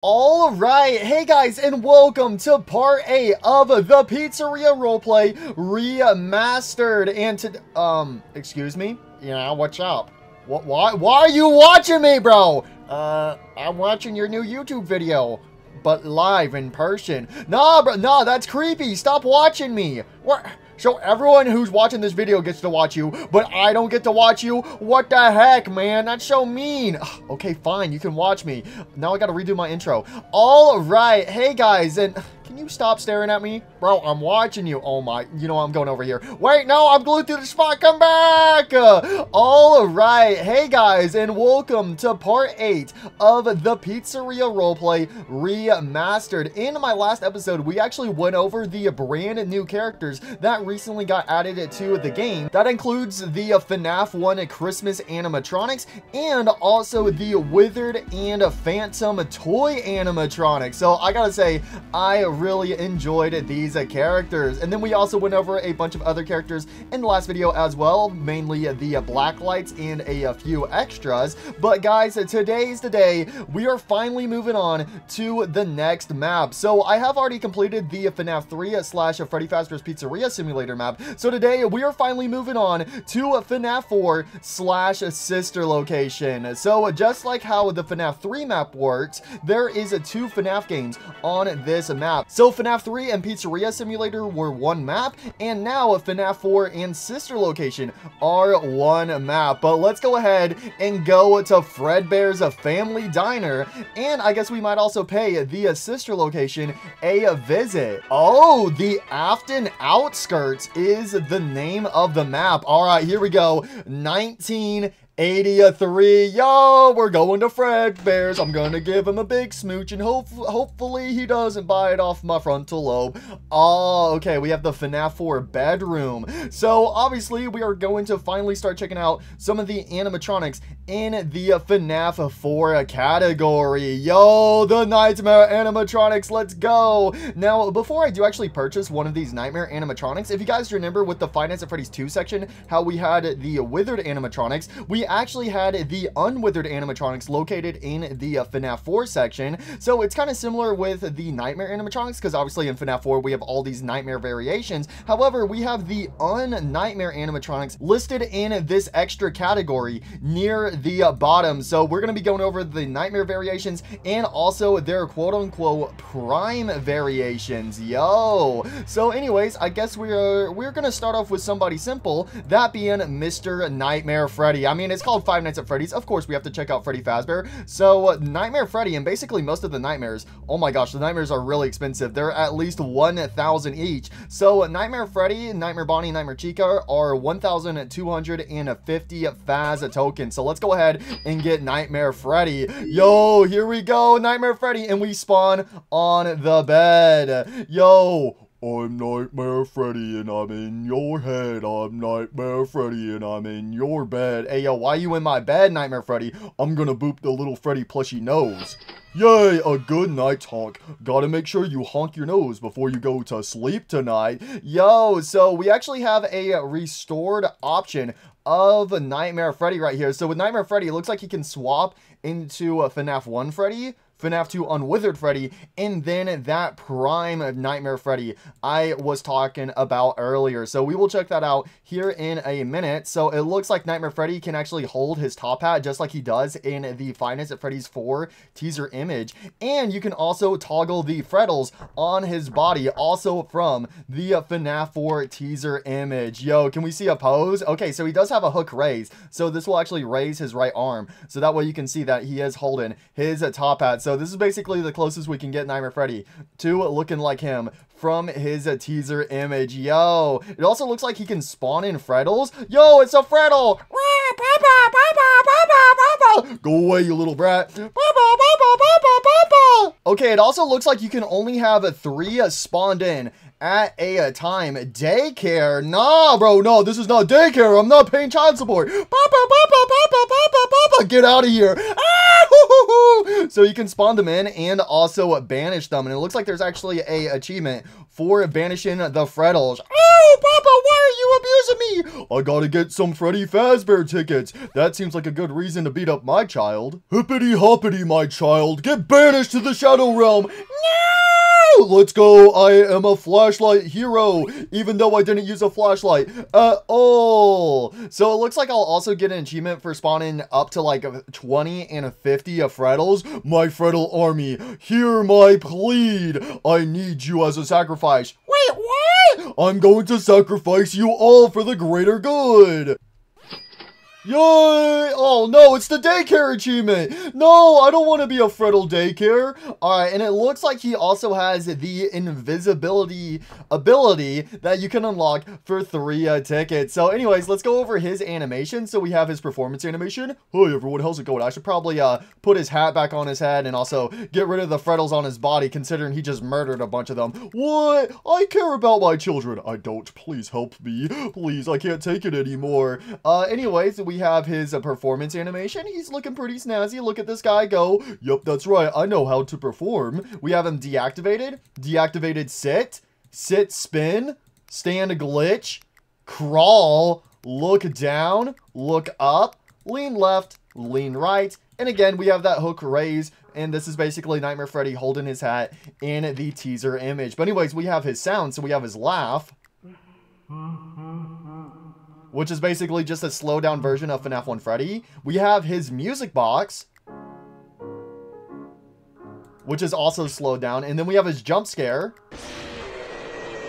All right, hey guys, and welcome to part 8 of the Pizzeria Roleplay Remastered. And excuse me? Yeah, what's up? Why are you watching me, bro? I'm watching your new YouTube video, but live in person. Nah, bro, nah, that's creepy. Stop watching me. What? So everyone who's watching this video gets to watch you, but I don't get to watch you? What the heck, man? That's so mean. Ugh, okay, fine. You can watch me. Now I gotta redo my intro. All right. Hey, guys. And can you stop staring at me? Bro, I'm watching you. Oh, my. You know what? I'm going over here. Wait, no. I'm glued to the spot. Come back. All right. Hey, guys. And welcome to part 8 of the Pizzeria Roleplay Remastered. In my last episode, we actually went over the brand new characters that recently got added to the game. That includes the FNAF 1 Christmas animatronics and also the Withered and Phantom toy animatronics. So I gotta say, I really enjoyed these characters. And then we also went over a bunch of other characters in the last video as well, mainly the black lights and a few extras. But guys, today's the day. We are finally moving on to the next map. So I have already completed the FNAF 3 / Freddy Fazbear's Pizzeria Simulator map. So today we are finally moving on to FNAF 4 / Sister Location. So just like how the FNAF 3 map works, there is 2 FNAF games on this map. So FNAF 3 and Pizzeria Simulator were one map, and now FNAF 4 and Sister Location are one map. But let's go ahead and go to Fredbear's Family Diner, and I guess we might also pay the Sister Location a visit. Oh, the Afton Outskirts is the name of the map. All right, here we go. 1983. Yo, we're going to Fredbear's. I'm gonna give him a big smooch, and hopefully he doesn't bite off my frontal lobe. Oh, okay, we have the FNAF 4 bedroom. So obviously we are going to finally start checking out some of the animatronics in the FNAF 4 category. Yo, the Nightmare animatronics, let's go. Now, before I do actually purchase one of these Nightmare animatronics, if you guys remember with the Five Nights at Freddy's 2 section, how we had the Withered animatronics, we actually had the Unwithered animatronics located in the FNAF 4 section. So it's kind of similar with the Nightmare animatronics, because obviously in FNAF 4 we have all these Nightmare variations. However, we have the Un-Nightmare animatronics listed in this extra category near the bottom. So we're going to be going over the Nightmare variations and also their quote-unquote prime variations. Yo, so anyways, I guess we're going to start off with somebody simple, that being Mr. Nightmare Freddy. I mean, it's called Five Nights at Freddy's. Of course, we have to check out Freddy Fazbear. So Nightmare Freddy, and basically most of the nightmares, oh my gosh, the nightmares are really expensive. They're at least 1,000 each. So Nightmare Freddy, Nightmare Bonnie, Nightmare Chica are 1,250 Faz tokens. So let's go ahead and get Nightmare Freddy. Yo, here we go, Nightmare Freddy, and we spawn on the bed. Yo, I'm Nightmare Freddy and I'm in your head. I'm Nightmare Freddy and I'm in your bed. Hey, yo, why you in my bed, Nightmare Freddy? I'm gonna boop the little Freddy plushy nose. Yay, a good night honk. Gotta make sure you honk your nose before you go to sleep tonight. Yo, so we actually have a restored option of Nightmare Freddy right here. So with Nightmare Freddy, it looks like he can swap into a FNAF 1 Freddy, FNAF 2 Unwithered Freddy, and then that prime Nightmare Freddy I was talking about earlier. So we will check that out here in a minute. So it looks like Nightmare Freddy can actually hold his top hat just like he does in the Five Nights at Freddy's 4 teaser image. And you can also toggle the freckles on his body, also from the FNAF 4 teaser image. Yo, can we see a pose? Okay, so he does have a hook raise. So this will actually raise his right arm. So that way you can see that he is holding his top hat. So this is basically the closest we can get Nightmare Freddy to looking like him from his teaser image. Yo, it also looks like he can spawn in Freddles. Yo, it's a Freddle. Go away, you little brat. Okay, it also looks like you can only have 3 spawned in at a time. Daycare? Nah, bro, no, this is not daycare. I'm not paying child support. Get out of here. So you can spawn them in and also banish them. And it looks like there's actually a achievement for banishing the Freddles. Oh, Papa, why are you abusing me? I gotta get some Freddy Fazbear tickets. That seems like a good reason to beat up my child. Hippity hoppity, my child. Get banished to the Shadow Realm. No! Let's go. I am a flashlight hero, even though I didn't use a flashlight at all. So it looks like I'll also get an achievement for spawning up to like 20 and 50 Freddles. My Freddle army, hear my plead. I need you as a sacrifice. Wait, what? I'm going to sacrifice you all for the greater good. Yay! Oh no, it's the daycare achievement! No, I don't want to be a Freddle daycare! Alright, and it looks like he also has the invisibility ability that you can unlock for 3 tickets. So anyways, let's go over his animation. So we have his performance animation. Hey everyone, how's it going? I should probably put his hat back on his head and also get rid of the Freddles on his body, considering he just murdered a bunch of them. What? I care about my children. I don't. Please help me. Please, I can't take it anymore. Anyways, we have his performance animation. He's looking pretty snazzy. Look at this guy go. Yep, that's right. I know how to perform. We have him deactivated. Deactivated sit. Sit spin. Stand glitch. Crawl. Look down. Look up. Lean left. Lean right. And again, we have that hook raise. And this is basically Nightmare Freddy holding his hat in the teaser image. But anyways, we have his sound. So we have his laugh, which is basically just a slowed down version of FNAF 1 Freddy. We have his music box, which is also slowed down. And then we have his jump scare,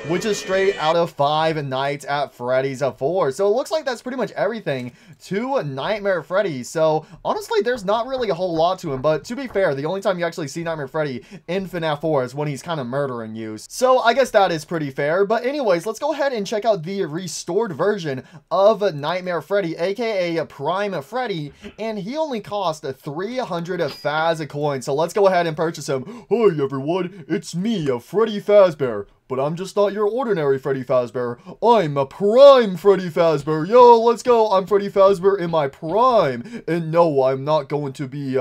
which is straight out of Five Nights at Freddy's 4. So it looks like that's pretty much everything to Nightmare Freddy. So honestly, there's not really a whole lot to him. But to be fair, the only time you actually see Nightmare Freddy in FNAF 4 is when he's kind of murdering you. So I guess that is pretty fair. But anyways, let's go ahead and check out the restored version of Nightmare Freddy, aka Prime Freddy. And he only cost 300 Faz coins. So let's go ahead and purchase him. Hi everyone, it's me, Freddy Fazbear. But I'm just not your ordinary Freddy Fazbear. I'm a Prime Freddy Fazbear. Yo, let's go. I'm Freddy Fazbear in my prime. And no, I'm not going to be,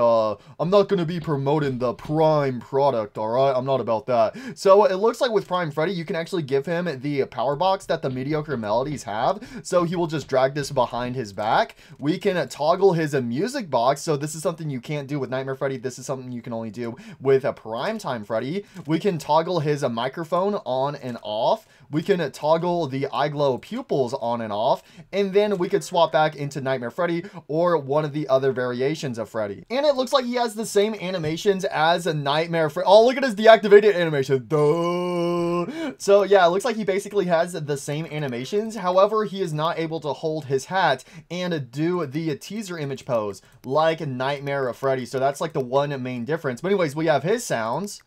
promoting the Prime product, alright? I'm not about that. So it looks like with Prime Freddy, you can actually give him the power box that the mediocre melodies have. So he will just drag this behind his back. We can toggle his music box. So this is something you can't do with Nightmare Freddy. This is something you can only do with a Primetime Freddy. We can toggle his microphone on and off. We can toggle the eye glow pupils on and off, and then we could swap back into Nightmare Freddy or one of the other variations of Freddy. And it looks like he has the same animations as a Nightmare Freddy. Oh, look at his deactivated animation. Duh. So yeah, it looks like he basically has the same animations. However, he is not able to hold his hat and do the teaser image pose like Nightmare Freddy. So that's like the one main difference. But anyways, we have his sounds.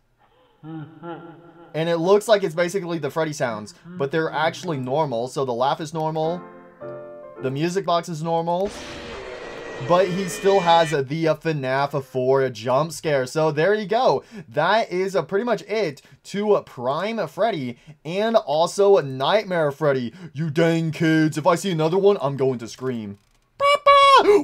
And it looks like it's basically the Freddy sounds, but they're actually normal. So the laugh is normal. The music box is normal. But he still has the FNAF 4 jump scare. So there you go. That is pretty much it to Prime Freddy and also Nightmare Freddy. You dang kids. If I see another one, I'm going to scream.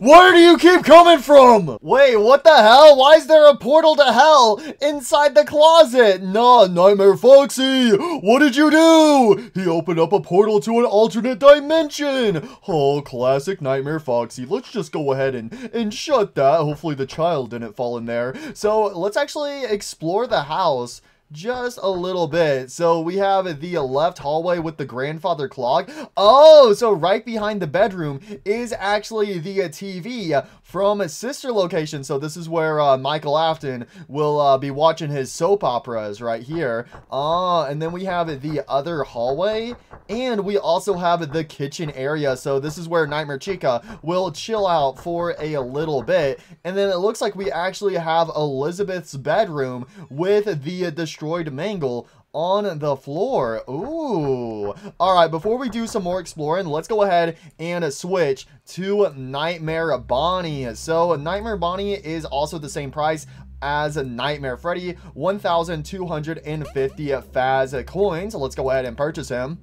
Where do you keep coming from? Wait, what the hell? Why is there a portal to hell inside the closet? Nah, Nightmare Foxy, what did you do? He opened up a portal to an alternate dimension. Oh, classic Nightmare Foxy. Let's just go ahead and shut that. Hopefully the child didn't fall in there. So let's actually explore the house just a little bit. So we have the left hallway with the grandfather clock. Oh, so right behind the bedroom is actually the TV from a sister location. So this is where Michael Afton will be watching his soap operas right here. And then we have the other hallway, and we also have the kitchen area. So this is where Nightmare Chica will chill out for a little bit. And then it looks like we actually have Elizabeth's bedroom with the destroyed mangle on the floor. Ooh. Alright, before we do some more exploring, let's go ahead and switch to Nightmare Bonnie. So Nightmare Bonnie is also the same price as Nightmare Freddy, 1,250 Faz coins. So let's go ahead and purchase him.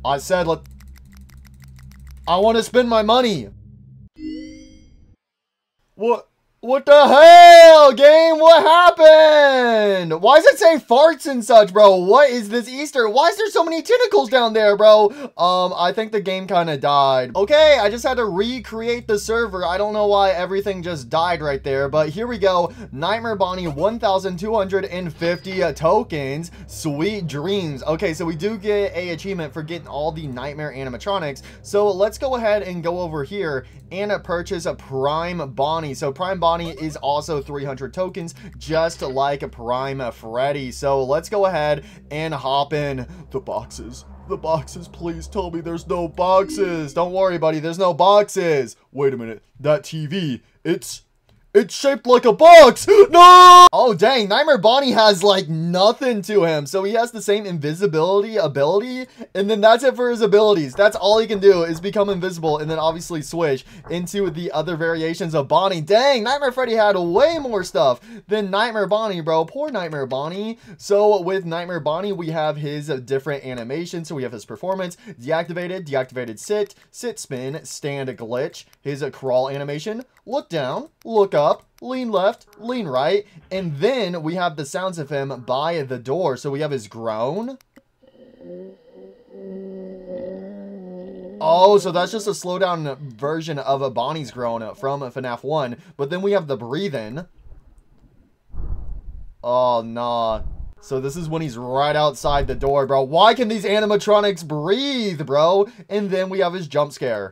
I said I want to spend my money. What? What the hell, game? What happened? Why does it say farts and such, bro? What is this Easter? Why is there so many tentacles down there, bro? I think the game kind of died. Okay, I just had to recreate the server. I don't know why everything just died right there, but here we go. Nightmare Bonnie, 1,250 tokens. Sweet dreams. Okay, so we do get a achievement for getting all the nightmare animatronics. So let's go ahead and go over here and purchase a Prime Bonnie. So Prime Bonnie is also 300 tokens, just like Prime Freddy. So let's go ahead and hop in. The boxes. The boxes, please tell me there's no boxes. Don't worry, buddy, there's no boxes. Wait a minute, that TV, it's shaped like a box. No! Oh, dang. Nightmare Bonnie has, like, nothing to him. So he has the same invisibility ability. And then that's it for his abilities. That's all he can do is become invisible. And then obviously switch into the other variations of Bonnie. Dang, Nightmare Freddy had way more stuff than Nightmare Bonnie, bro. Poor Nightmare Bonnie. So with Nightmare Bonnie, we have his different animations. So we have his performance, deactivated sit, spin, stand glitch, his crawl animation, look down, look up, lean left, lean right, and then we have the sounds of him by the door. So we have his groan. Oh, so that's just a slow down version of a Bonnie's groan from FNAF 1. But then we have the breathing. Oh, nah. So this is when he's right outside the door, bro. Why can these animatronics breathe, bro? And then we have his jump scare.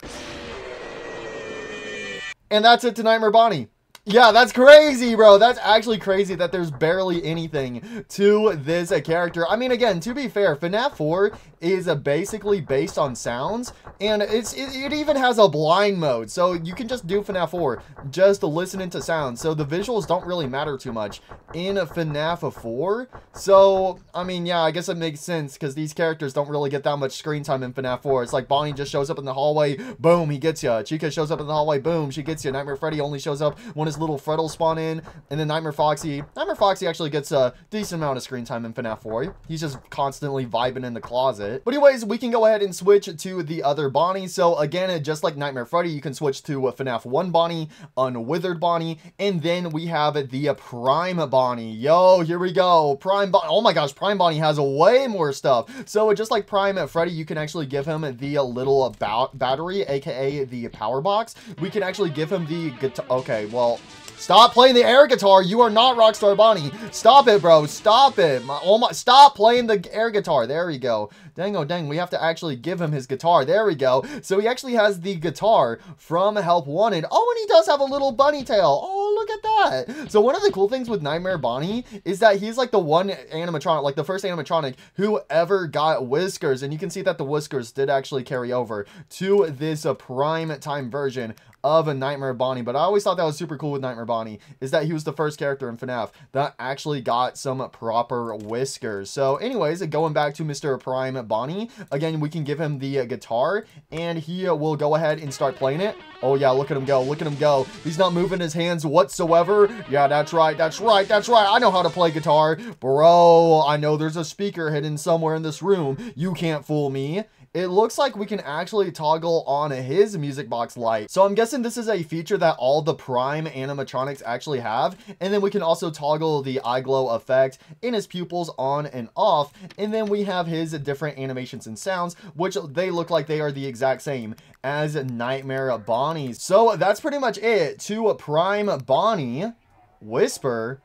And that's it to Nightmare Bonnie. Yeah, that's crazy, bro. That's actually crazy that there's barely anything to this character. I mean, again, to be fair, FNAF 4 is basically based on sounds, and it even has a blind mode, so you can just do FNAF 4 just listening to sounds. So the visuals don't really matter too much in FNAF 4. So, I mean, yeah, I guess it makes sense because these characters don't really get that much screen time in FNAF 4. It's like Bonnie just shows up in the hallway, boom, he gets you. Chica shows up in the hallway, boom, she gets you. Nightmare Freddy only shows up when his little Freddles spawn in, and then Nightmare Foxy actually gets a decent amount of screen time in FNAF 4. He's just constantly vibing in the closet. But anyways, we can go ahead and switch to the other Bonnie. So again, just like Nightmare Freddy, you can switch to FNAF 1 Bonnie, Unwithered Bonnie, and then we have the Prime Bonnie. Yo, here we go. Prime Bonnie. Oh my gosh, Prime Bonnie has way more stuff. So just like Prime Freddy, you can actually give him the little battery, aka the power box. We can actually give him the guitar. Okay, well, stop playing the air guitar. You are not Rockstar Bonnie. Stop it, bro. Stop it. Stop playing the air guitar. There we go. Dang, oh dang. We have to actually give him his guitar. There we go. So he actually has the guitar from Help Wanted. Oh, and he does have a little bunny tail. Oh, look at that. So one of the cool things with Nightmare Bonnie is that he's like the one animatronic, like the first animatronic who ever got whiskers. And you can see that the whiskers did actually carry over to this prime time version of a Nightmare Bonnie. But I always thought that was super cool with Nightmare Bonnie, is that he was the first character in FNAF that actually got some proper whiskers. So anyways, going back to Mr. Prime Bonnie, again, we can give him the guitar, and he will go ahead and start playing it. Oh yeah, look at him go. Look at him go. He's not moving his hands whatsoever. Yeah, that's right. That's right. That's right. I know how to play guitar. Bro, I know there's a speaker hidden somewhere in this room. You can't fool me. It looks like we can actually toggle on his music box light. So I'm guessing this is a feature that all the Prime animatronics actually have. And then we can also toggle the eye glow effect in his pupils on and off. And then we have his different animations and sounds, which they look like they are the exact same as Nightmare Bonnie's. So that's pretty much it to Prime Bonnie. Whisper.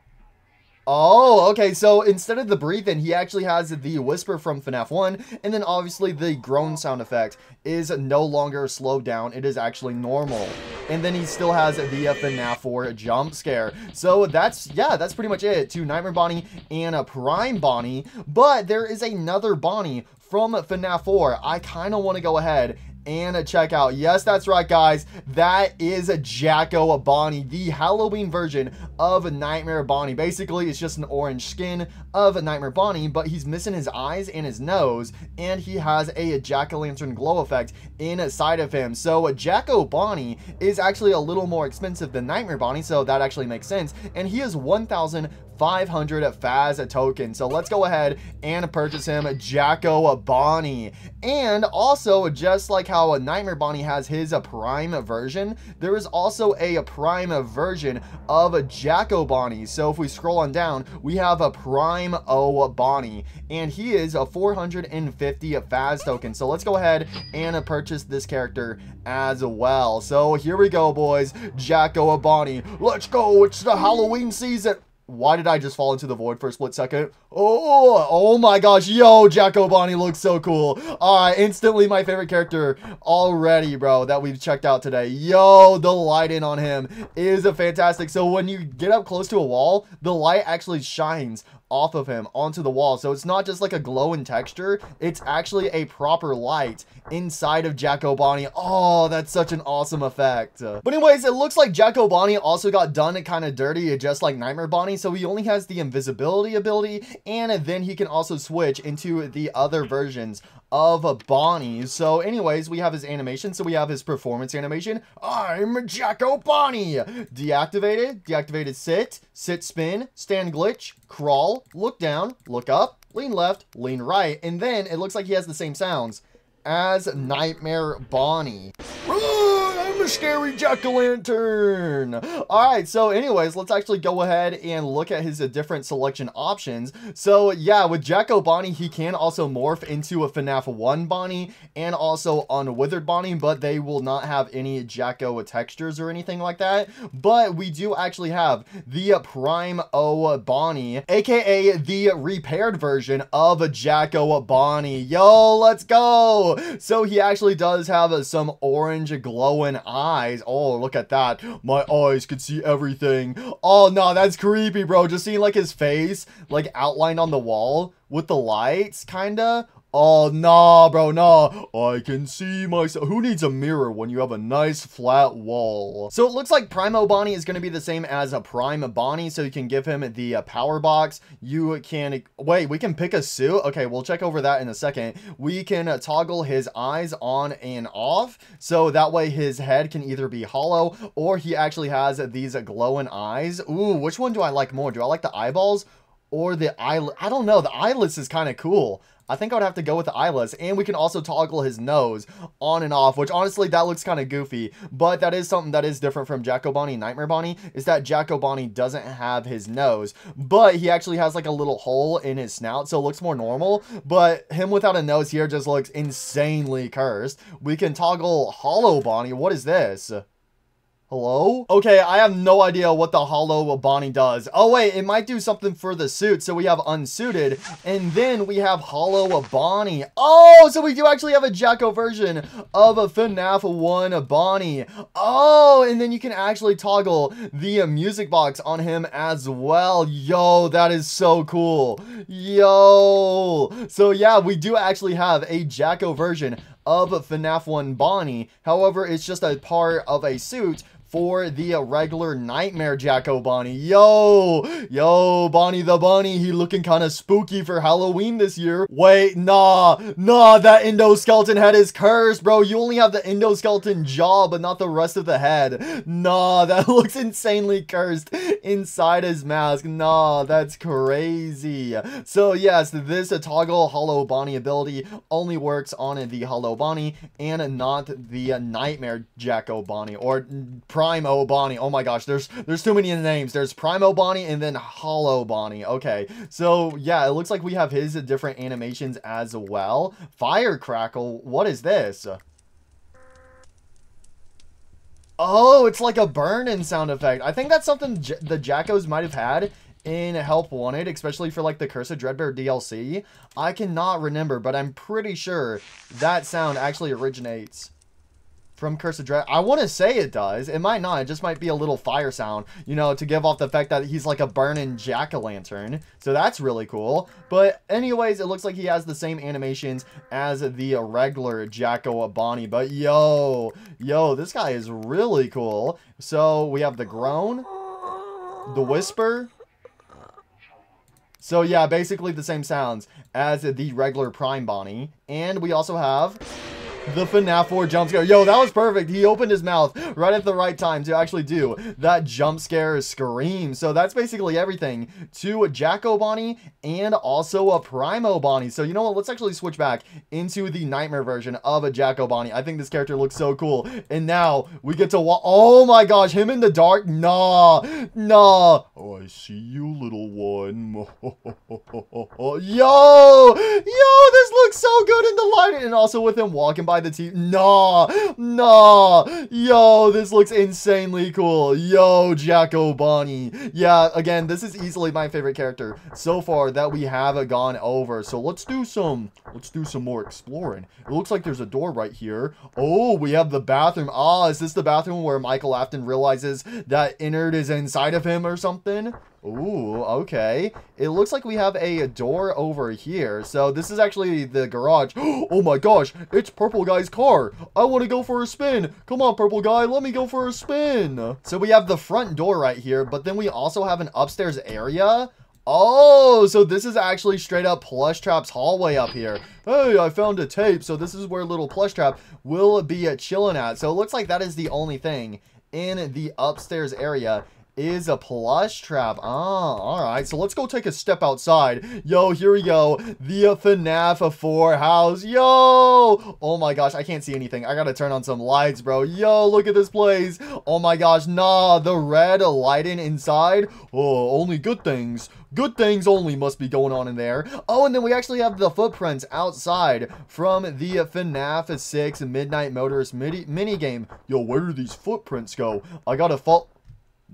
Oh, okay, so instead of the breathe-in, he actually has the whisper from FNAF 1, and then obviously the groan sound effect is no longer slowed down, it is actually normal. And then he still has the FNAF 4 jump scare. So that's pretty much it to Nightmare Bonnie and a Prime Bonnie, but there is another Bonnie from FNAF 4 I kind of want to go ahead and check out. Yes, that's right, guys. That is Jacko Bonnie, the Halloween version of Nightmare Bonnie. Basically, it's just an orange skin of Nightmare Bonnie, but he's missing his eyes and his nose, and he has a jack-o'-lantern glow effect inside of him. So Jacko Bonnie is actually a little more expensive than Nightmare Bonnie, so that actually makes sense. And he is 1,500 500 Faz tokens. So let's go ahead and purchase him Jacko Bonnie. And also, just like how a Nightmare Bonnie has his prime version, there is also a prime version of Jacko Bonnie. So if we scroll on down, we have a prime O Bonnie, and he is a 450 Faz token. So let's go ahead and purchase this character as well. So here we go, boys. Jacko Bonnie. Let's go. It's the Halloween season. Why did I just fall into the void for a split second? Oh my gosh. Yo, Jacko Bonnie looks so cool. Alright, instantly my favorite character already, bro, that we've checked out today. Yo, the lighting on him is fantastic. So when you get up close to a wall, the light actually shines off of him onto the wall. So it's not just like a glowing texture, it's actually a proper light inside of Jacko Bonnie. Oh, that's such an awesome effect. But anyways, it looks like Jacko Bonnie also got done kind of dirty, just like Nightmare Bonnie. So he only has the invisibility ability, and then he can also switch into the other versions of Bonnie. So anyways, we have his animation. So we have his performance animation. I'm Jacko Bonnie. Deactivated sit spin, stand glitch, crawl, look down, look up, lean left, lean right. And then it looks like he has the same sounds as Nightmare Bonnie. I'm a scary jack-o'-lantern. Alright, so anyways, let's actually go ahead and look at his different selection options. So yeah, with Jacko Bonnie, he can also morph into a FNAF 1 Bonnie and also Unwithered Bonnie, but they will not have any Jacko textures or anything like that. But we do actually have the Prime O Bonnie, aka the repaired version of Jacko Bonnie. Yo, let's go. So he actually does have some orange glowing eyes. Oh, look at that. My eyes can see everything. Oh, no, that's creepy, bro. Just seeing like his face like outlined on the wall with the lights, kinda. Oh, nah, bro, nah. I can see myself. Who needs a mirror when you have a nice flat wall? So it looks like Primo Bonnie is going to be the same as a Prime Bonnie. So you can give him the power box. You can, wait, we can pick a suit. Okay, we'll check over that in a second. We can toggle his eyes on and off. So that way his head can either be hollow or he actually has these glowing eyes. Ooh, which one do I like more? Do I like the eyeballs or the eyelid? I don't know. The eyelets is kind of cool. I think I would have to go with the eyelets, and we can also toggle his nose on and off, which honestly, that looks kind of goofy, but that is something that is different from Jacko Bonnie and Nightmare Bonnie, is that Jacko Bonnie doesn't have his nose, but he actually has like a little hole in his snout, so it looks more normal, but him without a nose here just looks insanely cursed. We can toggle Hollow Bonnie. What is this? Hello? Okay, I have no idea what the Hollow Bonnie does. Oh, wait, it might do something for the suit. So we have Unsuited, and then we have Hollow Bonnie. Oh, so we do actually have a Jacko version of a FNAF 1 Bonnie. Oh, and then you can actually toggle the music box on him as well. Yo, that is so cool. Yo. So yeah, we do actually have a Jacko version of FNAF 1 Bonnie. However, it's just a part of a suit for the regular Nightmare Jacko Bonnie. Yo, Bonnie the Bunny, he looking kind of spooky for Halloween this year. Wait, nah, that endoskeleton head is cursed, bro. You only have the endoskeleton jaw, but not the rest of the head. Nah, that looks insanely cursed inside his mask. Nah, that's crazy. So yes, this toggle Hollow Bonnie ability only works on the Hollow Bonnie and not the Nightmare Jacko Bonnie or Primo Bonnie. Oh my gosh, there's too many names. There's Primo Bonnie and then Hollow Bonnie. Okay, so yeah, it looks like we have his different animations as well. Firecrackle, what is this? Oh, it's like a burn-in sound effect. I think that's something the Jackos might have had in Help Wanted, especially for like the Curse of Dreadbear DLC. I cannot remember, but I'm pretty sure that sound actually originates from Curse of Dread. I want to say it does. It might not. It just might be a little fire sound, you know, to give off the fact that he's like a burning jack-o'-lantern. So that's really cool. But anyways, it looks like he has the same animations as the regular Jacko Bonnie. But yo, this guy is really cool. So we have the groan, the whisper. So yeah, basically the same sounds as the regular Prime Bonnie. And we also have the FNAF 4 jump scare. Yo, that was perfect. He opened his mouth right at the right time to actually do that jump scare scream. So that's basically everything to Jacko Bonnie and also a Primo Bonnie. So you know what? Let's actually switch back into the Nightmare version of a Jacko Bonnie. I think this character looks so cool. And now we get to oh my gosh, him in the dark. Nah. Oh, I see you, little one. Yo, this looks so good in the light. And also with him walking by the TV. Nah. Yo, this looks insanely cool. Yo, Jacko Bonnie. Yeah, again, this is easily my favorite character so far that we have gone over. So let's do some more exploring. It looks like there's a door right here. Oh, we have the bathroom. Ah, is this the bathroom where Michael Afton realizes that Innard is inside of him or something? Ooh, okay. It looks like we have a door over here. So this is actually the garage. Oh my gosh, it's Purple Guy's car. I want to go for a spin. Come on, Purple Guy, let me go for a spin. So we have the front door right here, but then we also have an upstairs area. Oh, so this is actually straight up Plush Trap's hallway up here. Hey, I found a tape. So this is where little Plush Trap will be chilling at. So it looks like that is the only thing in the upstairs area is a Plush Trap. Ah, alright. So let's go take a step outside. Yo, here we go. The FNAF 4 house. Yo! Oh my gosh, I can't see anything. I gotta turn on some lights, bro. Yo, look at this place. Oh my gosh, nah. The red lighting inside. Oh, only good things. Good things only must be going on in there. Oh, and then we actually have the footprints outside from the FNAF 6 Midnight Motorist mini game. Yo, where do these footprints go? I gotta fall.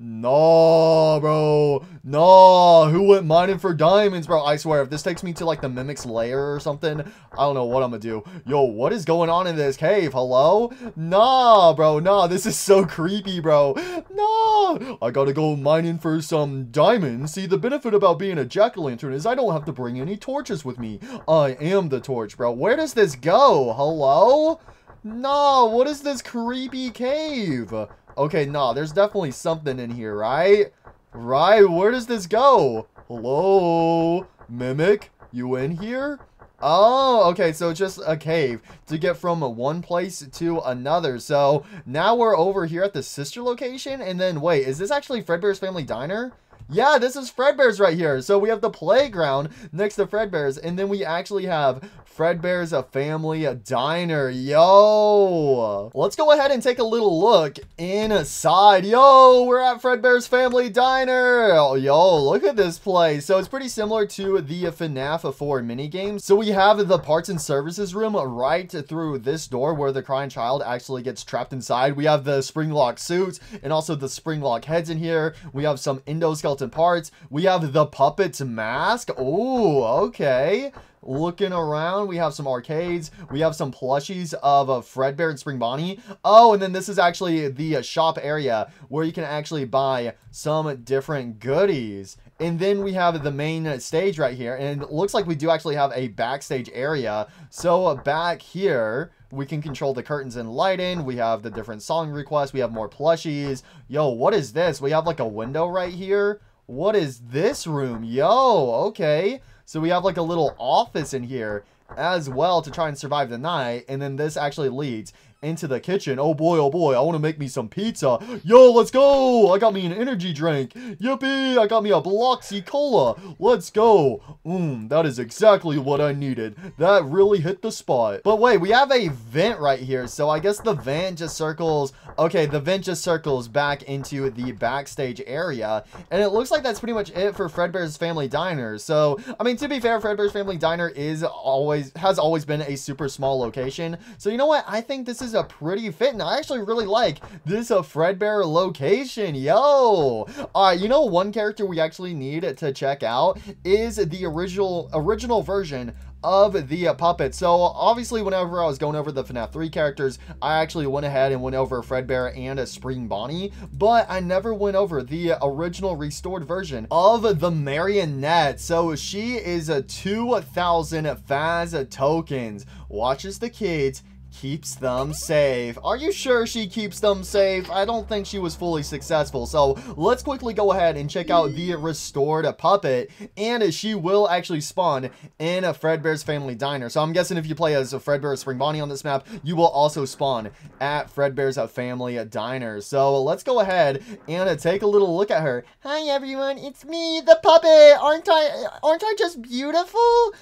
No, bro. No. Who went mining for diamonds, bro? I swear, if this takes me to, like, the Mimic's lair or something, I don't know what I'm gonna do. Yo, what is going on in this cave? Hello? Nah, bro. Nah, this is so creepy, bro. Nah. I gotta go mining for some diamonds. See, the benefit about being a jack-o'-lantern is I don't have to bring any torches with me. I am the torch, bro. Where does this go? Hello? Nah, what is this creepy cave? Okay, nah, there's definitely something in here, right? Right, where does this go? Hello? Mimic, you in here? Oh, okay, so it's just a cave to get from one place to another. So now we're over here at the sister location, and then, wait, is this actually Fredbear's Family Diner? Yeah, this is Fredbear's right here. So we have the playground next to Fredbear's, and then we actually have Fredbear's Family Diner. Yo, let's go ahead and take a little look inside. Yo, we're at Fredbear's Family Diner. Yo, look at this place. So it's pretty similar to the FNAF 4 minigame. So we have the parts and services room right through this door where the crying child actually gets trapped inside. We have the spring lock suits and also the spring lock heads in here. We have some endoskeleton parts. We have the puppet's mask. Oh, okay. Looking around, we have some arcades. We have some plushies of Fredbear and Spring Bonnie. Oh, and then this is actually the shop area where you can actually buy some different goodies. And then we have the main stage right here. And it looks like we do actually have a backstage area. So back here, we can control the curtains and lighting. We have the different song requests. We have more plushies. Yo, what is this? We have like a window right here. What is this room? Yo, okay. So we have like a little office in here as well to try and survive the night. And then this actually leads into the kitchen. Oh boy, I want to make me some pizza. Yo, let's go. I got me an energy drink. Yippee, I got me a Bloxy Cola. Let's go. That is exactly what I needed. That really hit the spot. But wait, we have a vent right here. So I guess the vent just circles. Okay, the vent just circles back into the backstage area. And it looks like that's pretty much it for Fredbear's Family Diner. So, I mean, to be fair, Fredbear's Family Diner has always been a super small location. So, you know what? I think this is a pretty fit, and I actually really like this Fredbear location. Yo, alright, you know, one character we actually need to check out is the original version of the puppet. So obviously whenever I was going over the FNAF 3 characters, I actually went ahead and went over Fredbear and Spring Bonnie, but I never went over the original restored version of the Marionette. So she is a 2,000 Faz tokens, watches the kids, Keeps them safe. Are you sure she keeps them safe? I don't think she was fully successful. So let's quickly go ahead and check out the restored puppet. And she will actually spawn in a Fredbear's Family Diner. So I'm guessing if you play as a Fredbear or Spring Bonnie on this map, you will also spawn at Fredbear's Family Diner. So let's go ahead and take a little look at her. Hi everyone, it's me, the puppet. Aren't I just beautiful?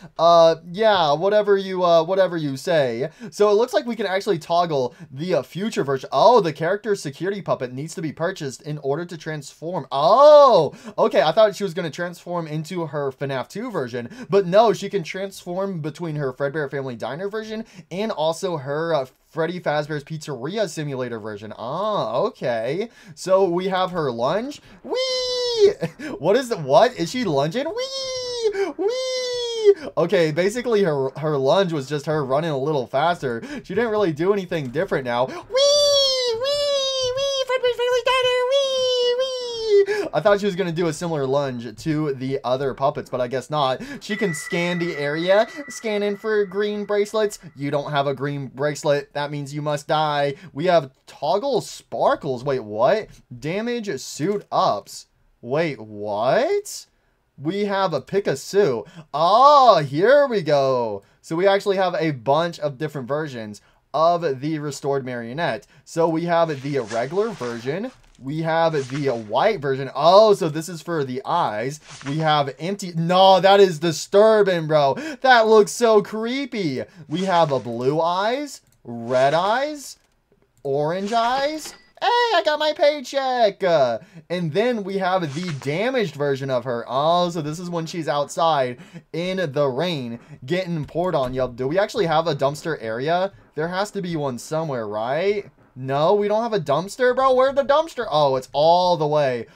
Yeah, whatever you say. So it looks like we can actually toggle the future version. Oh, the character security puppet needs to be purchased in order to transform. Oh, okay. I thought she was going to transform into her FNAF 2 version, but no, she can transform between her Fredbear Family Diner version and also her Freddy Fazbear's Pizzeria Simulator version. Ah, okay. So we have her lunge. Whee! What is she lunging? Whee! Whee! Okay, basically her lunge was just her running a little faster. She didn't really do anything different now. Whee! Whee! Whee! Fredbear's Family Diner! Whee! Whee! I thought she was going to do a similar lunge to the other puppets, but I guess not. She can scan the area, scanning for green bracelets. You don't have a green bracelet. That means you must die. We have toggle sparkles. Wait, what? Damage suit ups. Wait, what? We have a pick a suit. Oh, here we go. So we actually have a bunch of different versions of the restored marionette. So we have the regular version. We have the white version. Oh, so this is for the eyes. We have empty. No, that is disturbing, bro. That looks so creepy. We have a blue eyes, red eyes, orange eyes. Hey, I got my paycheck. And then we have the damaged version of her. Oh, so this is when she's outside in the rain getting poured on. Yup, do we actually have a dumpster area? There has to be one somewhere, right? No, we don't have a dumpster, bro. Where's the dumpster? Oh, it's all the way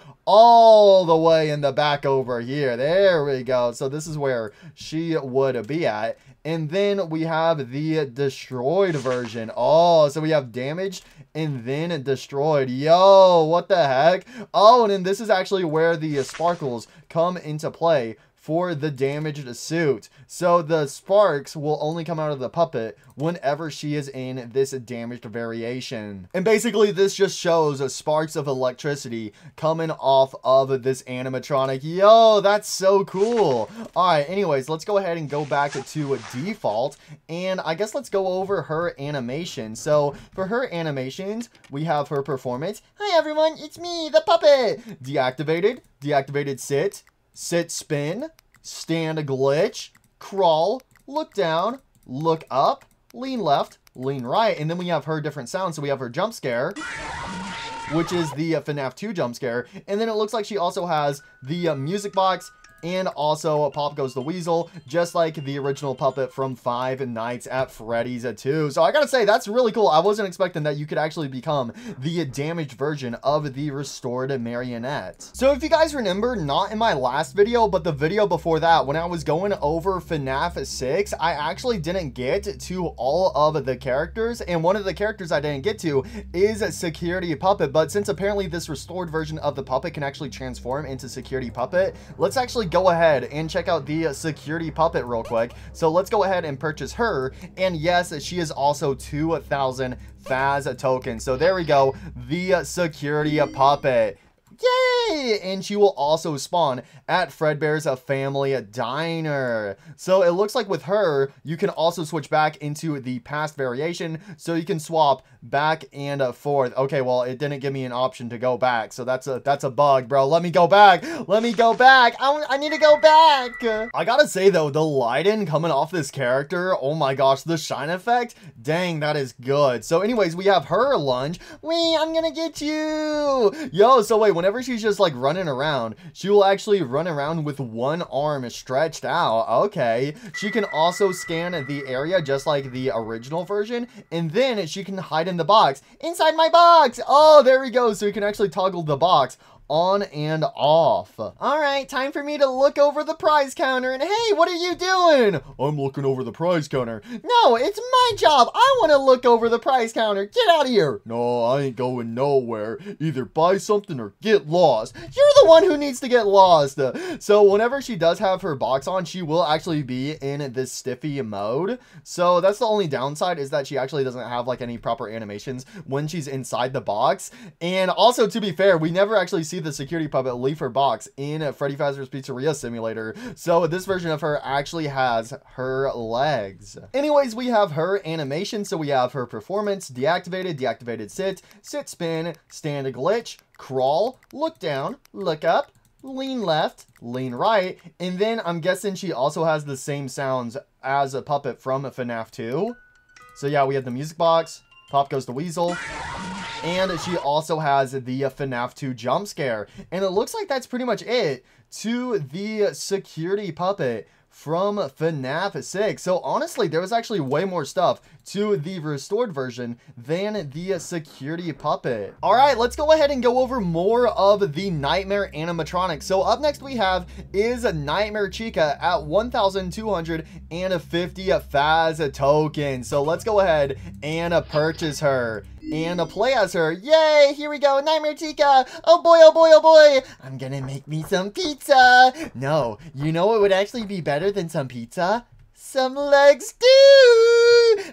in the back over here. There we go. So this is where she would be at. And then we have the destroyed version. Oh, so we have damaged and then destroyed. Yo, what the heck? Oh, and then this is actually where the sparkles come into play for the damaged suit. So the sparks will only come out of the puppet whenever she is in this damaged variation. And basically this just shows sparks of electricity coming off of this animatronic. Yo, that's so cool. Alright, anyways, let's go ahead and go back to default. And I guess let's go over her animation. So for her animations, we have her performance. Hi everyone, it's me, the puppet. Deactivated, deactivated sit, sit spin, stand glitch, crawl, look down, look up, lean left, lean right, and then we have her different sounds. So we have her jump scare, which is the FNAF 2 jump scare, and then it looks like she also has the music box and also Pop Goes the Weasel, just like the original puppet from Five Nights at Freddy's 2. So I gotta say, that's really cool. I wasn't expecting that you could actually become the damaged version of the restored marionette. So if you guys remember, not in my last video, but the video before that, when I was going over FNAF 6, I actually didn't get to all of the characters, and one of the characters I didn't get to is Security Puppet. But since apparently this restored version of the puppet can actually transform into Security Puppet, let's actually go ahead and check out the Security Puppet real quick. So let's go ahead and purchase her, and yes, she is also 2,000 Faz tokens. So there we go, the Security Puppet. Yay! And she will also spawn at Fredbear's Family Diner. So it looks like with her, you can also switch back into the past variation, so you can swap back and forth. Okay, well, it didn't give me an option to go back, so that's a bug, bro. Let me go back. Let me go back. I need to go back. I gotta say though, the lighting coming off this character, oh my gosh, the shine effect, dang, that is good. So anyways, we have her lunge. Wee, I'm gonna get you. Yo, so wait, whenever she's just like running around, she will actually run around with one arm stretched out. Okay, she can also scan the area just like the original version, and then she can hide in the box, inside my box. Oh, there we go. So you can actually toggle the box on and off. All right, time for me to look over the prize counter. And hey, what are you doing? I'm looking over the prize counter. No, it's my job. I want to look over the prize counter. Get out of here. No, I ain't going nowhere. Either buy something or get lost. You're the one who needs to get lost. So whenever she does have her box on, she will actually be in this stiffy mode. So that's the only downside, is that she actually doesn't have like any proper animations when she's inside the box. And also, to be fair, we never actually see the security puppet leave her box in Freddy Fazbear's Pizzeria Simulator. So this version of her actually has her legs. Anyways, we have her animation. So we have her performance, deactivated sit, sit spin, stand a glitch, crawl, look down, look up, lean left, lean right, and then I'm guessing she also has the same sounds as a puppet from FNAF 2. So yeah, we have the music box, Pop Goes the Weasel, and she also has the FNAF 2 jump scare. And it looks like that's pretty much it to the security puppet from FNAF 6. So honestly, there was actually way more stuff to the restored version than the security puppet. All right, let's go ahead and go over more of the Nightmare animatronics. So up next we have is Nightmare Chica at 1,250 Faz tokens. So let's go ahead and purchase her and play as her. Yay, here we go, Nightmare Chica. Oh boy, oh boy, oh boy. I'm gonna make me some pizza. No, you know what would actually be better than some pizza? Some leg stew!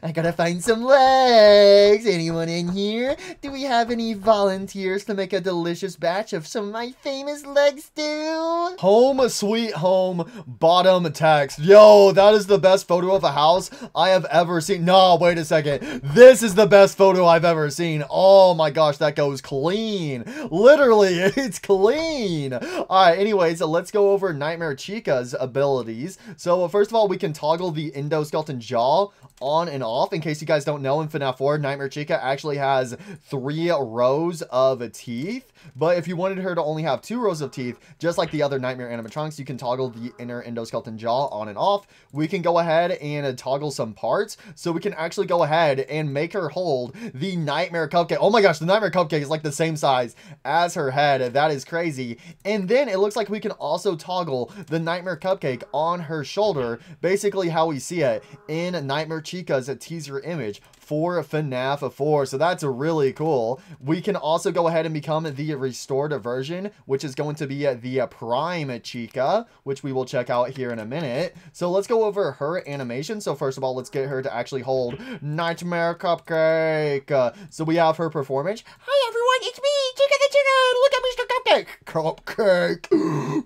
I gotta find some legs. Anyone in here? Do we have any volunteers to make a delicious batch of some of my famous leg stew? Home sweet home, bottom text. Yo, that is the best photo of a house I have ever seen. No, wait a second. This is the best photo I've ever seen. Oh my gosh, that goes clean. Literally, it's clean. All right, anyways, let's go over Nightmare Chica's abilities. So first of all, we can toggle the endoskeleton jaw on and off. In case you guys don't know, in FNAF 4, Nightmare Chica actually has 3 rows of teeth. But if you wanted her to only have 2 rows of teeth, just like the other Nightmare animatronics, you can toggle the inner endoskeleton jaw on and off. We can go ahead and toggle some parts, so we can actually go ahead and make her hold the Nightmare Cupcake. Oh my gosh, the Nightmare Cupcake is like the same size as her head. That is crazy. And then it looks like we can also toggle the Nightmare Cupcake on her shoulder, basically how we see it in Nightmare Chica's teaser image for FNAF 4. So that's really cool. We can also go ahead and become the restored version, which is going to be the Prime Chica, which we will check out here in a minute. So let's go over her animation. So first of all, let's get her to actually hold Nightmare Cupcake. So we have her performance. Hi everyone, it's me, Chica the Chicken. Look at Mr. Cupcake.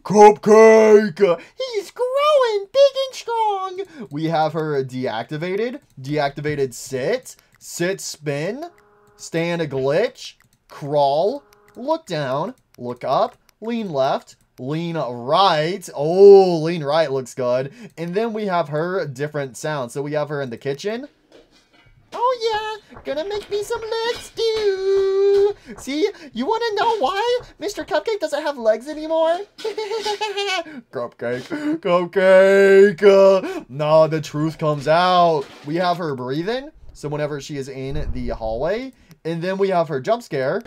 Cupcake. He's growing big and strong. We have her deactivated sit, sit spin, stand a glitch, crawl, look down, look up, lean left, lean right. Oh, lean right looks good. And then we have her different sounds. So we have her in the kitchen. Oh yeah, gonna make me some leg stew. See, you want to know why Mr. Cupcake doesn't have legs anymore? Cupcake. No, the truth comes out. We have her breathing, so whenever she is in the hallway. And then we have her jump scare,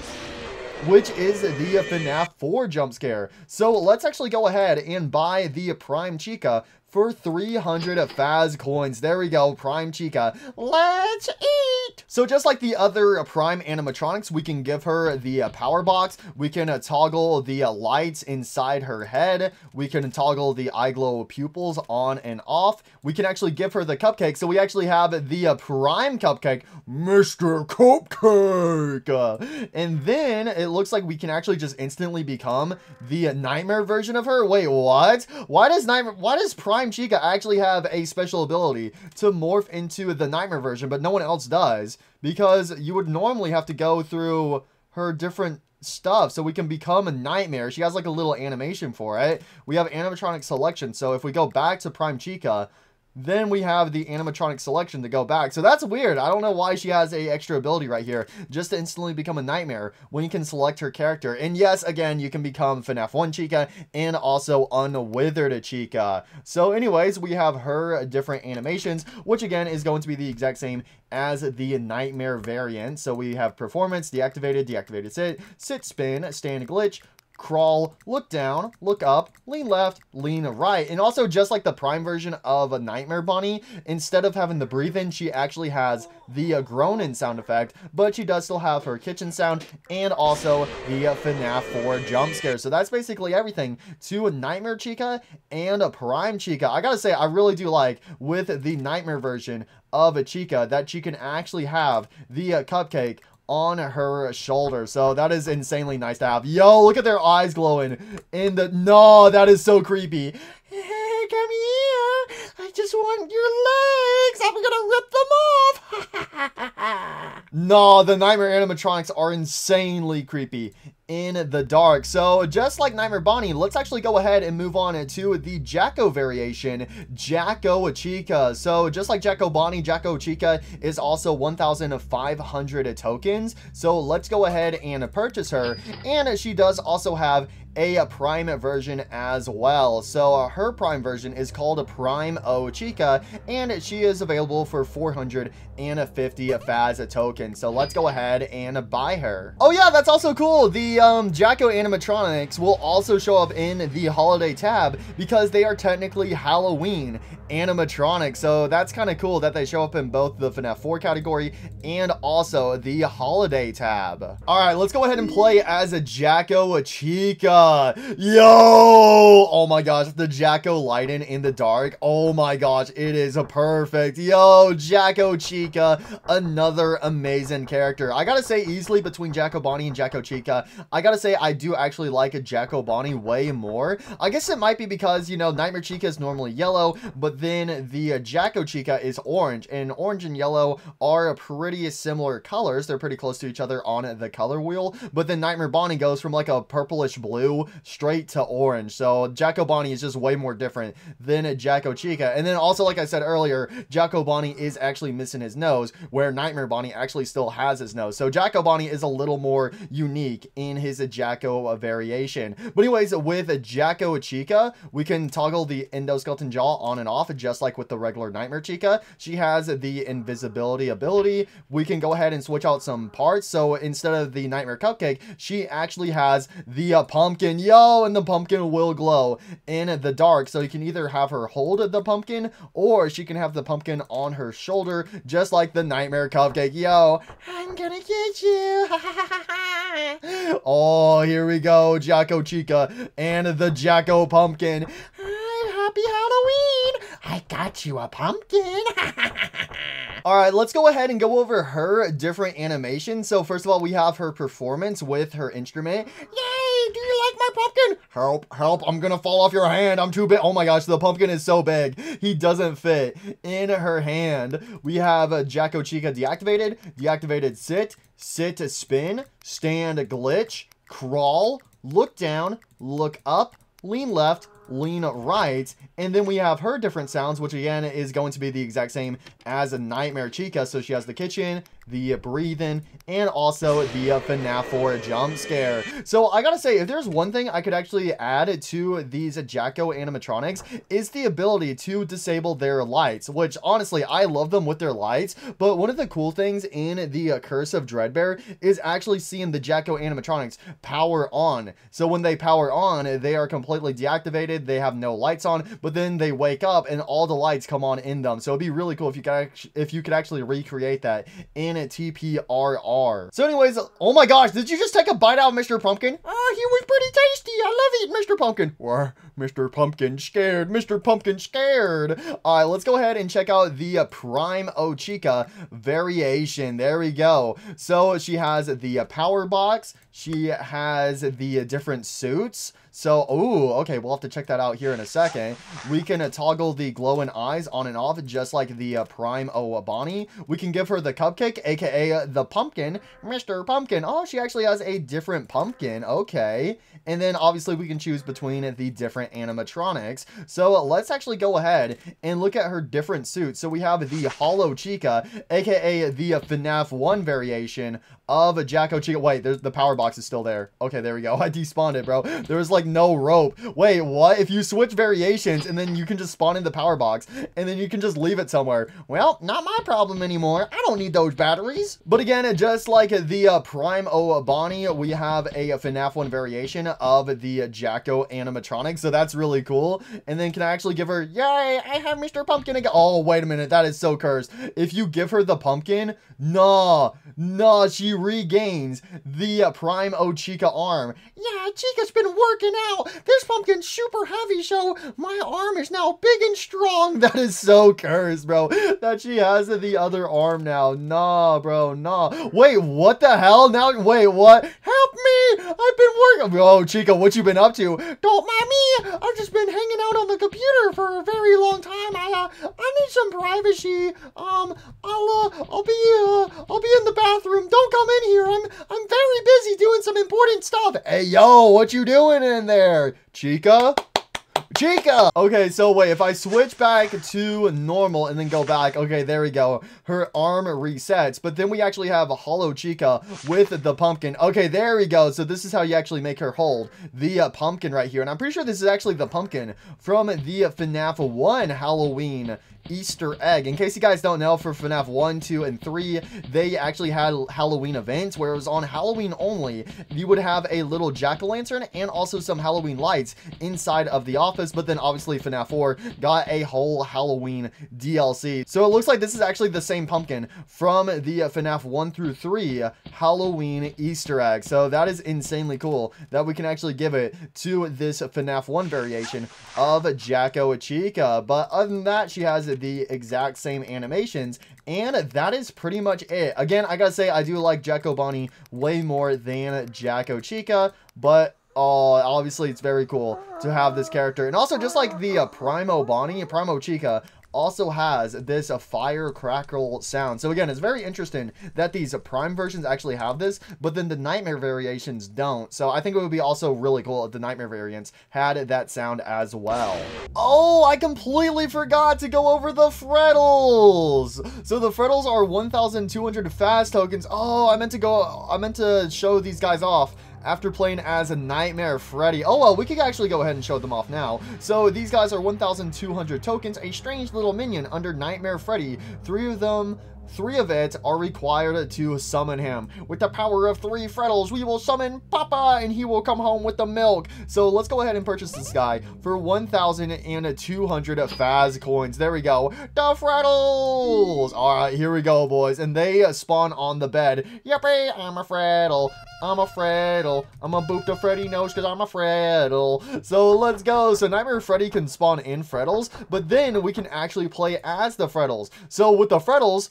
which is the FNAF 4 jump scare. So let's actually go ahead and buy the Prime Chica for 300 Faz coins. There we go, Prime Chica. Let's eat! So just like the other Prime animatronics, we can give her the power box. We can toggle the lights inside her head. We can toggle the eye glow pupils on and off. We can actually give her the cupcake. So we actually have the Prime Cupcake, Mr. Cupcake. And then it looks like we can actually just instantly become the Nightmare version of her. Wait, what? Why does Prime Chica actually have a special ability to morph into the Nightmare version, but no one else does? Because you would normally have to go through her different stuff so we can become a Nightmare. She has like a little animation for it. We have animatronic selection. So if we go back to Prime Chica, then we have the animatronic selection to go back. So that's weird. I don't know why she has a extra ability right here just to instantly become a Nightmare when you can select her character. And yes, again, you can become FNAF 1 Chica and also Unwithered Chica. So anyways, we have her different animations, which again is going to be the exact same as the Nightmare variant. So we have performance, deactivated sit, sit spin, stand glitch, crawl, look down, look up, lean left, lean right. And also, just like the Prime version of a Nightmare Bunny, instead of having the breathe in, she actually has the groan in sound effect, but she does still have her kitchen sound and also the FNAF 4 jump scare. So that's basically everything to Nightmare Chica and a Prime Chica. I gotta say, I really do like with the Nightmare version of a Chica that she can actually have the cupcake on her shoulder. So that is insanely nice to have. Yo, look at their eyes glowing in the... No, that is so creepy. Hey, come here. I just want your legs. I'm gonna rip them off. No, the Nightmare animatronics are insanely creepy in the dark. So just like Nightmare Bonnie, let's actually go ahead and move on to the Jacko variation, Jacko Chica. So just like Jacko Bonnie, Jacko Chica is also 1,500 tokens. So let's go ahead and purchase her. And she does also have a Prime version as well. So her Prime version is called a Prime O Chica, and she is available for 450 Faz tokens. So let's go ahead and buy her. Oh yeah, that's also cool. The Jacko animatronics will also show up in the holiday tab because they are technically Halloween animatronics. So that's kind of cool that they show up in both the FNAF 4 category and also the holiday tab. All right, let's go ahead and play as a Jacko Chica. Yo, oh my gosh, the Jacko lighting in the dark. Oh my gosh, it is perfect. Yo, Jacko Chica, another amazing character. I gotta say, easily between Jacko Bonnie and Jacko Chica, I gotta say I do actually like a Jacko Bonnie way more. I guess it might be because, you know, Nightmare Chica is normally yellow, but then the Jacko Chica is orange, and orange and yellow are pretty similar colors. They're pretty close to each other on the color wheel, but then Nightmare Bonnie goes from like a purplish blue straight to orange. So Jacko Bonnie is just way more different than Jacko Chica. And then also, like I said earlier, Jacko Bonnie is actually missing his nose, where Nightmare Bonnie actually still has his nose. So Jacko Bonnie is a little more unique in his Jacko variation. But anyways, with Jacko Chica, we can toggle the endoskeleton jaw on and off, just like with the regular Nightmare Chica. She has the invisibility ability. We can go ahead and switch out some parts. So instead of the Nightmare Cupcake, she actually has the pumpkin. Yo, and the pumpkin will glow in the dark. So you can either have her hold the pumpkin, or she can have the pumpkin on her shoulder, just like the Nightmare Cupcake. Yo, I'm gonna get you. Oh, here we go, Jacko Chica and the Jacko Pumpkin. Happy Halloween! I got you a pumpkin. All right, let's go ahead and go over her different animations. So first of all, we have her performance with her instrument. Yay! Do you like my pumpkin? Help, help, I'm gonna fall off your hand. I'm too big. Oh my gosh, the pumpkin is so big. He doesn't fit in her hand. We have Jacko Chica deactivated, deactivated sit, sit spin, stand glitch, crawl, look down, look up, lean left, lean right, and then we have her different sounds, which again is going to be the exact same as a Nightmare Chica. So she has the kitchen, the breathing, and also the FNAF 4 jump scare. So I gotta say, if there's one thing I could actually add to these Jacko animatronics, is the ability to disable their lights, which honestly I love them with their lights. But one of the cool things in the Curse of Dreadbear is actually seeing the Jacko animatronics power on. So when they power on, they are completely deactivated, they have no lights on, but then they wake up and all the lights come on in them. So it'd be really cool if you could actually recreate that in TPRR. So anyways, oh my gosh, did you just take a bite out of Mr. Pumpkin? Oh, he was pretty tasty. I love eating Mr. Pumpkin. Or Mr. Pumpkin scared. Mr. Pumpkin scared. All right, let's go ahead and check out the Prime O Chica variation. There we go. So she has the power box. She has the different suits. So, oh, okay, we'll have to check that out here in a second. We can toggle the glowing eyes on and off, just like the Prime O Bonnie. We can give her the cupcake, aka the pumpkin, Mr. Pumpkin. Oh, she actually has a different pumpkin. Okay. And then obviously we can choose between the different different animatronics. So let's actually go ahead and look at her different suits. So we have the Hollow Chica, aka the FNAF 1 variation of Jacko Chica. Wait, there's the power box is still there. Okay, there we go. I despawned it, bro. There was like no rope. Wait, what? If you switch variations and then you can just spawn in the power box and then you can just leave it somewhere. Well, not my problem anymore. I don't need those batteries. But again, just like the Prime O Bonnie, we have a FNAF 1 variation of the Jacko animatronic. So that's really cool. And then can I actually give her, yay, I have Mr. Pumpkin again. Oh, wait a minute. That is so cursed. If you give her the pumpkin, nah, she regains the Prime O Chica arm. Yeah, Chica's been working out. This pumpkin's super heavy, so my arm is now big and strong. That is so cursed, bro. That she has the other arm now. Nah, bro, nah. Wait, what the hell? Now, wait, what? Help me! I've been working. Oh, Chica, what you been up to? Don't mind me. I've just been hanging out on the computer for a very long time. I need some privacy. I'll be in the bathroom. Don't come in here. I'm very busy doing some important stuff. Hey, yo, what you doing in there, Chica? Chica! Okay, so wait, if I switch back to normal and then go back, okay, there we go. Her arm resets, but then we actually have a Hollow Chica with the pumpkin. Okay, there we go. So this is how you actually make her hold the pumpkin right here. And I'm pretty sure this is actually the pumpkin from the FNAF 1 Halloween Easter egg. In case you guys don't know, for FNAF 1, 2, and 3, they actually had Halloween events where it was on Halloween only. You would have a little jack-o'-lantern and also some Halloween lights inside of the office, but then obviously FNAF 4 got a whole Halloween DLC. So it looks like this is actually the same pumpkin from the FNAF 1 through 3 Halloween Easter egg. So that is insanely cool that we can actually give it to this FNAF 1 variation of Jacko Chica. But other than that, she has the exact same animations, and that is pretty much it. Again, I gotta say, I do like Jacko Bonnie way more than Jacko Chica, but obviously it's very cool to have this character. And also, just like the Primo Bonnie, Primo Chica also has this fire crackle sound. So again, it's very interesting that these Prime versions actually have this, but then the Nightmare variations don't. So I think it would be also really cool if the Nightmare variants had that sound as well. Oh, I completely forgot to go over the Freddles. So the Freddles are 1,200 fast tokens. Oh, I meant to show these guys off after playing as a Nightmare Freddy. Oh, well, we could actually go ahead and show them off now. So these guys are 1,200 tokens, a strange little minion under Nightmare Freddy. Three of it are required to summon him. With the power of 3 Freddles, we will summon Papa, and he will come home with the milk. So let's go ahead and purchase this guy for 1,200 Faz coins. There we go. The Freddles! Alright, here we go, boys. And they spawn on the bed. Yippee, I'm a Freddle. I'm a Freddle. I'm a boop the Freddy nose because I'm a Freddle. So let's go. So Nightmare Freddy can spawn in Freddles, but then we can actually play as the Freddles. So with the Freddles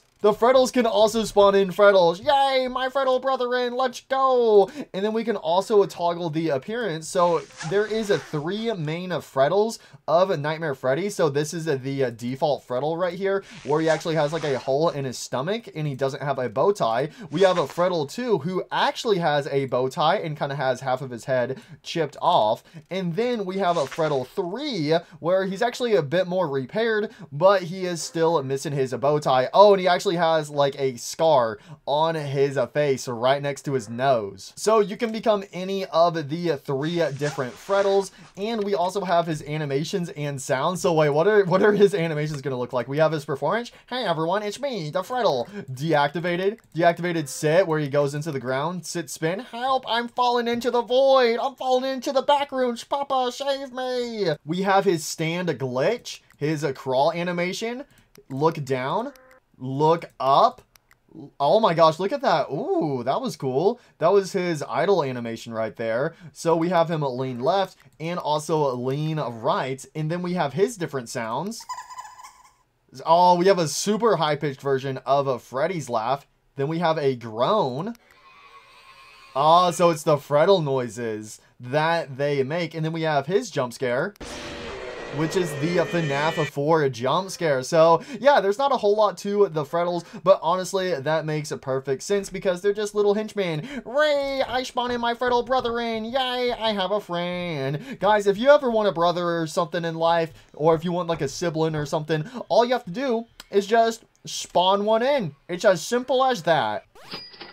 can also spawn in Freddles. Yay, my Freddle brethren, let's go. And then we can also toggle the appearance. So there is 3 main Freddles of Nightmare Freddy. So this is the default Freddle right here, where he actually has like a hole in his stomach and he doesn't have a bow tie. We have a Freddle 2 who actually has a bow tie and kind of has half of his head chipped off. And then we have a Freddle 3 where he's actually a bit more repaired, but he is still missing his bow tie. Oh, and he actually has like a scar on his face right next to his nose. So you can become any of the 3 different Freddles, and we also have his animations and sounds. So wait, what are his animations gonna look like? We have his performance. Hey everyone, it's me, the Freddle. Deactivated sit, where he goes into the ground. Sit spin. Help, I'm falling into the void. I'm falling into the back rooms. Papa, save me. We have his stand glitch, his crawl animation, look down, look up. Oh my gosh, look at that. Ooh, that was cool. That was his idle animation right there. So we have him lean left and also lean right. And then we have his different sounds. Oh, we have a super high-pitched version of Freddy's laugh. Then we have a groan. Ah, so it's the Freddle noises that they make. And then we have his jump scare. which is the FNAF 4 jump scare. So yeah, there's not a whole lot to the Freddles, but honestly, that makes a perfect sense because they're just little henchmen. Ray, I spawned in my Freddle brother in. Yay, I have a friend. Guys, if you ever want a brother or something in life, or if you want like a sibling or something, all you have to do is just spawn one in. It's as simple as that.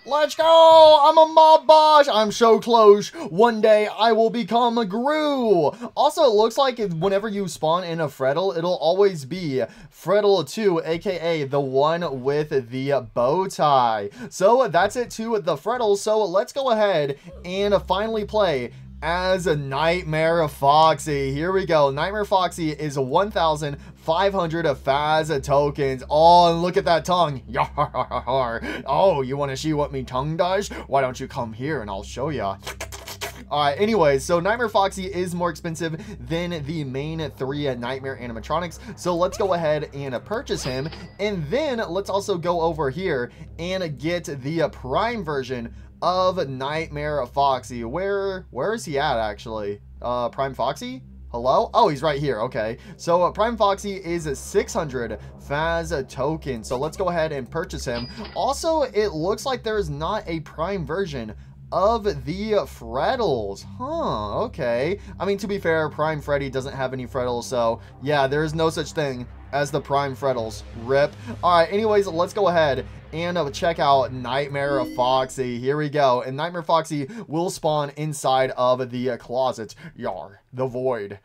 Let's go! I'm a mob boss! I'm so close. One day I will become a Gru. Also, it looks like whenever you spawn in a Freddle, it'll always be Freddle 2, aka the one with the bow tie. So that's it to the Freddles. So let's go ahead and finally play as a Nightmare Foxy. Here we go. Nightmare Foxy is 1,500 Faz tokens. Oh, and look at that tongue. Oh, you want to see what me tongue does? Why don't you come here and I'll show ya. Alright, anyways, so Nightmare Foxy is more expensive than the main 3 Nightmare animatronics, so let's go ahead and purchase him, and then let's also go over here and get the Prime version of Nightmare Foxy. Where is he at, actually? Prime Foxy? Hello? Oh, he's right here. Okay. So Prime Foxy is 600 Faz tokens. So let's go ahead and purchase him. Also, it looks like there is not a Prime version of the Freddles. Huh, okay. I mean, to be fair, Prime Freddy doesn't have any Freddles, so yeah, there is no such thing as the Prime Freddles. RIP. Alright, anyways, let's go ahead and check out Nightmare Foxy. Here we go. And Nightmare Foxy will spawn inside of the closet. Yar, the void.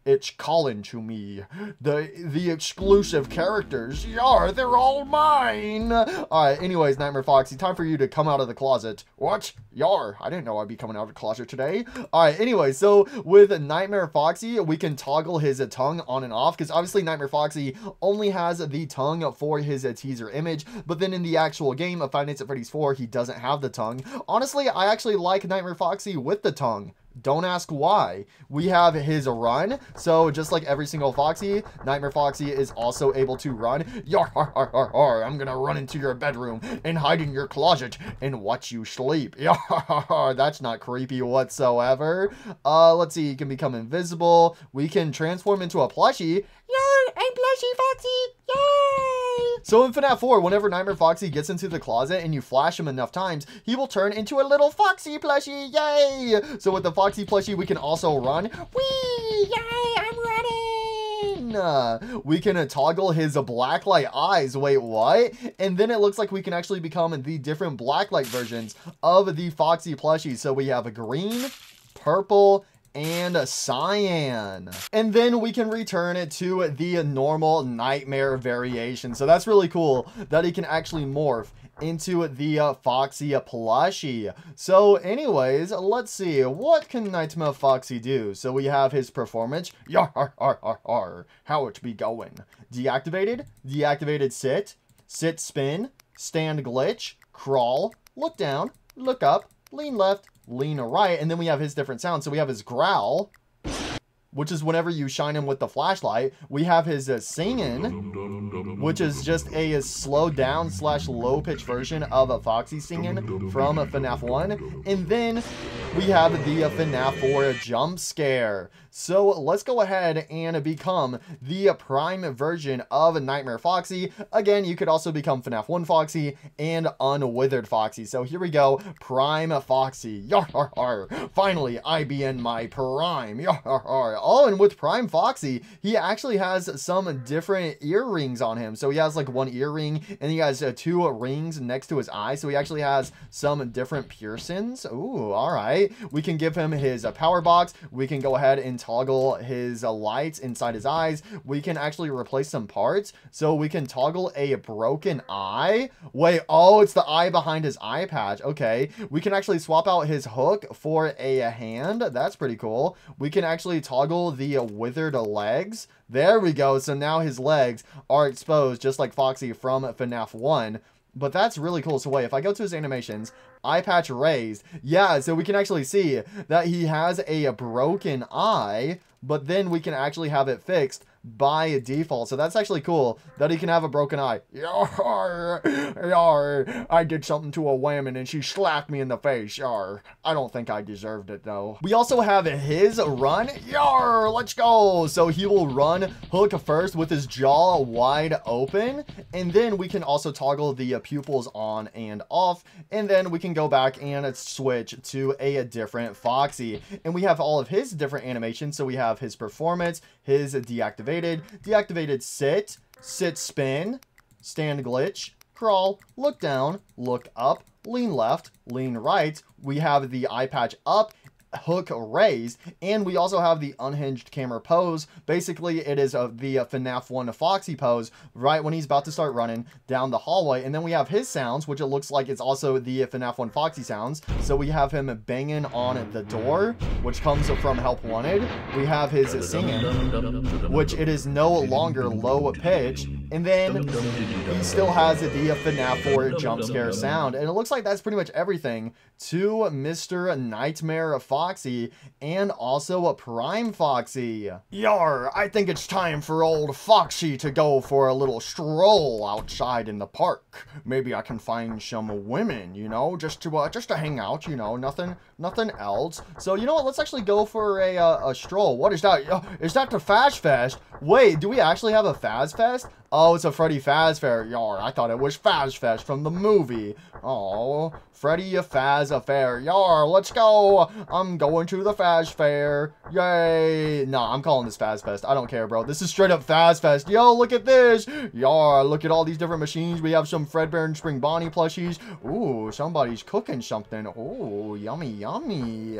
It's calling to me. The exclusive characters. Yar, they're all mine. Alright, anyways, Nightmare Foxy, time for you to come out of the closet. What? Yar, I didn't know I'd be coming out of the closet today. Alright, anyway, so with Nightmare Foxy, we can toggle his tongue on and off, because obviously Nightmare Foxy only has the tongue for his teaser image, but then in the actual game of Five Nights at Freddy's 4, he doesn't have the tongue. Honestly, I actually like Nightmare Foxy with the tongue. Don't ask why. We have his run, so just like every single Foxy, Nightmare Foxy is also able to run. Yar, har, har, har, har. I'm gonna run into your bedroom and hide in your closet and watch you sleep. Yar, har, har. That's not creepy whatsoever. Let's see, he can become invisible. We can transform into a plushie. Yar, I'm Plushie Foxy. Yay! So in FNAF 4, whenever Nightmare Foxy gets into the closet and you flash him enough times, he will turn into a little Foxy plushie. Yay! So with the Foxy plushie, we can also run. Whee! Yay! I'm running! We can toggle his blacklight eyes. Wait, what? And then it looks like we can actually become the different blacklight versions of the Foxy plushie. So we have a green, purple, and a cyan. And then we can return it to the normal Nightmare variation. So that's really cool that he can actually morph into the Foxy plushie. So anyways, let's see, what can Nightmare Foxy do? So we have his performance. Yar, har, har, har, har. How it be going? Deactivated sit spin, stand glitch, crawl, look down, look up, lean left, lean right, and then we have his different sounds. So we have his growl, which is whenever you shine him with the flashlight. We have his singing, which is just a slowed down / low pitch version of a Foxy singing from FNAF 1. And then we have the FNAF 4 jump scare. So let's go ahead and become the Prime version of Nightmare Foxy. Again, you could also become FNAF 1 Foxy and Unwithered Foxy. So here we go, Prime Foxy. Yar, har, har. Finally, I be in my prime. Yar, har, har. Oh, and with Prime Foxy, he actually has some different earrings on him. So he has like one earring, and he has 2 rings next to his eye. So he actually has some different piercings. Ooh, all right. We can give him his power box. We can go ahead and toggle his lights inside his eyes. We can actually replace some parts. So we can toggle a broken eye. Wait, oh, it's the eye behind his eye patch. Okay. We can actually swap out his hook for a hand. That's pretty cool. We can actually toggle the withered legs. There we go. So now his legs are exposed just like Foxy from FNAF 1. But that's really cool. So wait, if I go to his animations, eye patch raised. Yeah, so we can actually see that he has a broken eye, but then we can actually have it fixed by default. So that's actually cool that he can have a broken eye. Yar, yar, I did something to a woman and she slapped me in the face. Yar, I don't think I deserved it though. We also have his run. Yar, let's go. So he will run hook first with his jaw wide open, and then we can also toggle the pupils on and off, and then we can go back and switch to a different Foxy. And we have all of his different animations. So we have his performance, his deactivated sit, spin, stand glitch, crawl, look down, look up, lean left, lean right. We have the eye patch up, hook raised, and we also have the unhinged camera pose. Basically, it is the FNAF 1 Foxy pose right when he's about to start running down the hallway. And then we have his sounds, which it looks like it's also the FNAF 1 Foxy sounds. So we have him banging on the door, which comes from Help Wanted. We have his singing, which it is no longer low pitch. And then he still has the FNAF 4 jump scare sound. And it looks like that's pretty much everything to Mr. Nightmare Foxy, and also a Prime Foxy. Yar, I think it's time for old Foxy to go for a little stroll outside in the park. Maybe I can find some women, you know, just to hang out, you know, nothing else. So, you know what, let's actually go for a stroll. What is that? Is that the Faz Fest? Wait, do we actually have a Faz Fest? Oh, it's a Freddy Faz Fair. Yar, I thought it was Faz Fest from the movie. Oh, Freddy Faz Fair. Yar, let's go. I'm going to the Faz Fair. Yay. Nah, I'm calling this Faz Fest. I don't care, bro. This is straight up Faz Fest. Yo, look at this. Yar, look at all these different machines. We have some Fredbear and Spring Bonnie plushies. Ooh, somebody's cooking something. Ooh, yummy, yummy.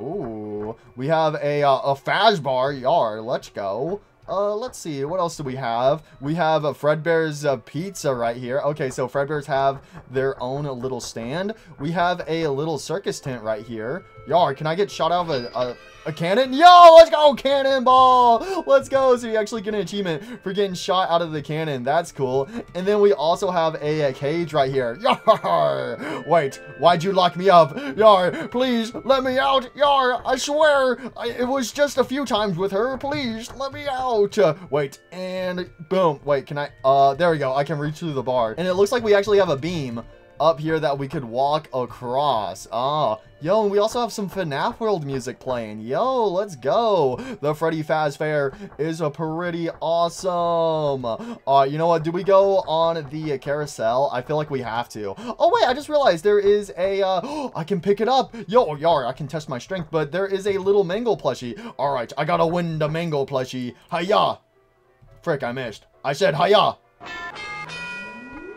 Ooh, we have a Faz bar. Yar, let's go. Let's see, what else do we have? We have Fredbear's Pizza right here. Okay, so Fredbears have their own little stand. We have a little circus tent right here. Yar, can I get shot out of a cannon? Yo, let's go, cannonball! Let's go. So you actually get an achievement for getting shot out of the cannon. That's cool. And then we also have a cage right here. Yar! Wait, why'd you lock me up? Yar, please let me out. Yar, I swear it was just a few times with her. Please let me out. Wait, and boom. Wait, can I? There we go. I can reach through the bar. And it looks like we actually have a beam up here that we could walk across. Yo, and we also have some FNAF World music playing. Yo, let's go. The Freddy Faz Fair is pretty awesome. You know what? Do we go on the carousel? I feel like we have to. Oh, wait, I just realized there is a, I can pick it up. Yo, yar, I can test my strength, but there is a little mango plushie. All right, I gotta win the mango plushie. Hiya. Frick, I missed. I said hiya.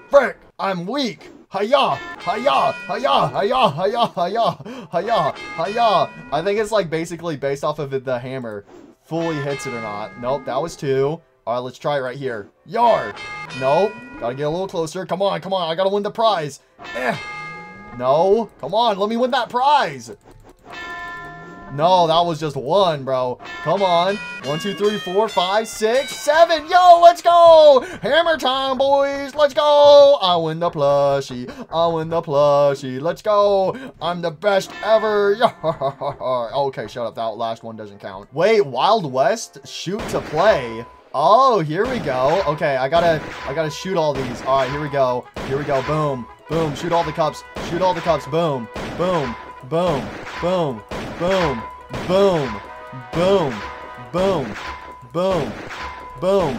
Frick, I'm weak. Hiya! Hiya! Hiya! Hiya! Hiya! Hiya! Hiya! Hiya! I think it's like basically based off of the hammer fully hits it or not. Nope, that was 2. All right, let's try it right here. Yar! Nope. Gotta get a little closer. Come on, come on. I gotta win the prize. No. Come on, let me win that prize. No, that was just 1, bro. Come on. 1, 2, 3, 4, 5, 6, 7. Yo, let's go. Hammer time, boys. Let's go. I win the plushie. I win the plushie. Let's go. I'm the best ever. Okay, shut up. That last one doesn't count. Wait, Wild West shoot to play. Oh, here we go. Okay, I gotta shoot all these. All right, here we go. Here we go. Boom. Boom. Shoot all the cups. Shoot all the cups. Boom. Boom. Boom. Boom. Boom, boom, boom, boom, boom, boom,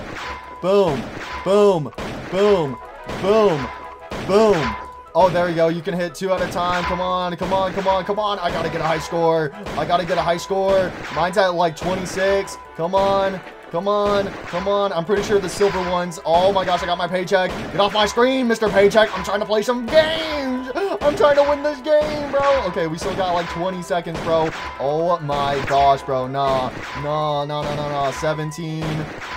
boom, boom, boom, boom, boom. Oh, there we go. You can hit 2 at a time. Come on, come on, come on, come on. I gotta get a high score. I gotta get a high score. Mine's at like 26. Come on. Come on, come on. I'm pretty sure the silver ones. Oh my gosh, I got my paycheck. Get off my screen, Mr. Paycheck. I'm trying to play some games. I'm trying to win this game, bro. Okay, we still got like 20 seconds, bro. Oh my gosh, bro. Nah, no, no, no, no, no. 17.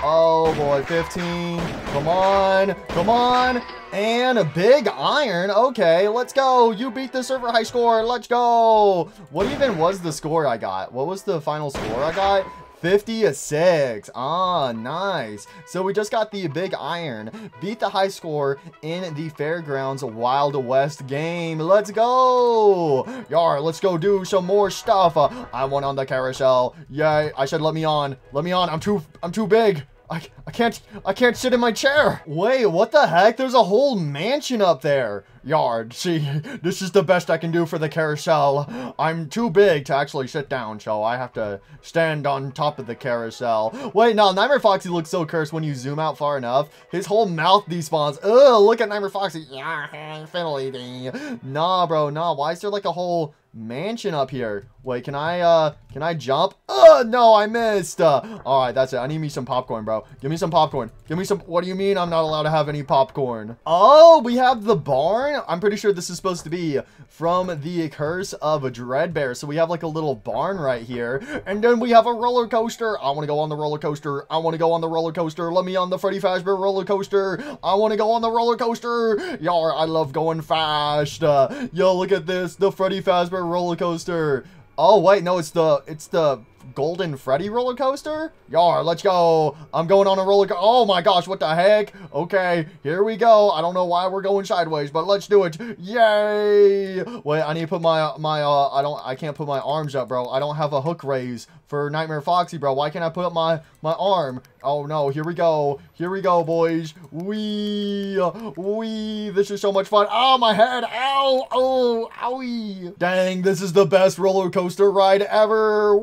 Oh boy, 15. Come on, come on. And a big iron. Okay, let's go. You beat the server high score. Let's go. What even was the score I got? What was the final score I got? 56. Ah, nice. So we just got the big iron, beat the high score in the Fairgrounds Wild West game. Let's go. Yar, let's go do some more stuff. I won on the carousel. Yay. I said let me on. Let me on. I'm too big. I can't sit in my chair. Wait, what the heck? There's a whole mansion up there. Yard, see, this is the best I can do for the carousel. I'm too big to actually sit down, so I have to stand on top of the carousel. Wait, no, Nightmare Foxy looks so cursed when you zoom out far enough. His whole mouth despawns. Ugh, look at Nightmare Foxy. Yeah, fiddly. Nah, bro, nah. Why is there like a whole mansion up here? Wait, can I jump? No, I missed. All right, that's it. I need me some popcorn, bro. Give me some popcorn. Give me some. What do you mean I'm not allowed to have any popcorn? Oh, we have the barn. I'm pretty sure this is supposed to be from the Curse of Dreadbear. So we have like a little barn right here. And then we have a roller coaster. I want to go on the roller coaster. I want to go on the roller coaster. Let me on the Freddy Fazbear roller coaster. I want to go on the roller coaster. Y'all, I love going fast. Yo, look at this. The Freddy Fazbear roller coaster. Oh, wait, no, it's the Golden Freddy roller coaster? Yar, let's go. I'm going on a roller coaster. Oh my gosh, what the heck? Okay, here we go. I don't know why we're going sideways, but let's do it. Yay! Wait, I need to put I can't put my arms up, bro. I don't have a hook raise for Nightmare Foxy, bro. Why can't I put up my arm? Oh no, here we go. Here we go, boys. Wee. This is so much fun. Oh, my head. Ow. Oh, owie. Dang, this is the best roller coaster ride ever.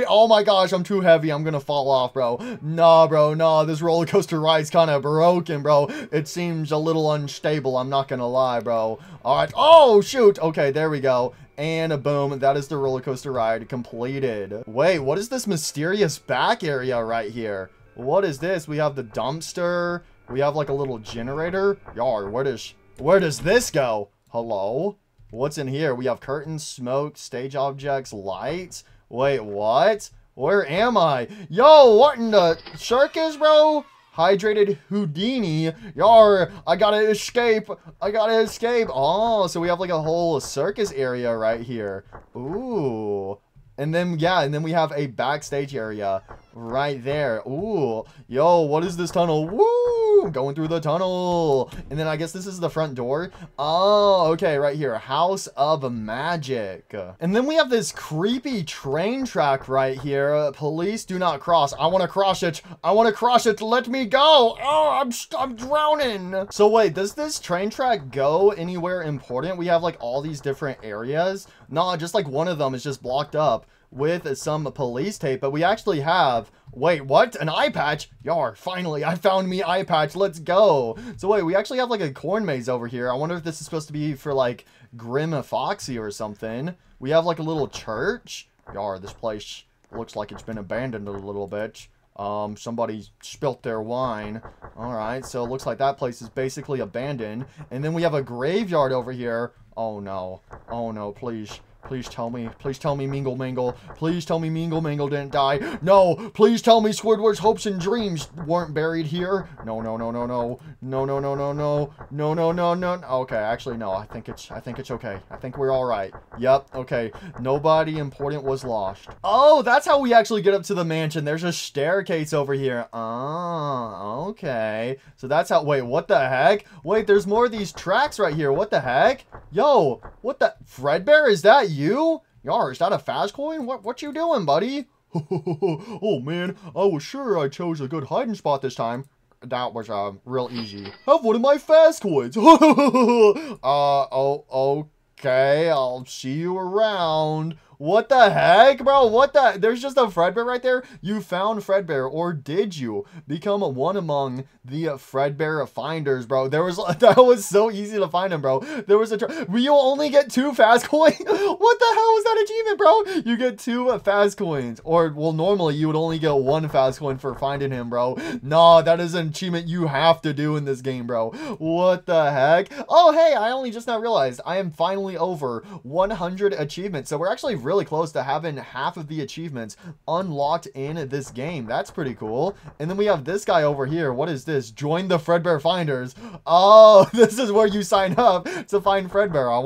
Oh my gosh, I'm too heavy. I'm gonna fall off, bro. Nah, bro, nah. This roller coaster ride's kind of broken, bro. It seems a little unstable. I'm not gonna lie, bro. All right. Oh, shoot. Okay, there we go. And boom, that is the roller coaster ride completed. Wait, what is this mysterious back area right here? What is this? We have the dumpster. We have like a little generator. Yar, where does this go? Hello? What's in here? We have curtains, smoke, stage objects, lights. Wait, what? Where am I? Yo, what in the circus, bro? Hydrated Houdini. Yar, I gotta escape. I gotta escape. Oh, so we have like a whole circus area right here. Ooh. And then, yeah, and then we have a backstage area right there. Ooh. Yo, what is this tunnel? Woo! Going through the tunnel. And then I guess this is the front door. Oh, okay, right here. House of Magic. And then we have this creepy train track right here. Police do not cross. I want to cross it. I want to cross it. Let me go. Oh, I'm drowning. So wait, does this train track go anywhere important? We have like all these different areas. No, just like one of them is just blocked up with some police tape, but we actually have, wait, what? An eye patch? Yar, finally, I found me eye patch. Let's go. So wait, we actually have like a corn maze over here. I wonder if this is supposed to be for like Grim Foxy or something. We have like a little church. Yar, this place looks like it's been abandoned a little bit. Somebody spilt their wine. All right, so it looks like that place is basically abandoned. And then we have a graveyard over here. Oh no, please. Please tell me Mingle Mingle. Please tell me Mingle Mingle didn't die. No, please tell me Squidward's hopes and dreams weren't buried here. No. Okay, actually no. I think it's okay. I think we're all right. Yep, okay. Nobody important was lost. Oh, that's how we actually get up to the mansion. There's a staircase over here. Ah, okay. So that's how, wait, what the heck? Wait, there's more of these tracks right here. What the heck? Yo, what the, Fredbear, is that you? Yar, is that a fast coin? What you doing, buddy? Oh man, I was sure I chose a good hiding spot this time. That was real easy. Have one of my fast coins. Okay, I'll see you around. What the heck, bro? What the? There's just a Fredbear right there. You found Fredbear, or did you become one among the Fredbear finders, bro? That was so easy to find him, bro. There was you only get 2 fast coins. What the hell was that achievement, bro? You get 2 fast coins, or well, normally you would only get 1 fast coin for finding him, bro. Nah, that is an achievement you have to do in this game, bro. What the heck? Oh, hey, I only just now realized I am finally over 100 achievements, so we're actually really close to having half of the achievements unlocked in this game. That's pretty cool. And then we have this guy over here. What is this? Join the Fredbear Finders. Oh, this is where you sign up to find Fredbear. I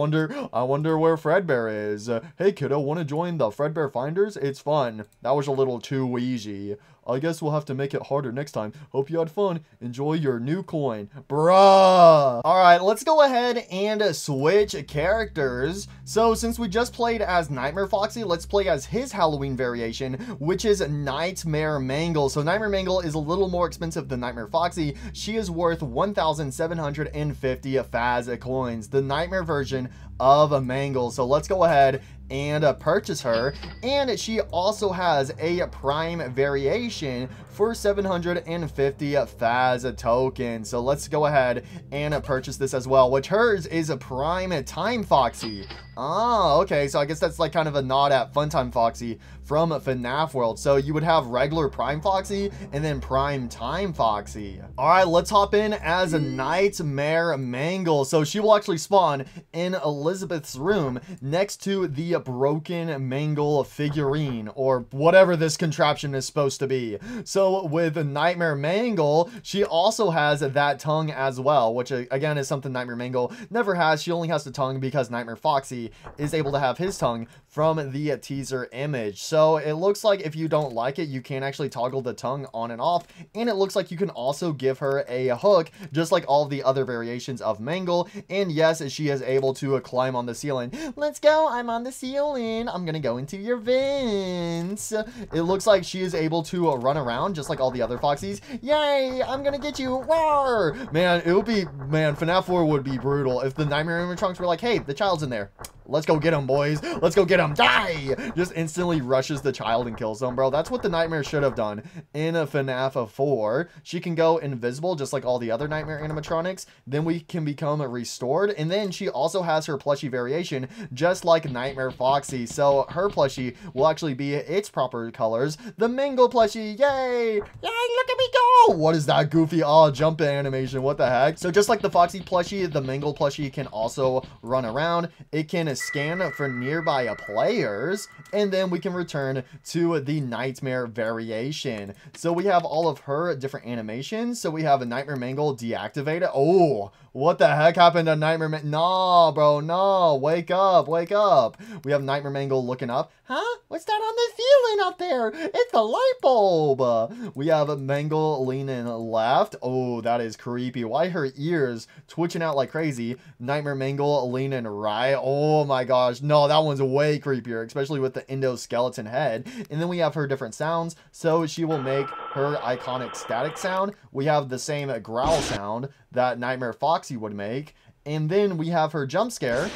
wonder where Fredbear is. Hey kiddo, want to join the Fredbear Finders? It's fun. That was a little too easy. I guess we'll have to make it harder next time. Hope you had fun. Enjoy your new coin. Bruh. Alright, let's go ahead and switch characters. So since we just played as Nightmare Foxy, let's play as his Halloween variation, which is Nightmare Mangle. So Nightmare Mangle is a little more expensive than Nightmare Foxy. She is worth 1,750 Faz coins, the Nightmare version of a Mangle. So let's go ahead and purchase her, and she also has a prime variation for 750 Faz tokens. So let's go ahead and purchase this as well, which hers is a prime time Foxy. Oh, okay, so I guess that's like kind of a nod at Funtime Foxy from FNAF World. So you would have regular Prime Foxy and then Prime Time Foxy. All right, let's hop in as a Nightmare Mangle. So she will actually spawn in Elizabeth's room next to the broken Mangle figurine, or whatever this contraption is supposed to be. So with Nightmare Mangle, she also has that tongue as well, which again is something Nightmare Mangle never has. She only has the tongue because Nightmare Foxy is able to have his tongue from the teaser image. So it looks like if you don't like it, you can actually toggle the tongue on and off, and it looks like you can also give her a hook, just like all the other variations of Mangle. And yes, she is able to climb on the ceiling. Let's go, I'm on the ceiling, I'm gonna go into your vents. It looks like she is able to run around just like all the other Foxies. Yay, I'm gonna get you. Roar! Man, it would be, man, FNAF 4 would be brutal if the Nightmare animatronics were like, hey, the child's in there. Let's go get him, boys. Let's go get him. Die! Just instantly rushes the child and kills them, bro. That's what the Nightmare should have done in a FNAF 4. She can go invisible just like all the other Nightmare animatronics. Then we can become restored. And then she also has her plushie variation just like Nightmare Foxy. So her plushie will actually be its proper colors. The Mangle plushie. Yay! Yay, look at me go! What is that goofy jump animation? What the heck? So just like the Foxy plushie, the Mangle plushie can also run around. It can scan for nearby players, and then we can return to the Nightmare variation. So we have all of her different animations. So we have a Nightmare Mangle deactivated. Oh, what the heck happened to Nightmare Mangle? No, bro, no. Wake up, wake up. We have Nightmare Mangle looking up. Huh? What's that on the ceiling up there? It's the light bulb. We have Mangle leaning left. Oh, that is creepy. Why her ears twitching out like crazy? Nightmare Mangle leaning right. Oh my gosh. No, that one's way creepier, especially with the endoskeleton head. And then we have her different sounds. So she will make her iconic static sound. We have the same growl sound that Nightmare Foxy would make. And then we have her jump scare,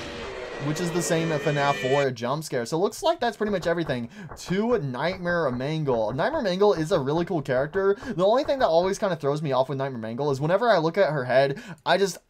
which is the same FNAF 4 jump scare. So it looks like that's pretty much everything to Nightmare Mangle. Nightmare Mangle is a really cool character. The only thing that always kind of throws me off with Nightmare Mangle is whenever I look at her head,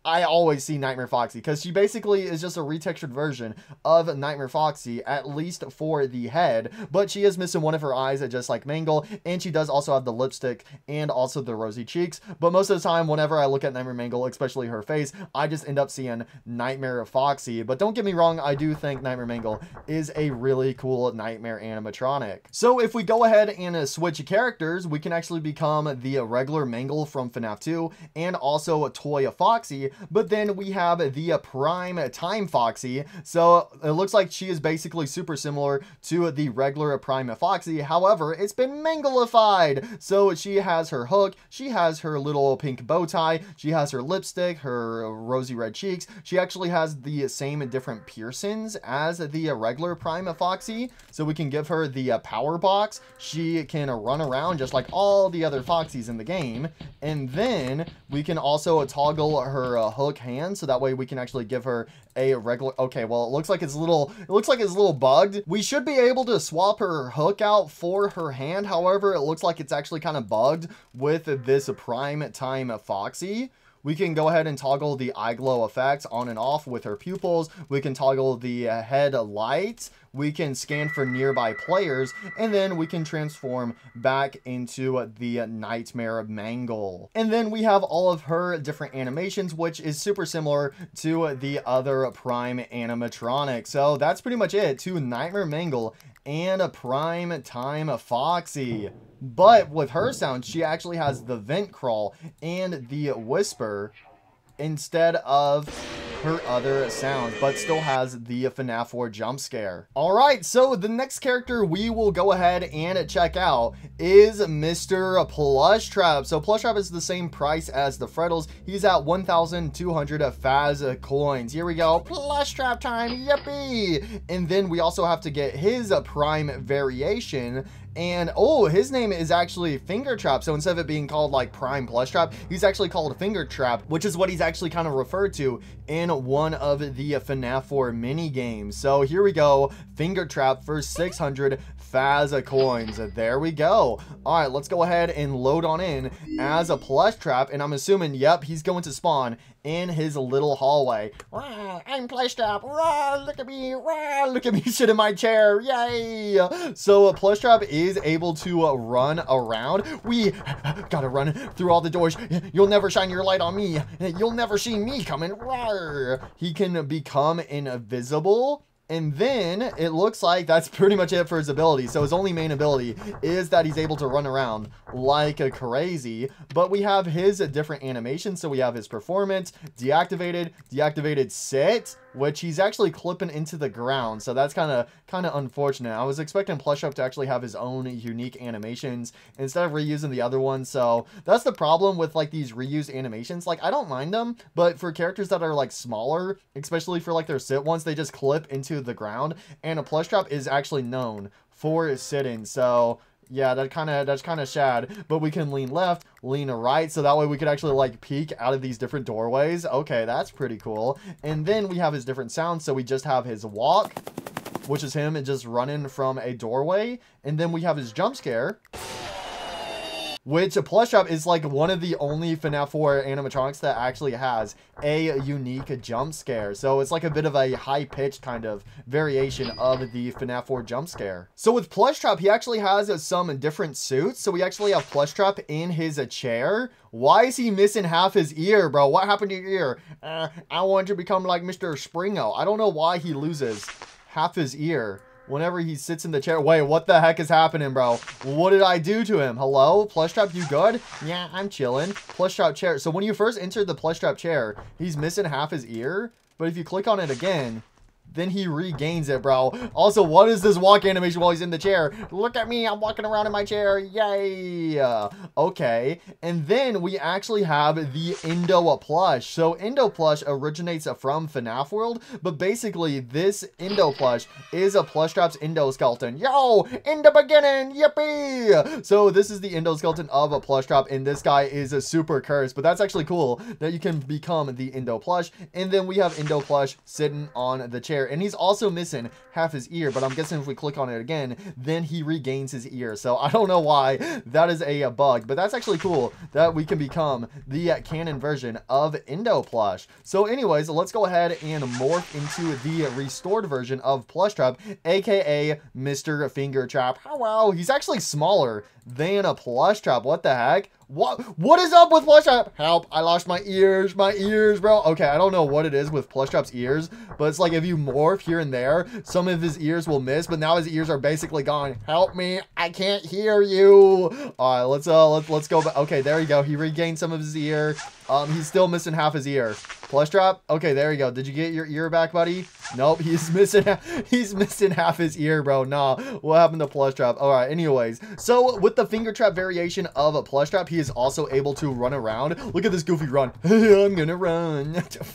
I always see Nightmare Foxy, because she basically is just a retextured version of Nightmare Foxy, at least for the head. But she is missing one of her eyes, just like Mangle, and she does also have the lipstick and also the rosy cheeks. But most of the time, whenever I look at Nightmare Mangle, especially her face, I just end up seeing Nightmare Foxy. But don't get me wrong, I do think Nightmare Mangle is a really cool Nightmare animatronic. So if we go ahead and switch characters, we can actually become the regular Mangle from FNAF 2 and also Toy Foxy, but then we have the Prime Time Foxy. So it looks like she is basically super similar to the regular Prime Foxy. However, it's been Mangleified. So she has her hook, she has her little pink bow tie, she has her lipstick, her rosy red cheeks. She actually has the same different piercings as the regular Prime Foxy. So we can give her the power box. She can run around just like all the other Foxies in the game. And then we can also toggle her hook hand, so that way we can actually give her a regular. Okay, well, it looks like it's a little bugged. We should be able to swap her hook out for her hand. However, it looks like it's actually kind of bugged with this Prime Time Foxy. We can go ahead and toggle the eye glow effect on and off with her pupils. We can toggle the head lights. We can scan for nearby players, and then we can transform back into the Nightmare Mangle. And then we have all of her different animations, which is super similar to the other Prime animatronics. So that's pretty much it to Nightmare Mangle and a Prime Time Foxy. But with her sound, she actually has the vent crawl and the whisper instead of her other sounds, but still has the FNAF 4 jump scare. All right, so the next character we will go ahead and check out is Mr. Plushtrap. So Plushtrap is the same price as the Freddles. He's at 1,200 Faz coins. Here we go, Plushtrap time, yippee! And then we also have to get his prime variation. And oh, his name is actually Finger Trap. So instead of it being called like Prime Plushtrap, he's actually called Finger Trap, which is what he's actually kind of referred to in one of the FNAF 4 mini games. So here we go, Finger Trap for 600 Faz coins. There we go. All right, let's go ahead and load on in as a Plushtrap, and I'm assuming, yep, he's going to spawn in his little hallway. I'm Plushtrap. Look at me. Look at me sit in my chair. Yay. So Plushtrap is able to run around. We gotta run through all the doors. You'll never shine your light on me. You'll never see me coming. He can become invisible. And then it looks like that's pretty much it for his ability. So his only main ability is that he's able to run around like a crazy. But we have his different animations. So we have his performance, deactivated sit, which he's actually clipping into the ground. So that's kind of unfortunate. I was expecting Plushtrap to actually have his own unique animations instead of reusing the other one. So that's the problem with like these reused animations. Like I don't mind them, but for characters that are like smaller, especially for like their sit ones, they just clip into the ground. And a Plushtrap is actually known for sitting. So yeah, that's kind of sad, but we can lean left, lean right, so that way we could actually like peek out of these different doorways. Okay, that's pretty cool. And then we have his different sounds. So we just have his walk, which is him just running from a doorway. And then we have his jump scare, which a Plushtrap is like one of the only FNAF 4 animatronics that actually has a unique jump scare. So it's like a bit of a high-pitched kind of variation of the FNAF 4 jump scare. So with Plushtrap, he actually has some different suits. So we actually have Plushtrap in his chair. Why is he missing half his ear, bro? What happened to your ear? I want to become like Mr. Springo. I don't know why he loses half his ear whenever he sits in the chair. Wait, what the heck is happening, bro? What did I do to him? Hello? Plushtrap, you good? Yeah, I'm chilling. Plushtrap chair. So when you first entered the Plushtrap chair, he's missing half his ear. But if you click on it again, then he regains it, bro. Also, what is this walk animation while he's in the chair? Look at me, I'm walking around in my chair. Yay. Okay. And then we actually have the Indo plush. So Indo plush originates from FNAF World, but basically this Indo plush is a Plushtrap's Indo skeleton. Yo, in the beginning, yippee! So this is the Indo skeleton of a Plushtrap, and this guy is a super cursed, but that's actually cool that you can become the Indo plush. And then we have Indo plush sitting on the chair. And he's also missing half his ear, but I'm guessing if we click on it again, then he regains his ear. So I don't know why that is a bug, but that's actually cool that we can become the canon version of Indo plush. So anyways, let's go ahead and morph into the restored version of Plushtrap, aka Mr. Finger Trap. Oh wow, he's actually smaller than a Plushtrap. What the heck? What is up with Plushtrap? Help, I lost my ears, bro. Okay, I don't know what it is with Plushtrap's ears, but it's like if you morph here and there, some of his ears will miss, but now his ears are basically gone. Help me, I can't hear you. All right, let's go back. Okay, there you go. He regained some of his ear. He's still missing half his ear. Plushtrap, okay, there you go. Did you get your ear back, buddy? Nope, he's missing half his ear, bro. Nah, what happened to Plushtrap? All right, anyways, so with the Finger Trap variation of a Plushtrap, he is also able to run around. Look at this goofy run. I'm gonna run.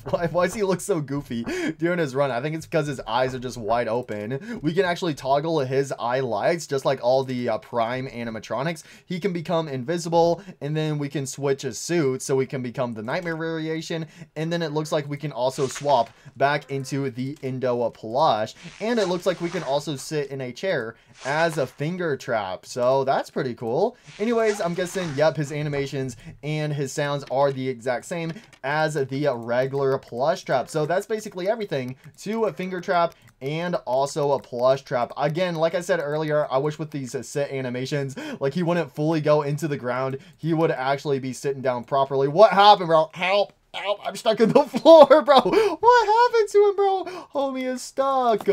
Why does he look so goofy during his run? I think it's because his eyes are just wide open. We can actually toggle his eye lights, just like all the Prime animatronics. He can become invisible, and then we can switch his suit, so we can become the Nightmare variation, and then it looks like we can also swap back into the Indo plush, and it looks like we can also sit in a chair as a Finger Trap. So that's pretty cool. Anyways, I'm guessing, yep, his animations and his sounds are the exact same as the regular Plushtrap. So that's basically everything to a Finger Trap and also a Plushtrap. Again, like I said earlier, I wish with these sit animations, like he wouldn't fully go into the ground. He would actually be sitting down properly. What happened, bro? Help! Help! I'm stuck in the floor, bro. What happened to him, bro? Homie is stuck.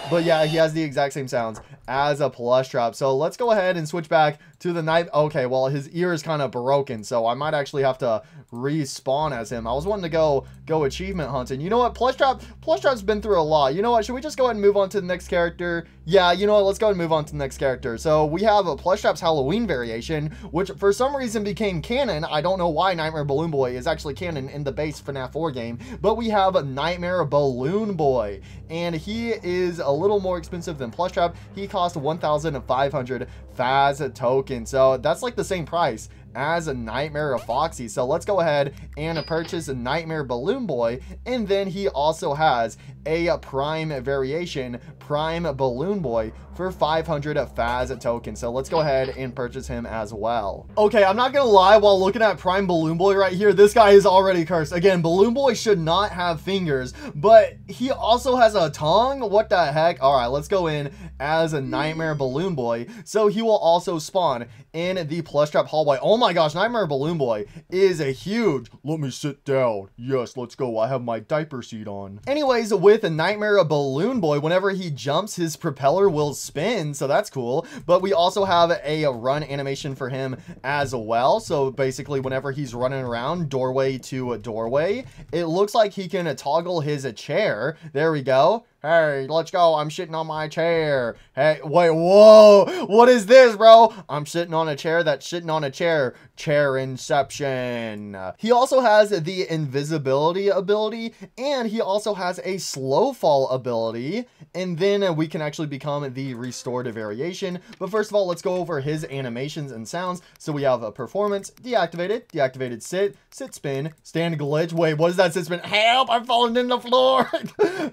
But yeah, he has the exact same sounds as a plush trap. So let's go ahead and switch back to the night. Okay, well, his ear is kind of broken, so I might actually have to respawn as him. I was wanting to go achievement hunting. You know what? Plush trap's been through a lot. You know what? Should we just go ahead and move on to the next character? Yeah, you know what? Let's go ahead and move on to the next character. So we have a plush trap's Halloween variation, which for some reason became canon. I don't know why Nightmare Balloon Boy is actually canon in the base FNAF 4 game, but we have a Nightmare Balloon Boy, and he is a little more expensive than plush trap. He costs 1,500 Faz tokens, so that's like the same price as a Nightmare Foxy. So let's go ahead and purchase a Nightmare Balloon Boy, and then he also has a prime variation, Prime Balloon Boy, for 500 Faz tokens. So let's go ahead and purchase him as well. Okay, I'm not gonna lie, while looking at Prime Balloon Boy right here, this guy is already cursed. Again, Balloon Boy should not have fingers, but he also has a tongue. What the heck? All right, let's go in as a Nightmare Balloon Boy. So he will also spawn in the plush trap hallway. Oh my gosh, Nightmare Balloon Boy is a huge. Let me sit down. Yes, let's go. I have my diaper seat on. Anyways, with a Nightmare Balloon Boy, whenever he jumps, his propeller will spin, so that's cool. But we also have a run animation for him as well. So basically, whenever he's running around doorway to a doorway, it looks like he can toggle his chair. There we go. Hey, let's go. I'm sitting on my chair. Hey, wait, whoa. What is this, bro? I'm sitting on a chair that's sitting on a chair. Chair inception. He also has the invisibility ability, and he also has a slow fall ability. And then we can actually become the restored variation. But first of all, let's go over his animations and sounds. So we have a performance, deactivated sit, sit spin, stand glitch. Wait, what is that sit spin? Help, I'm falling in the floor.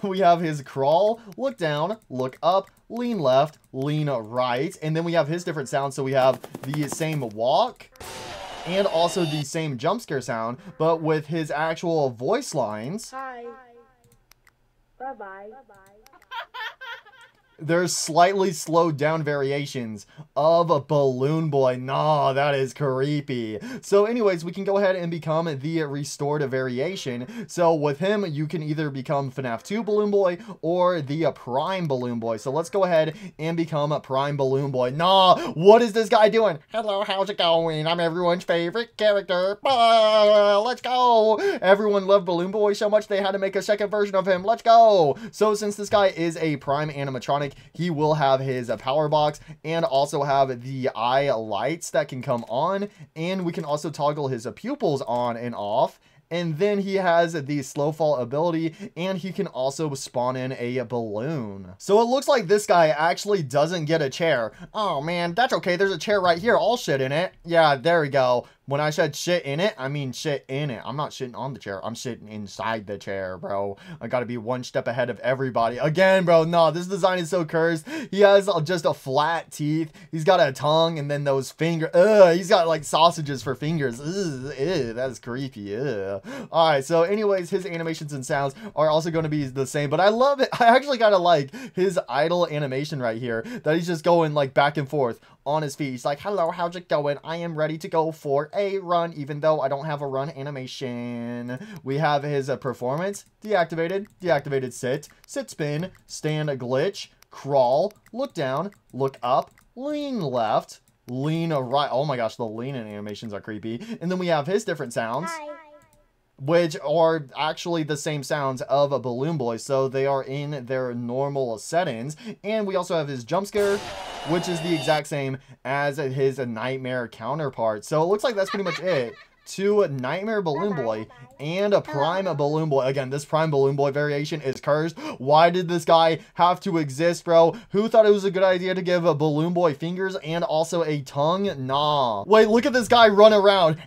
We have his crawl, look down, look up, lean left, lean right, and then we have his different sounds. So we have the same walk and also the same jump scare sound, but with his actual voice lines. Hi. Bye-bye. There's slightly slowed down variations of a Balloon Boy. Nah, that is creepy. So anyways, we can go ahead and become the restored variation. So with him, you can either become FNAF 2 Balloon Boy or the Prime Balloon Boy. So let's go ahead and become a Prime Balloon Boy. Nah, what is this guy doing? Hello, how's it going? I'm everyone's favorite character. Let's go. Everyone loved Balloon Boy so much they had to make a second version of him. Let's go. So since this guy is a Prime animatronic, he will have his power box and also have the eye lights that can come on, and we can also toggle his pupils on and off. And then he has the slow fall ability, and he can also spawn in a balloon. So it looks like this guy actually doesn't get a chair. Oh man, that's okay. There's a chair right here. I'll shit in it. Yeah, there we go. When I said shit in it, I mean shit in it. I'm not shitting on the chair. I'm sitting inside the chair, bro. I gotta be one step ahead of everybody. Again, bro, no, this design is so cursed. He has just a flat teeth. He's got a tongue and then those fingers. Ugh, he's got like sausages for fingers. Ugh, ew, that is creepy. Ugh. All right, so anyways, his animations and sounds are also going to be the same, but I love it. I actually kind of like his idle animation right here, that he's just going like back and forth on his feet. He's like, hello, how's it going? I am ready to go for a run, even though I don't have a run animation. We have his performance, deactivated sit, sit spin, stand glitch, crawl, look down, look up, lean left, lean right. Oh my gosh, the lean animations are creepy. And then we have his different sounds. Hi. Which are actually the same sounds of a Balloon Boy, so they are in their normal settings. And we also have his jump scare, which is the exact same as his Nightmare counterpart. So it looks like that's pretty much it. To Nightmare Balloon Boy and a Prime Balloon Boy. Again, this Prime Balloon Boy variation is cursed. Why did this guy have to exist, bro? Who thought it was a good idea to give a Balloon Boy fingers and also a tongue? Nah. Wait, look at this guy run around.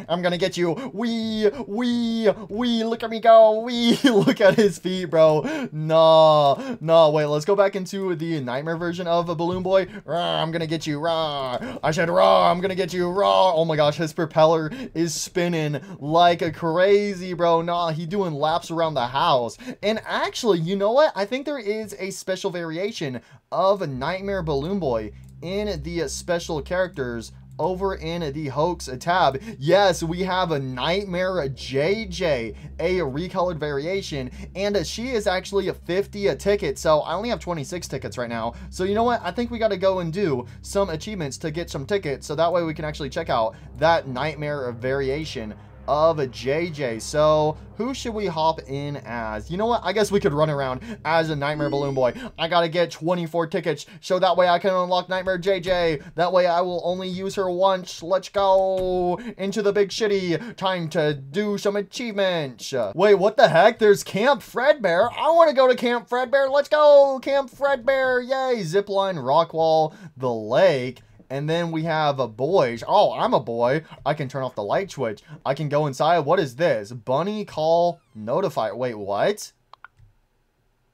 I'm gonna get you. Wee, look at me go. Wee, look at his feet, bro. Nah, wait, let's go back into the Nightmare version of a Balloon Boy. Rah, I'm gonna get you. Rah. I said rah, I'm gonna get you. Rah. Oh my gosh, his propeller is spinning like a crazy, bro. Nah, he doing laps around the house. And actually, you know what? I think there is a special variation of Nightmare Balloon Boy in the special characters over in the hoax tab, yes, we have a Nightmare JJ, a recolored variation, and she is actually a 50 ticket. So I only have 26 tickets right now. So you know what? I think we got to go and do some achievements to get some tickets. So that way we can actually check out that Nightmare variation of a JJ. So who should we hop in as? You know what? I guess we could run around as a Nightmare Balloon Boy. I gotta get 24 tickets so that way I can unlock Nightmare JJ. That way I will only use her once. Let's go into the big shitty. Time to do some achievements. Wait, what the heck? There's Camp Fredbear. I want to go to Camp Fredbear. Let's go, Camp Fredbear. Yay, zipline, rock wall, the lake. And then we have a boy. Oh, I'm a boy. I can turn off the light switch. I can go inside. What is this? Bunny call notify. Wait, what?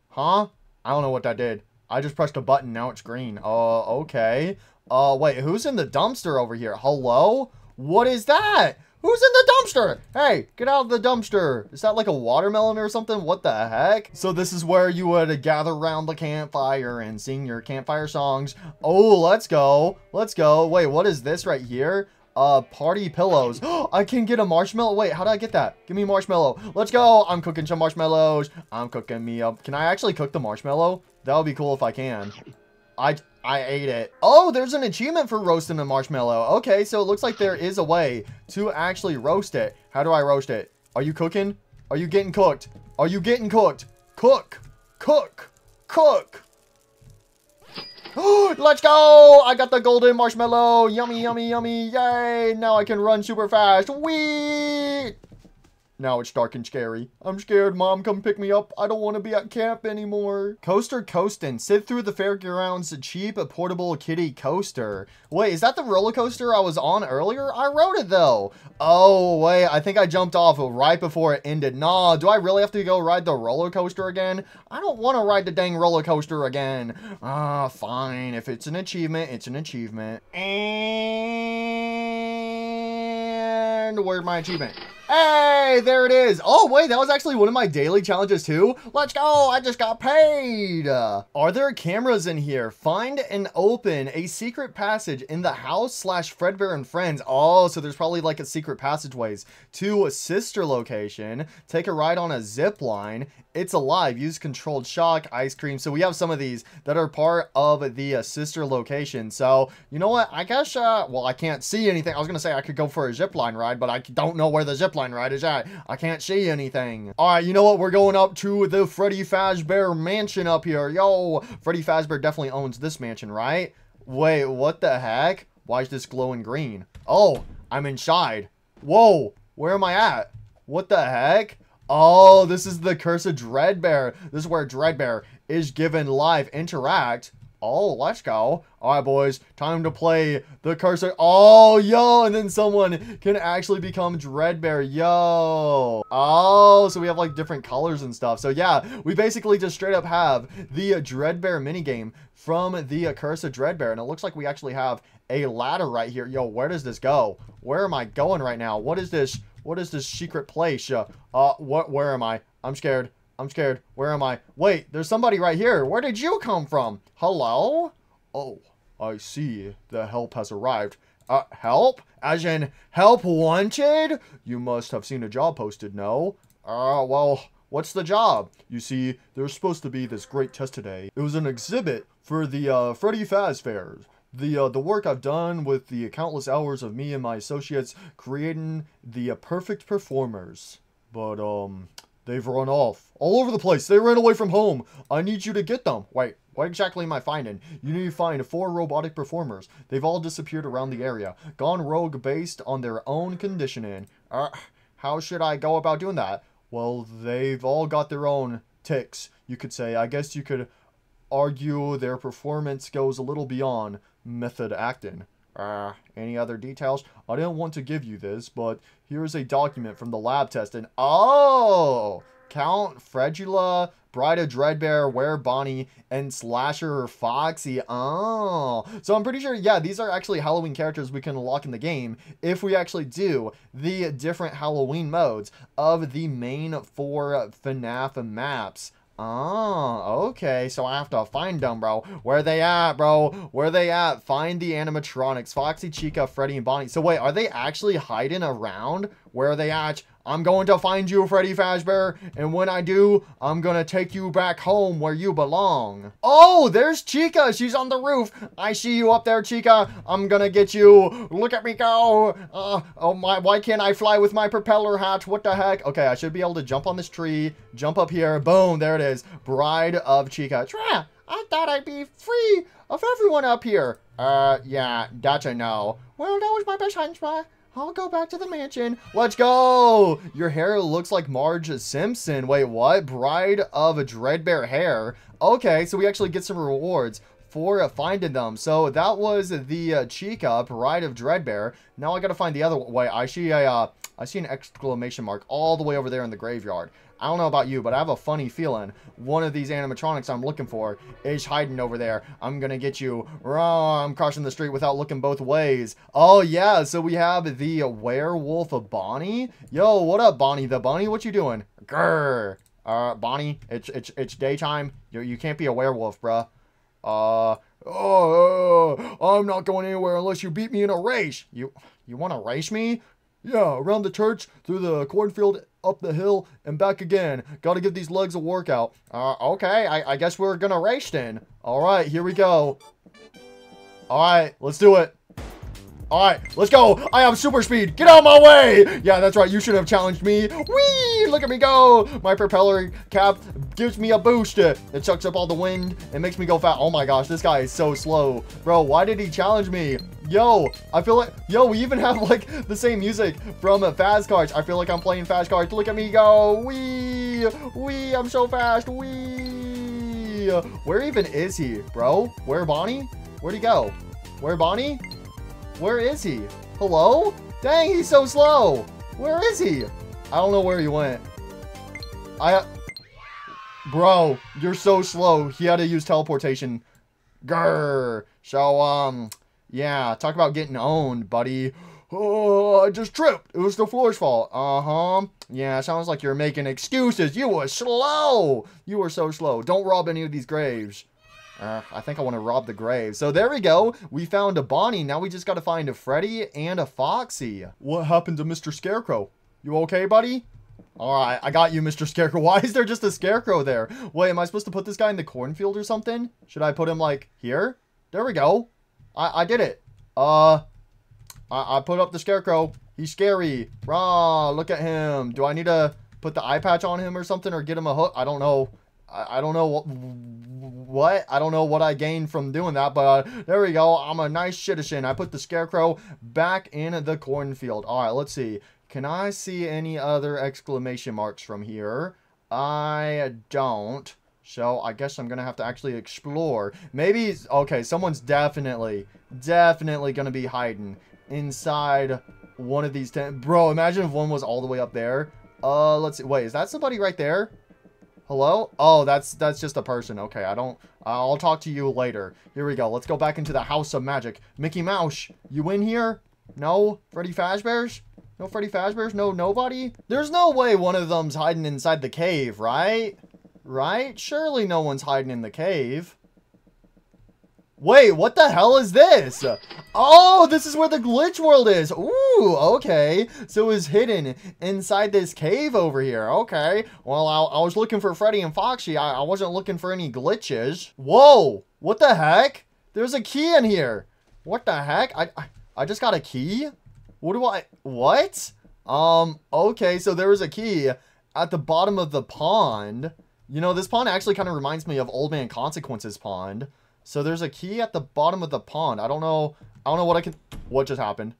Huh? I don't know what that did. I just pressed a button. Now it's green. Okay. Wait, who's in the dumpster over here? Hello? What is that? Who's in the dumpster? Hey, get out of the dumpster. Is that like a watermelon or something? What the heck? So this is where you would gather around the campfire and sing your campfire songs. Oh, let's go. Let's go. Wait, what is this right here? Party pillows. I can get a marshmallow. Wait, how do I get that? Give me marshmallow. Let's go. I'm cooking some marshmallows. I'm cooking me up. Can I actually cook the marshmallow? That would be cool if I can. I ate it. Oh, there's an achievement for roasting a marshmallow. Okay, so it looks like there is a way to actually roast it. How do I roast it? Are you cooking? Are you getting cooked? Are you getting cooked? Cook. Cook. Cook. Let's go! I got the golden marshmallow. Yummy, yummy, yummy. Yay! Now I can run super fast. Whee! Now it's dark and scary. I'm scared. Mom, come pick me up. I don't want to be at camp anymore. Coaster coastin'. Sit through the fairgrounds cheap portable kiddie coaster. Wait, is that the roller coaster I was on earlier? I rode it though. Oh, wait. I think I jumped off right before it ended. Nah, do I really have to go ride the roller coaster again? I don't want to ride the dang roller coaster again. Ah, fine. If it's an achievement, it's an achievement. And where's my achievement? Hey, there it is. Oh, wait, that was actually one of my daily challenges too. Let's go. I just got paid. Are there cameras in here? Find and open a secret passage in the house / Fredbear and Friends. Oh, so there's probably like a secret passageways to a sister location. Take a ride on a zip line. It's alive. Use controlled shock, ice cream. So we have some of these that are part of the sister location. So, you know what? I guess, well, I can't see anything. I was going to say I could go for a zip line ride, but I don't know where the zip line ride is at. I can't see anything. All right, you know what? We're going up to the Freddy Fazbear mansion up here. Yo, Freddy Fazbear definitely owns this mansion, right? Wait, what the heck? Why is this glowing green? Oh, I'm inside. Whoa, where am I at? What the heck? Oh, this is the Curse of Dreadbear. This is where Dreadbear is given live interact. Oh, let's go. All right, boys. Time to play the Curse of... Oh, yo. And then someone can actually become Dreadbear. Yo. Oh, so we have like different colors and stuff. So yeah, we basically just straight up have the Dreadbear minigame from the Curse of Dreadbear. And it looks like we actually have a ladder right here. Yo, where does this go? Where am I going right now? What is this? What is this secret place? Where am I? I'm scared. I'm scared. Where am I? Wait, there's somebody right here. Where did you come from? Hello? Oh, I see. The help has arrived. Help? As in, help wanted? You must have seen a job posted, no? Well, what's the job? You see, there's supposed to be this great test today. It was an exhibit for the Freddy Fazbear. The work I've done with the countless hours of me and my associates creating the perfect performers. But, they've run off. All over the place. They ran away from home. I need you to get them. Wait, what exactly am I finding? You need to find 4 robotic performers. They've all disappeared around the area. Gone rogue based on their own conditioning. How should I go about doing that? Well, they've all got their own tics, you could say. I guess you could argue their performance goes a little beyond method acting. Any other details? I didn't want to give you this, but here's a document from the lab test and oh! Count Fredula, Bride of Dreadbear, Were Bonnie, and Slasher Foxy. Oh. So I'm pretty sure, yeah, these are actually Halloween characters we can unlock in the game if we actually do the different Halloween modes of the main 4 FNAF maps. Oh, okay. So I have to find them, bro. Where they at, bro? Where they at? Find the animatronics. Foxy, Chica, Freddy, and Bonnie. So wait, are they actually hiding around? Where are they at? I'm going to find you, Freddy Fazbear. And when I do, I'm going to take you back home where you belong. Oh, there's Chica. She's on the roof. I see you up there, Chica. I'm going to get you. Look at me go. Oh my, why can't I fly with my propeller hat? What the heck? Okay, I should be able to jump on this tree, jump up here. Boom, there it is. Bride of Chica. I thought I'd be free of everyone up here. Yeah, that's a no. Well, that was my best hiding spot. I'll go back to the mansion. Let's go. Your hair looks like Marge Simpson. Wait, what? Bride of a Dreadbear hair. Okay, so we actually get some rewards for finding them. So that was the Chica, Bride of Dreadbear. Now I gotta find the other one. Wait, I see an exclamation mark all the way over there in the graveyard. I don't know about you, but I have a funny feeling one of these animatronics I'm looking for is hiding over there. I'm gonna get you. I'm crossing the street without looking both ways. Oh, yeah, so we have the werewolf of Bonnie. Yo, what up, Bonnie the Bunny? What you doing? Grrr. Bonnie, it's daytime. You can't be a werewolf, bruh. I'm not going anywhere unless you beat me in a race. You want to race me? Yeah, around the church, through the cornfield, up the hill, and back again. Gotta give these legs a workout. Okay, I guess we're gonna race then. Alright, here we go. Alright, let's do it. Alright, let's go. I have super speed. Get out of my way. Yeah, that's right. You should have challenged me. Whee! Look at me go. My propeller cap gives me a boost. It sucks up all the wind and makes me go fast. Oh my gosh, this guy is so slow. Bro, why did he challenge me? Yo, I feel like, we even have like the same music from Fast Cars. I feel like I'm playing Fast Cars. Look at me go. Whee! Whee! I'm so fast. Whee! Where even is he, bro? Where Bonnie? Where'd he go? Where Bonnie? Where is he? Hello? Dang, he's so slow. Where is he? I don't know where he went. Bro, you're so slow. He had to use teleportation. Grr. So, yeah, talk about getting owned, buddy. Oh, I just tripped. It was the floor's fault. Yeah, sounds like you're making excuses. You were slow. You were so slow. Don't rob any of these graves. I think I want to rob the grave. So there we go. We found a Bonnie. Now we just got to find a Freddy and a Foxy. What happened to Mr. Scarecrow? You okay, buddy? Alright, I got you, Mr. Scarecrow. Why is there just a scarecrow there? Wait, am I supposed to put this guy in the cornfield or something? Should I put him, like, here? There we go. I did it. I put up the scarecrow. He's scary. Rah, look at him. Do I need to put the eye patch on him or something or get him a hook? I don't know. I don't know what I don't know what I gained from doing that, but there we go. I'm a nice citizen. I put the scarecrow back in the cornfield. All right, let's see. Can I see any other exclamation marks from here? I don't. So I guess I'm gonna have to actually explore. Maybe, okay, someone's definitely gonna be hiding inside one of these tents. Bro, imagine if one was all the way up there. Let's see. Wait, is that somebody right there? Hello? Oh, that's just a person. Okay, I'll talk to you later. Here we go. Let's go back into the House of Magic. Mickey Mouse, you in here? No? Freddy Fazbear's? No Freddy Fazbear's? No nobody? There's no way one of them's hiding inside the cave, right? Right? Surely no one's hiding in the cave. Wait, what the hell is this? Oh, this is where the glitch world is. Ooh, okay. So it's hidden inside this cave over here. Okay. Well, I was looking for Freddy and Foxy. I wasn't looking for any glitches. Whoa, what the heck? There's a key in here. What the heck? I just got a key? What? Okay, so there was a key at the bottom of the pond. You know, this pond actually kind of reminds me of Old Man Consequence's pond. So there's a key at the bottom of the pond. I don't know what just happened?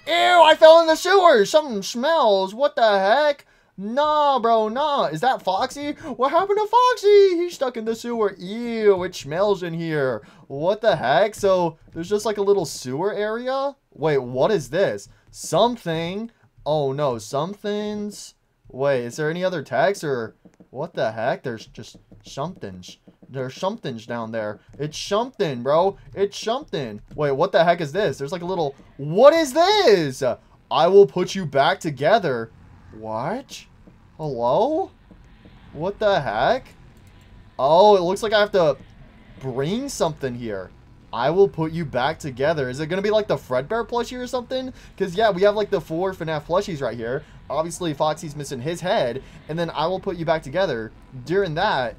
Ew, I fell in the sewer. Something smells. What the heck? Nah, bro, nah. Is that Foxy? What happened to Foxy? He's stuck in the sewer. Ew, it smells in here. What the heck? So there's just like a little sewer area? Wait, what is this? Something. Oh no, something's. Wait, is there any other text or what the heck? There's just somethings. There's somethings down there. It's something, bro. It's something. Wait, what the heck is this? There's like a little... What is this? I will put you back together. What? Hello? What the heck? Oh, it looks like I have to bring something here. I will put you back together. Is it going to be like the Fredbear plushie or something? Because, yeah, we have like the 4 FNAF plushies right here. Obviously, Foxy's missing his head. And then I will put you back together. During that,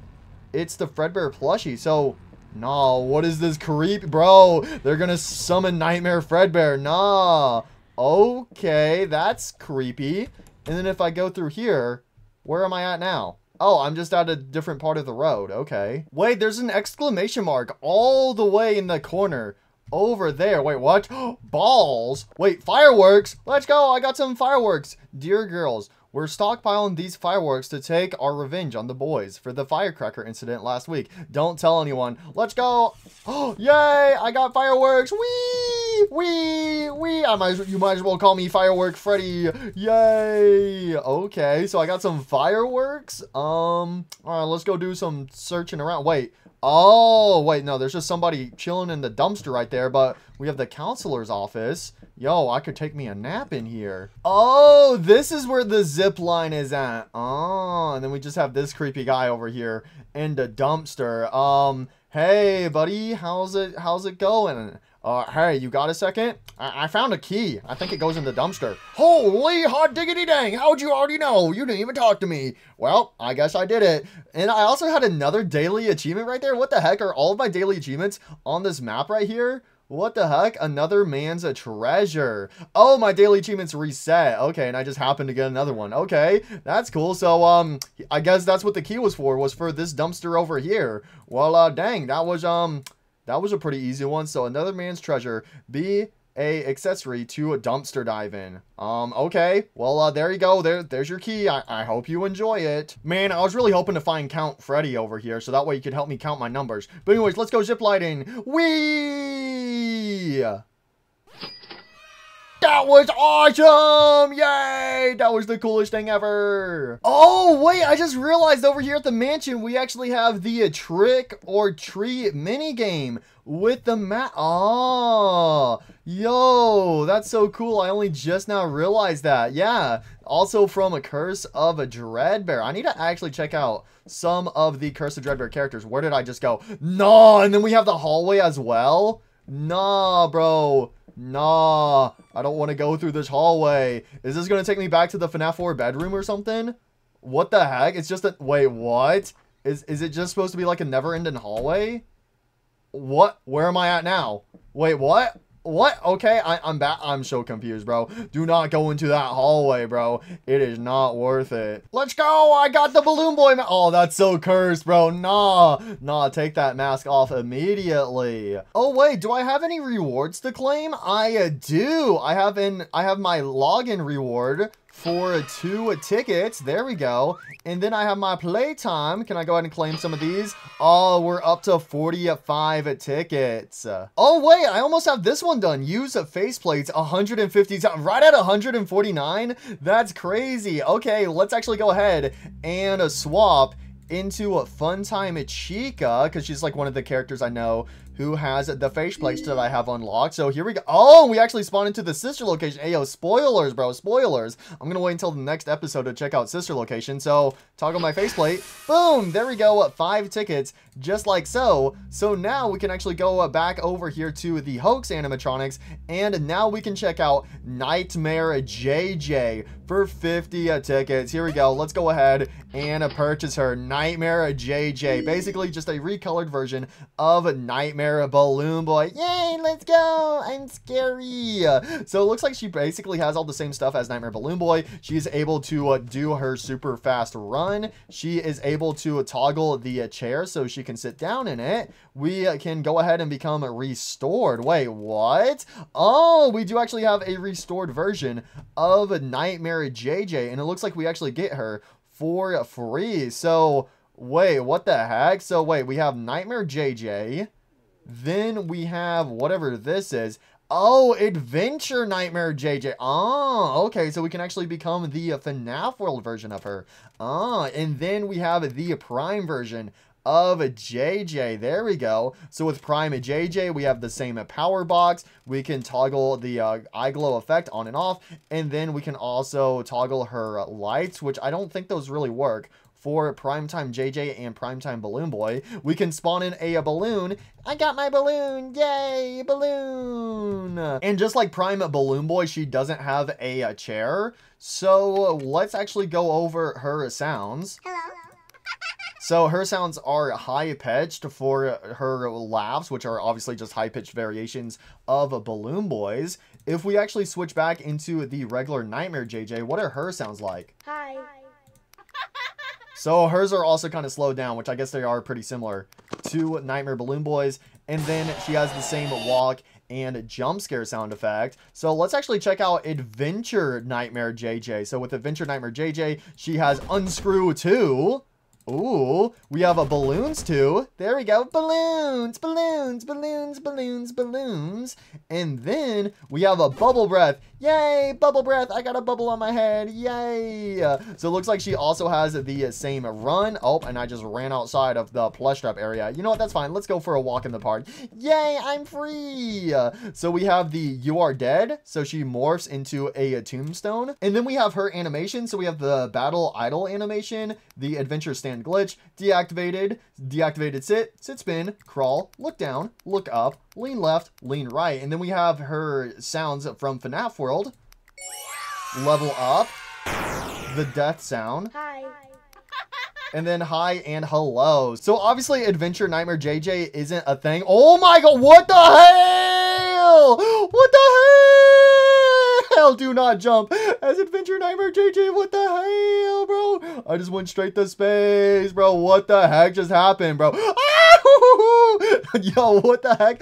it's the Fredbear plushie. So, no, what is this creep? Bro, they're going to summon Nightmare Fredbear. Nah. Okay, that's creepy. And then if I go through here, where am I at now? Oh, I'm just at a different part of the road. Okay. Wait, there's an exclamation mark all the way in the corner over there. Wait, what? Balls? Wait, fireworks? Let's go. I got some fireworks. Dear girls, we're stockpiling these fireworks to take our revenge on the boys for the firecracker incident last week. Don't tell anyone. Let's go. Oh, yay. I got fireworks. Wee, wee, wee. You might as well call me Firework Freddy. Yay. Okay, so I got some fireworks. All right, let's go do some searching around. Wait. Oh, wait, no, there's just somebody chilling in the dumpster right there, but we have the counselor's office. Yo, I could take me a nap in here. Oh, this is where the zip line is at. Oh, and then we just have this creepy guy over here in the dumpster. Hey, buddy, how's it going? Hey, you got a second? I found a key. I think it goes in the dumpster. Holy hot diggity dang. How'd you already know? You didn't even talk to me. Well, I guess I did it. And I also had another daily achievement right there. What the heck are all of my daily achievements on this map right here? What the heck? Another man's a treasure. Oh, my daily achievements reset. Okay, and I just happened to get another one. Okay, that's cool. So, I guess that's what the key was for this dumpster over here. Well, dang, that was a pretty easy one. So, another man's treasure. Be a accessory to a dumpster dive in. Okay. Well, there you go. There's your key. I hope you enjoy it. Man, I was really hoping to find Count Freddy over here, so that way you could help me count my numbers. But anyways, let's go ziplining. Whee! That was awesome! Yay! That was the coolest thing ever. Oh, wait, I just realized over here at the mansion, we actually have the trick or treat minigame with the map. Oh, yo, that's so cool. I only just now realized that. Yeah, also from A Curse of a Dreadbear. I need to actually check out some of the Curse of Dreadbear characters. Where did I just go? Nah, and then we have the hallway as well. Nah, bro. Nah, I don't want to go through this hallway. Is this going to take me back to the FNAF 4 bedroom or something? What the heck? It's just a... Wait, what? Is it just supposed to be like a never-ending hallway? What? Where am I at now? Wait, what? What? Okay, I'm back. I'm so confused, bro. Do not go into that hallway, bro. It is not worth it. Let's go. I got the Balloon Boy. Oh, that's so cursed, bro. Nah, take that mask off immediately. Oh, wait, do I have any rewards to claim? I do. I have my login reward for 2 tickets. There we go. And then I have my playtime. Can I go ahead and claim some of these? Oh, we're up to 45 tickets. Oh, wait, I almost have this one done. Use faceplates 150 times. Right at 149? That's crazy. Okay, let's actually go ahead and swap into a Funtime Chica, because she's like one of the characters I know who has the face plates that I have unlocked. So here we go. Oh, we actually spawned into the sister location. Hey, yo, spoilers, bro, spoilers. I'm gonna wait until the next episode to check out sister location. So toggle my faceplate. Boom, there we go. 5 tickets, just like so. So now we can actually go back over here to the hoax animatronics, and now we can check out Nightmare JJ for 50 tickets. Here we go. Let's go ahead and purchase her. Nightmare JJ, basically just a recolored version of Nightmare Balloon Boy. Yay, let's go. I'm scary. So it looks like she basically has all the same stuff as Nightmare Balloon Boy. She's able to do her super fast run. She is able to toggle the chair so she can sit down in it. We can go ahead and become restored. Wait, what? Oh, we do actually have a restored version of Nightmare JJ, and it looks like we actually get her for free. So wait, what the heck? So wait, we have Nightmare JJ. Then we have whatever this is. Oh, Adventure Nightmare JJ. Oh, okay. So we can actually become the FNAF World version of her. Oh, and then we have the Prime version of JJ. There we go. So with Prime JJ, we have the same power box. We can toggle the eye glow effect on and off. And then we can also toggle her lights, which I don't think those really work. For Primetime JJ and Primetime Balloon Boy, we can spawn in a balloon. I got my balloon! Yay! Balloon! And just like Prime Balloon Boy, she doesn't have a chair. So let's actually go over her sounds. Hello. So her sounds are high-pitched for her laughs, which are obviously just high-pitched variations of Balloon Boy's. If we actually switch back into the regular Nightmare JJ, what are her sounds like? Hi. So hers are also kind of slowed down, which I guess they are pretty similar to Nightmare Balloon Boy's. And then she has the same walk and jump scare sound effect. So let's actually check out Adventure Nightmare JJ. So with Adventure Nightmare JJ, she has Unscrew 2. Ooh, we have a balloons too. There we go. Balloons, balloons, balloons, balloons, balloons. And then we have a bubble breath. Yay, bubble breath. I got a bubble on my head. Yay. So it looks like she also has the same run. Oh, and I just ran outside of the plush trap area. You know what? That's fine. Let's go for a walk in the park. Yay, I'm free. So we have the You Are Dead. So she morphs into a tombstone. And then we have her animation. So we have the Battle Idle animation, the Adventure Stand glitch, deactivated sit spin, crawl, look down, look up, lean left, lean right. And then we have her sounds from FNAF World. Level up, the death sound. Hi. And then hi and hello. So obviously Adventure Nightmare JJ isn't a thing. Oh my god, what the hell? What the hell? Do not jump as Adventure Nightmare JJ. What the hell, bro? I just went straight to space, bro. What the heck just happened, bro? Yo, what the heck?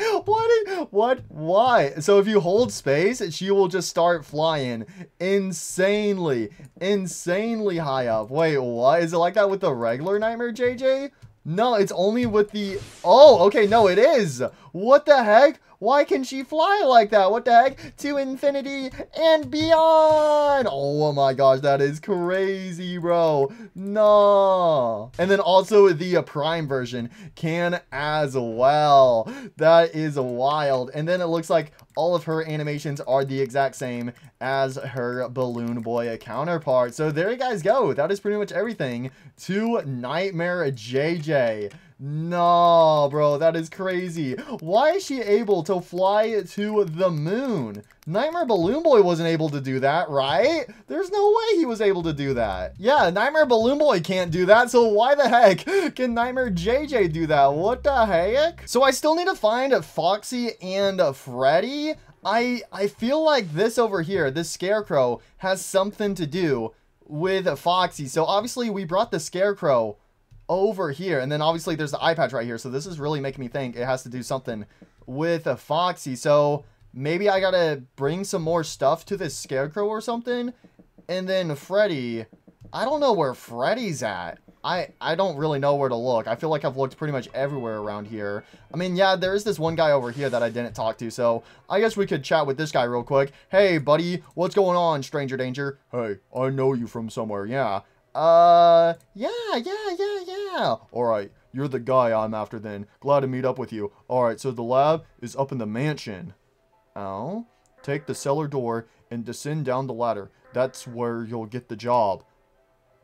Why? So if you hold space, she will just start flying insanely high up. Wait, what? Is it like that with the regular Nightmare JJ? No, it's only with the... Oh, okay, no, it is. What the heck? Why can she fly like that? What the heck? To infinity and beyond. Oh my gosh, that is crazy, bro. No. And then also the Prime version can as well. That is wild. And then it looks like all of her animations are the exact same as her Balloon Boy counterpart. So there you guys go. That is pretty much everything to Nightmare JJ. No, bro, that is crazy. Why is she able to fly to the moon? Nightmare Balloon Boy wasn't able to do that, right? There's no way he was able to do that. Yeah, Nightmare Balloon Boy can't do that, so why the heck can Nightmare JJ do that? What the heck? So I still need to find Foxy and Freddy. I feel like this over here, this Scarecrow, has something to do with Foxy. So obviously we brought the Scarecrow over here, and then obviously there's the eye patch right here, so this is really making me think it has to do something with Foxy. So maybe I gotta bring some more stuff to this Scarecrow or something. And then Freddy, I don't know where Freddy's at. I don't really know where to look. I feel like I've looked pretty much everywhere around here. I mean, yeah, there is this one guy over here that I didn't talk to, so I guess we could chat with this guy real quick. Hey buddy, what's going on, stranger danger? Hey, I know you from somewhere. Yeah. Yeah. Alright, you're the guy I'm after then. Glad to meet up with you. Alright, so the lab is up in the mansion. Oh? Take the cellar door and descend down the ladder. That's where you'll get the job.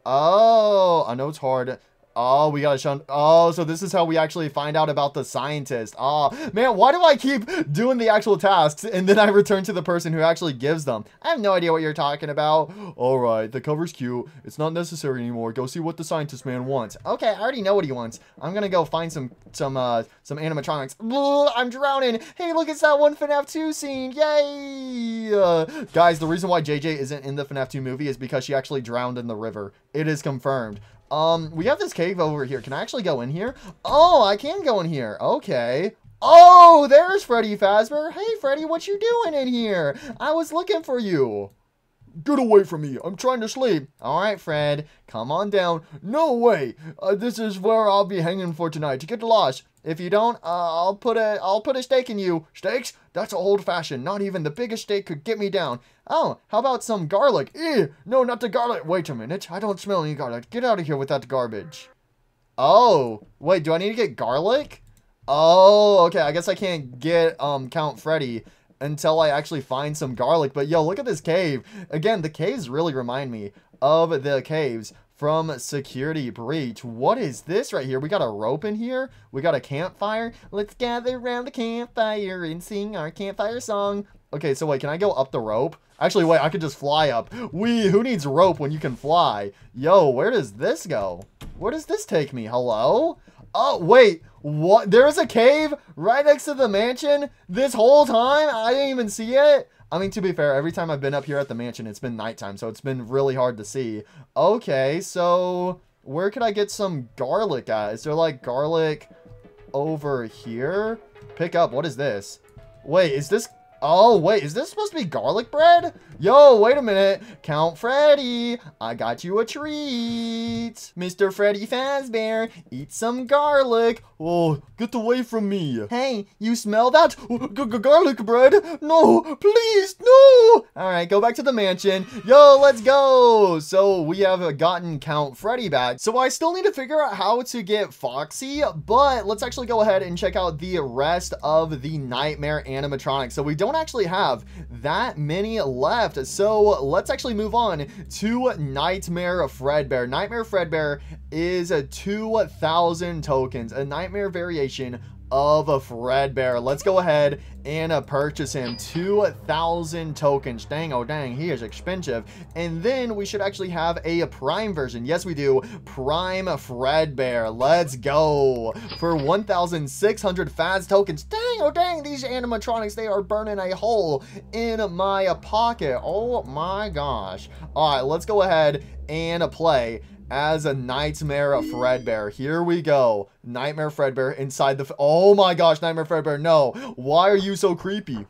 Oh, I know it's hard. Oh, we gotta shun. Oh, so this is how we actually find out about the scientist. Oh, man, why do I keep doing the actual tasks and then I return to the person who actually gives them? I have no idea what you're talking about. All right, the cover's cute. It's not necessary anymore. Go see what the scientist man wants. Okay, I already know what he wants. I'm gonna go find some animatronics. Ugh, I'm drowning. Hey, look, it's that one FNAF 2 scene. Yay! Guys, the reason why JJ isn't in the FNAF 2 movie is because she actually drowned in the river. It is confirmed. We have this cave over here. Can I actually go in here? Oh, I can go in here. Okay. Oh, there's Freddy Fazbear. Hey, Freddy, what you doing in here? I was looking for you. Get away from me. I'm trying to sleep. All right, Fred. Come on down. No way. This is where I'll be hanging for tonight. Get lost. If you don't, I'll put a stake in you. Steaks? That's old-fashioned. Not even the biggest steak could get me down. Oh, how about some garlic? Ew, no, not the garlic. Wait a minute. I don't smell any garlic. Get out of here with that garbage. Oh, wait, do I need to get garlic? Oh, okay, I guess I can't get Count Freddy until I actually find some garlic. But yo, look at this cave. Again, the caves really remind me of the caves from Security Breach. What is this right here? We got a rope in here. We got a campfire. Let's gather around the campfire and sing our campfire song. Okay, so wait, can I go up the rope? Actually, wait, I could just fly up. Who needs rope when you can fly? Yo, where does this go? Where does this take me? Hello? Oh, wait, what? There's a cave right next to the mansion this whole time? I didn't even see it? I mean, to be fair, every time I've been up here at the mansion, it's been nighttime, so it's been really hard to see. Okay, so where could I get some garlic at? Is there, like, garlic over here? Pick up. What is this? Wait, is this... Oh, wait, is this supposed to be garlic bread? Yo, wait a minute. Count Freddy, I got you a treat. Mr. Freddy Fazbear, eat some garlic. Oh, get away from me. Hey, you smell that? Garlic bread? No, please, no. All right, go back to the mansion. Yo, let's go. So we have gotten Count Freddy back. So I still need to figure out how to get Foxy, but let's actually go ahead and check out the rest of the Nightmare animatronics. So we don't actually have that many left, so let's actually move on to Nightmare Fredbear. Nightmare Fredbear is 2,000 tokens, a nightmare variation of a Fredbear. Let's go ahead and purchase him. 2,000 tokens. Dang, oh dang, he is expensive. And then we should actually have a prime version. Yes, we do. Prime Fredbear. Let's go. For 1,600 Faz tokens. Dang, oh dang, these animatronics, they are burning a hole in my pocket. Oh my gosh. All right, let's go ahead and play as a Nightmare Fredbear. Here we go. Nightmare Fredbear inside the... Oh my gosh, Nightmare Fredbear, no. Why are you so creepy?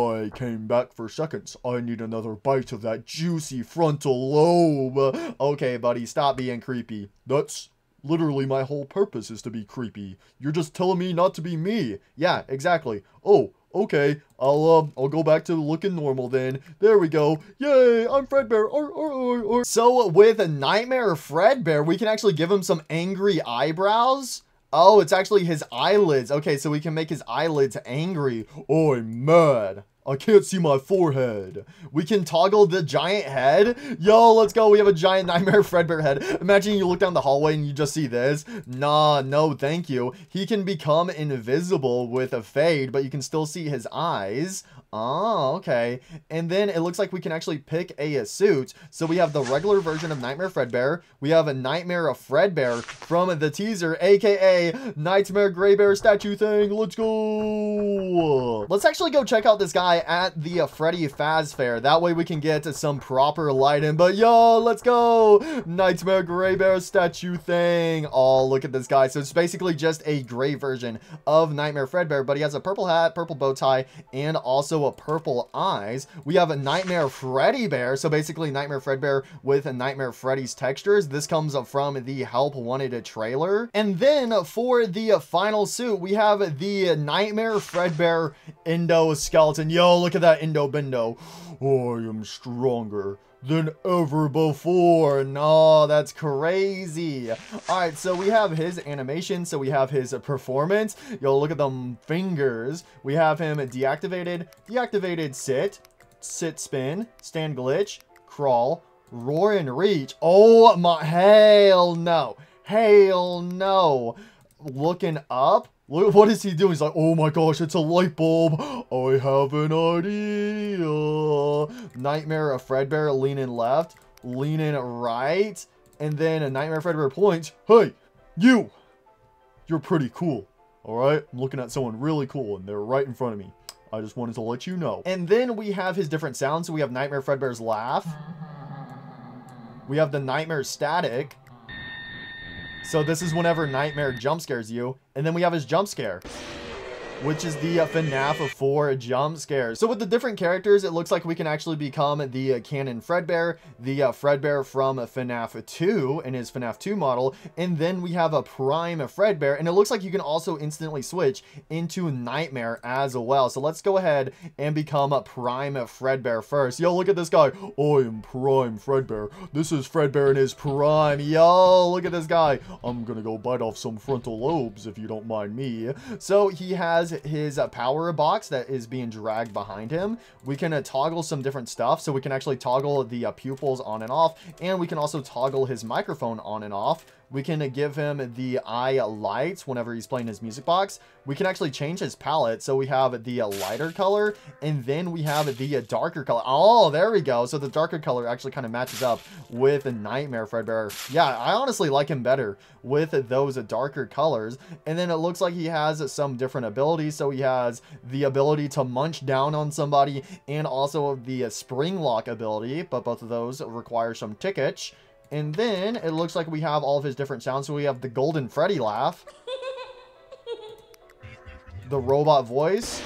I came back for seconds. I need another bite of that juicy frontal lobe. Okay, buddy, stop being creepy. That's literally my whole purpose, is to be creepy. You're just telling me not to be me. Yeah, exactly. Oh, okay, I'll go back to looking normal then. There we go. Yay, I'm Fredbear. So with a Nightmare Fredbear, we can actually give him some angry eyebrows. Oh, it's actually his eyelids. Okay, so we can make his eyelids angry. Oh, I'm mad. I can't see my forehead. We can toggle the giant head. Yo, let's go. We have a giant Nightmare Fredbear head. Imagine you look down the hallway and you just see this. Nah, no, thank you. He can become invisible with a fade, but you can still see his eyes. Oh, okay. And then it looks like we can actually pick a suit. So we have the regular version of Nightmare Fredbear. We have a Nightmare Fredbear from the teaser, aka Nightmare Gray Bear statue thing. Let's go. Let's actually go check out this guy at the Freddy Faz Fair. That way we can get some proper lighting. But yo, let's go. Nightmare Gray Bear statue thing. Oh, look at this guy. So it's basically just a gray version of Nightmare Fredbear, but he has a purple hat, purple bow tie, and also a purple eyes. We have a Nightmare Freddy Bear. So basically Nightmare Fredbear with a Nightmare Freddy's textures. This comes from the Help Wanted trailer. And then for the final suit, we have the Nightmare Fredbear endoskeleton. Yo, look at that endo bendo. I am stronger than ever before. No, that's crazy. All right, so we have his animation. So we have his performance. Yo, look at them fingers. We have him deactivated sit spin, stand glitch, crawl, roar and reach. Oh my, hell no. Hell no. Looking up. Look, what is he doing? He's like, oh my gosh, it's a light bulb. I have an idea. Nightmare Fredbear leaning left, leaning right. And then a Nightmare Fredbear points. Hey, you're pretty cool. All right, I'm looking at someone really cool and they're right in front of me. I just wanted to let you know. And then we have his different sounds. So we have Nightmare Fredbear's laugh. We have the Nightmare static. So this is whenever Nightmare jump scares you. And then we have his jump scare. which is the FNAF 4 jump scare. So with the different characters, it looks like we can actually become the canon Fredbear, the Fredbear from FNAF 2 in his FNAF 2 model, and then we have a Prime Fredbear, and it looks like you can also instantly switch into Nightmare as well. So let's go ahead and become a Prime Fredbear first. Yo, look at this guy. I am Prime Fredbear. This is Fredbear in his prime. Yo, look at this guy. I'm gonna go bite off some frontal lobes if you don't mind me. So he has his power box that is being dragged behind him. We can toggle some different stuff. So we can actually toggle the pupils on and off, and we can also toggle his microphone on and off. We can give him the eye lights whenever he's playing his music box. We can actually change his palette. So we have the lighter color, and then we have the darker color. Oh, there we go. So the darker color actually kind of matches up with Nightmare Fredbear. Yeah, I honestly like him better with those darker colors. And then it looks like he has some different abilities. So he has the ability to munch down on somebody, and also the spring lock ability, but both of those require some tickets. And then it looks like we have all of his different sounds. So we have the Golden Freddy laugh, the robot voice,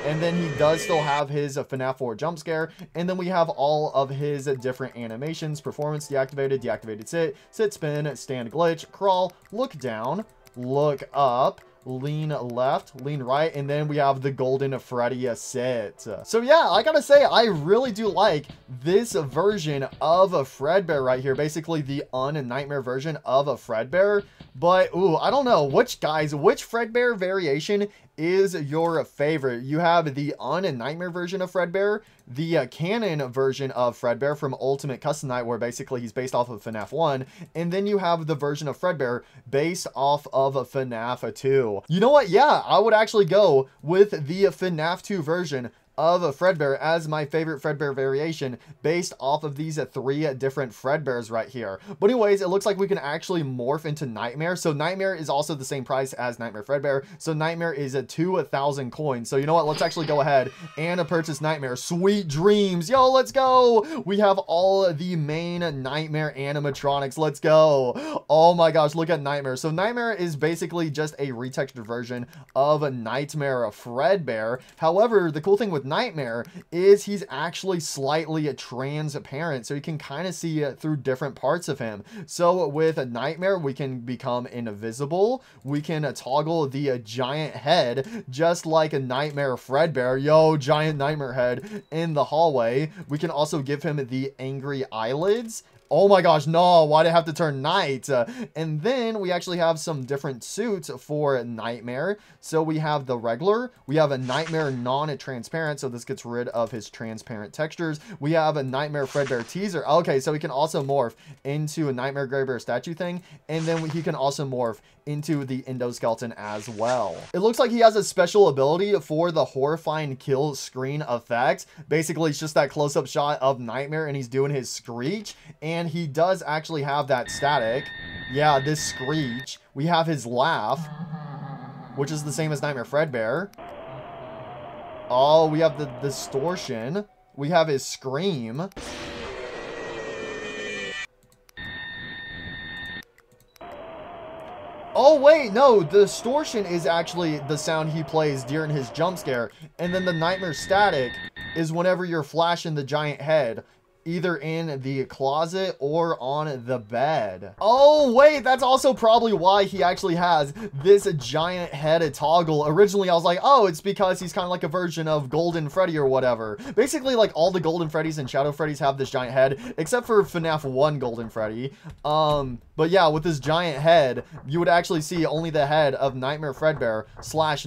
and then he does still have his FNAF 4 jump scare. And then we have all of his different animations: performance, deactivated, deactivated sit, sit spin, stand glitch, crawl, look down, look up, lean left, lean right, and then we have the Golden Freddy sit. So yeah, I gotta say, I really do like this version of a Fredbear right here, basically the un-Nightmare version of a Fredbear. But ooh, I don't know, which Fredbear variation is your favorite? You have the un-Nightmare version of Fredbear, the canon version of Fredbear from Ultimate Custom Night, where basically he's based off of FNAF 1, and then you have the version of Fredbear based off of FNAF 2. You know what? Yeah, I would actually go with the FNAF 2 version of a Fredbear as my favorite Fredbear variation based off of these three different Fredbears right here. But anyways, it looks like we can actually morph into Nightmare. So Nightmare is also the same price as Nightmare Fredbear. So Nightmare is at 2,000 coins. So you know what? Let's actually go ahead and purchase Nightmare. Sweet dreams. Yo, let's go. We have all the main Nightmare animatronics. Let's go. Oh my gosh, look at Nightmare. So Nightmare is basically just a retextured version of a Nightmare Fredbear. However, the cool thing with Nightmare is he's actually slightly transparent, so you can kind of see through different parts of him. So with a Nightmare, we can become invisible. We can toggle the giant head, just like a Nightmare Fredbear. Yo, giant Nightmare head in the hallway. We can also give him the angry eyelids. Oh my gosh, no, why'd I have to turn night? And then we actually have some different suits for Nightmare. So we have the regular, we have a Nightmare non-transparent, so this gets rid of his transparent textures. We have a Nightmare Fredbear teaser. Okay, so he can also morph into a Nightmare Gray Bear statue thing, and then he can also morph into the endoskeleton as well. It looks like he has a special ability for the horrifying kill screen effect. Basically, it's just that close-up shot of Nightmare, and he's doing his screech, and he does actually have that static. Yeah, this screech. We have his laugh, which is the same as Nightmare Fredbear. Oh, we have the distortion. We have his scream. Oh, wait, no, the distortion is actually the sound he plays during his jump scare. And then the Nightmare static is whenever you're flashing the giant head, either in the closet or on the bed. Oh, wait, that's also probably why he actually has this giant head toggle. Originally, I was like, oh, it's because he's kind of like a version of Golden Freddy or whatever. Basically, like, all the Golden Freddys and Shadow Freddys have this giant head, except for FNAF 1 Golden Freddy. But yeah, with this giant head, you would actually see only the head of Nightmare Fredbear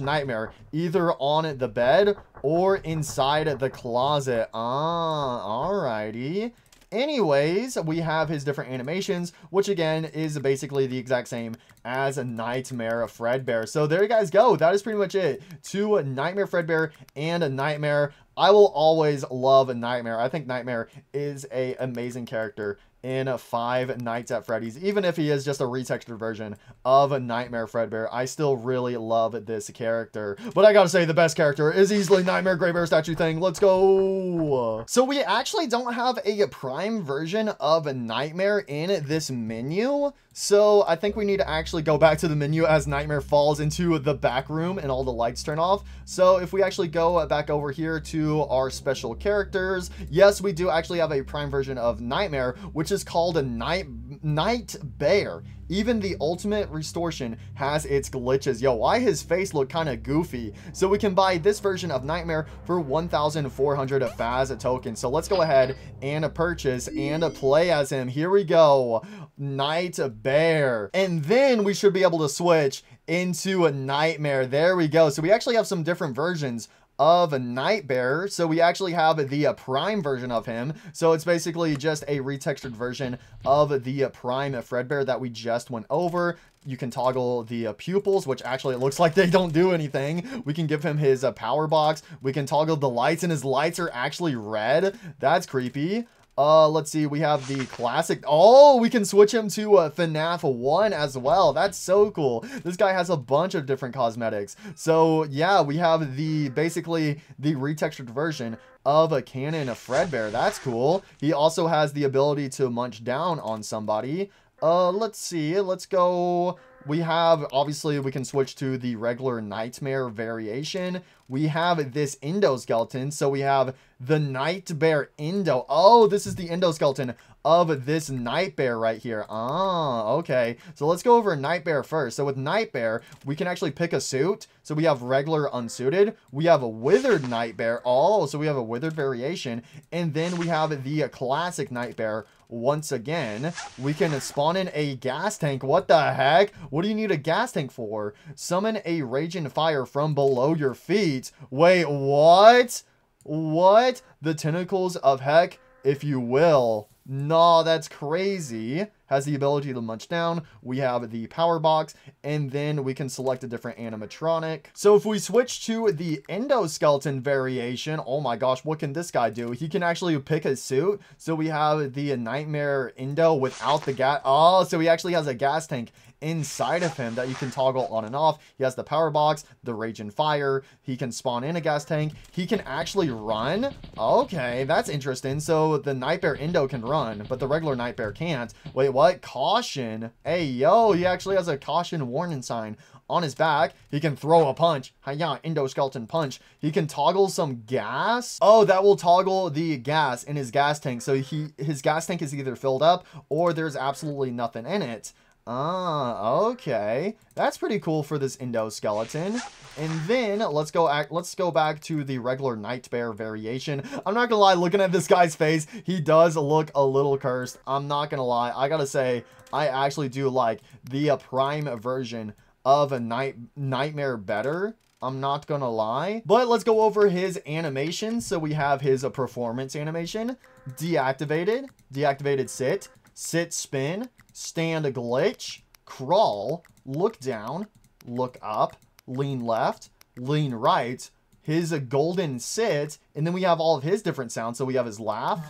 / Nightmare, either on the bed or inside the closet. Alrighty. Anyways, we have his different animations, which again is basically the exact same as a Nightmare Fredbear. So there you guys go. That is pretty much it. To Nightmare Fredbear and a Nightmare. I will always love a Nightmare. I think Nightmare is an amazing character in Five Nights at Freddy's. Even if he is just a retextured version of a Nightmare Fredbear, I still really love this character. But I gotta say, the best character is easily Nightmare Gray Bear statue thing. Let's go. So we actually don't have a prime version of a Nightmare in this menu. So I think we need to actually go back to the menu as Nightmare falls into the back room and all the lights turn off. So if we actually go back over here to our special characters, yes, we do actually have a prime version of Nightmare, which is called a Night Bear. Even the Ultimate Restoration has its glitches. Yo, why his face look kind of goofy? So we can buy this version of Nightmare for 1,400 Faz tokens. So let's go ahead and purchase and play as him. Here we go. Night Bear. And then we should be able to switch into a Nightmare. There we go. So we actually have some different versions of a Night Bear. So we actually have the prime version of him. So it's basically just a retextured version of the prime Fredbear that we just went over. You can toggle the pupils, which actually it looks like they don't do anything. We can give him his power box. We can toggle the lights, and his lights are actually red. That's creepy. Let's see, we have the classic. Oh, we can switch him to FNAF 1 as well. That's so cool. This guy has a bunch of different cosmetics. So yeah, we have basically the retextured version of a canon Fredbear. That's cool. He also has the ability to munch down on somebody. Let's see, let's go. We have, obviously, we can switch to the regular Nightmare variation. We have this endoskeleton. So we have the Night Bear Endo. Oh, this is the endoskeleton of this Night Bear right here. Ah, okay. So let's go over Night Bear first. So with Night Bear, we can actually pick a suit. So we have regular unsuited. We have a withered Night Bear. Oh, so we have a withered variation. And then we have the classic Night Bear. Once again, we can spawn in a gas tank. What the heck? What do you need a gas tank for? Summon a raging fire from below your feet. Wait, what? What? The tentacles of heck, if you will. No, that's crazy. Has the ability to munch down. We have the power box, and then we can select a different animatronic. So if we switch to the endoskeleton variation, oh my gosh, what can this guy do? He can actually pick a suit. So we have the Nightmare Endo without the gas. Oh, so he actually has a gas tank inside of him that you can toggle on and off. He has the power box, the raging fire. He can spawn in a gas tank. He can actually run. Okay, that's interesting. So the Nightmare Endo can run, but the regular Night Bear can't. Wait, what? Caution. Hey, yo, he actually has a caution warning sign on his back. He can throw a punch. Hiya, endoskeleton punch. He can toggle some gas. Oh, that will toggle the gas in his gas tank. So his gas tank is either filled up or there's absolutely nothing in it. Ah, okay. That's pretty cool for this endoskeleton. And then let's go back to the regular Night Bear variation. I'm not gonna lie, looking at this guy's face, he does look a little cursed. I'm not gonna lie. I gotta say, I actually do like the prime version of a Nightmare better. I'm not gonna lie. But let's go over his animation. So we have his performance animation. Deactivated. Deactivated sit. Sit spin. Stand glitch. Crawl. Look down. Look up. Lean left. Lean right. His golden sit. And then we have all of his different sounds. So we have his laugh,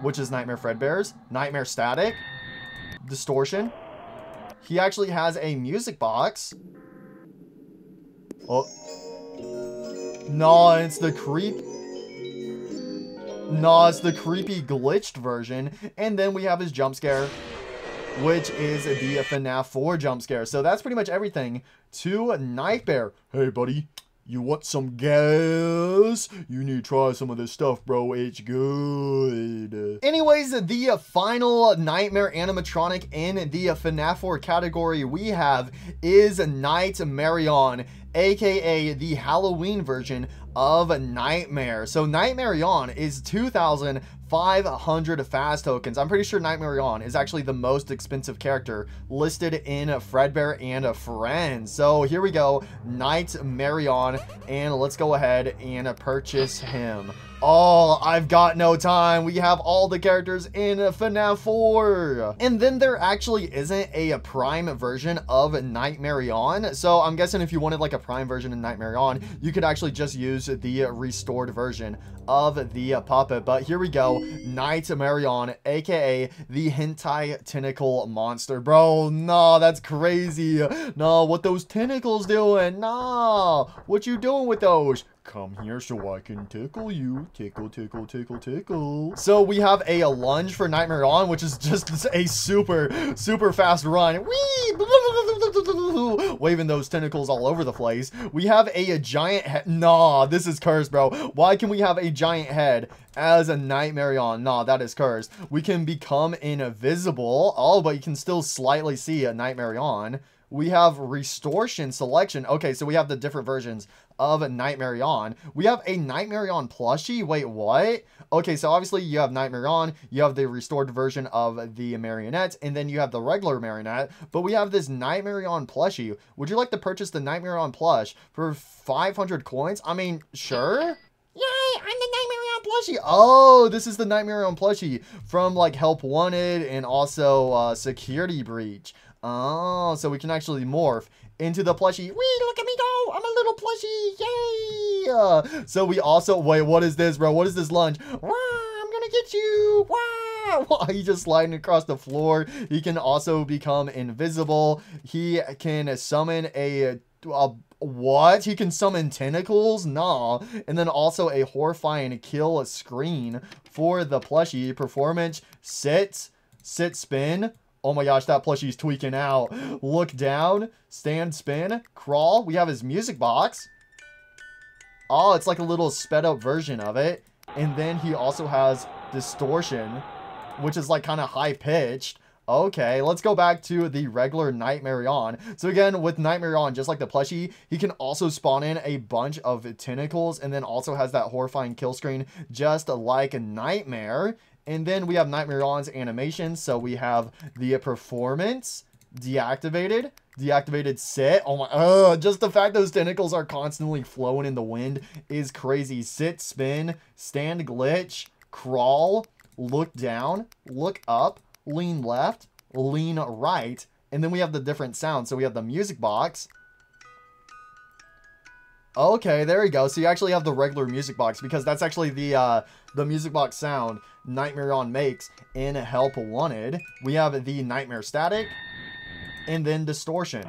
which is Nightmare Fredbear's. Nightmare static. Distortion. He actually has a music box. Oh. No, it's the creepy glitched version. And then we have his jump scare, which is the FNAF 4 jump scare. So that's pretty much everything to Night Bear. Hey, buddy. You want some gas? You need to try some of this stuff, bro. It's good. Anyways, the final Nightmare animatronic in the FNAF 4 category we have is Nightmarion, aka the Halloween version of Nightmare. So Nightmarion is 2,500 Faz tokens. I'm pretty sure Nightmarion is actually the most expensive character listed in Fredbear and Friends. So here we go, Nightmarion, and let's go ahead and purchase him. Oh, I've got no time. We have all the characters in FNAF 4. And then there actually isn't a prime version of Nightmarion. So I'm guessing if you wanted like a prime version of Nightmarion, you could actually just use use the restored version of the puppet. But here we go. Nightmarion, aka the hentai tentacle monster. Bro, no, that's crazy. No, what those tentacles doing? No, what you doing with those? Come here so I can tickle you. Tickle, tickle, tickle, tickle. So we have a lunge for Nightmarion, which is just a super fast run. Whee! Waving those tentacles all over the place. We have a giant head. Nah, this is cursed, bro. Why can we have a giant head as a Nightmarion? Nah, that is cursed. We can become invisible. Oh, but you can still slightly see a Nightmarion. We have Restoration Selection. Okay, so we have the different versions of Nightmarion. We have a Nightmarion plushie. Wait, what? Okay, so obviously you have Nightmarion, you have the restored version of the marionette, and then you have the regular marionette, but we have this Nightmarion plushie. Would you like to purchase the Nightmarion plush for 500 coins? I mean, sure. Yay, I'm the Nightmarion plushie. Oh, this is the Nightmarion plushie from like Help Wanted and also Security Breach. Oh, so we can actually morph into the plushie. Wee, look at me go. I'm a little plushie. Yay. So we also, wait, what is this, bro? What is this lunge? Wah, I'm gonna get you. Wow. He's just sliding across the floor. He can also become invisible. He can summon a what? He can summon tentacles? Nah. And then also a horrifying kill screen for the plushie. Performance, sit, spin. Oh my gosh, that plushie's tweaking out. Look down, stand, spin, crawl. We have his music box. Oh, it's like a little sped up version of it. And then he also has distortion, which is like kind of high pitched. Okay, let's go back to the regular Nightmarion. So again, with Nightmarion, just like the plushie, he can also spawn in a bunch of tentacles and then also has that horrifying kill screen, just like a Nightmare. And then we have Nightmarion's animation. So we have the performance, deactivated sit. Oh my, just the fact those tentacles are constantly flowing in the wind is crazy. Sit, spin, stand, glitch, crawl, look down, look up, lean left, lean right. And then we have the different sounds. So we have the music box. Okay, there we go. So you actually have the regular music box because that's actually the music box sound Nightmarion makes in Help Wanted. We have the Nightmare Static and then Distortion.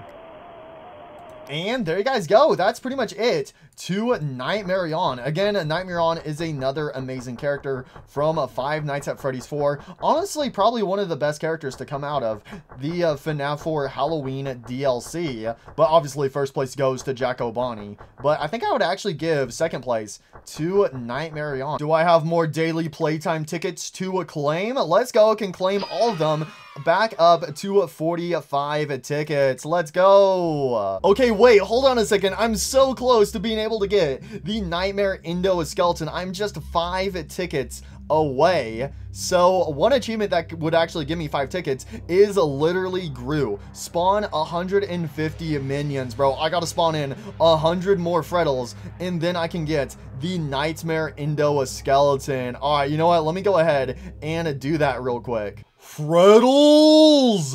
And there you guys go. That's pretty much it to Nightmarion. Again, Nightmarion is another amazing character from Five Nights at Freddy's 4. Honestly, probably one of the best characters to come out of the FNAF 4 Halloween DLC. But obviously, first place goes to Jack O'Bonnie. But I think I would actually give second place to Nightmarion. Do I have more daily playtime tickets to claim? Let's go. I can claim all of them. Back up to 45 tickets. Let's go. Okay, wait, hold on a second. I'm so close to being able to get the Nightmare Endoskeleton. I'm just 5 tickets away. So one achievement that would actually give me 5 tickets is literally Gru. Spawn 150 minions, bro. I gotta spawn in 100 more Freddles, and then I can get the Nightmare Endoskeleton. All right, you know what? Let me go ahead and do that real quick. Freddles,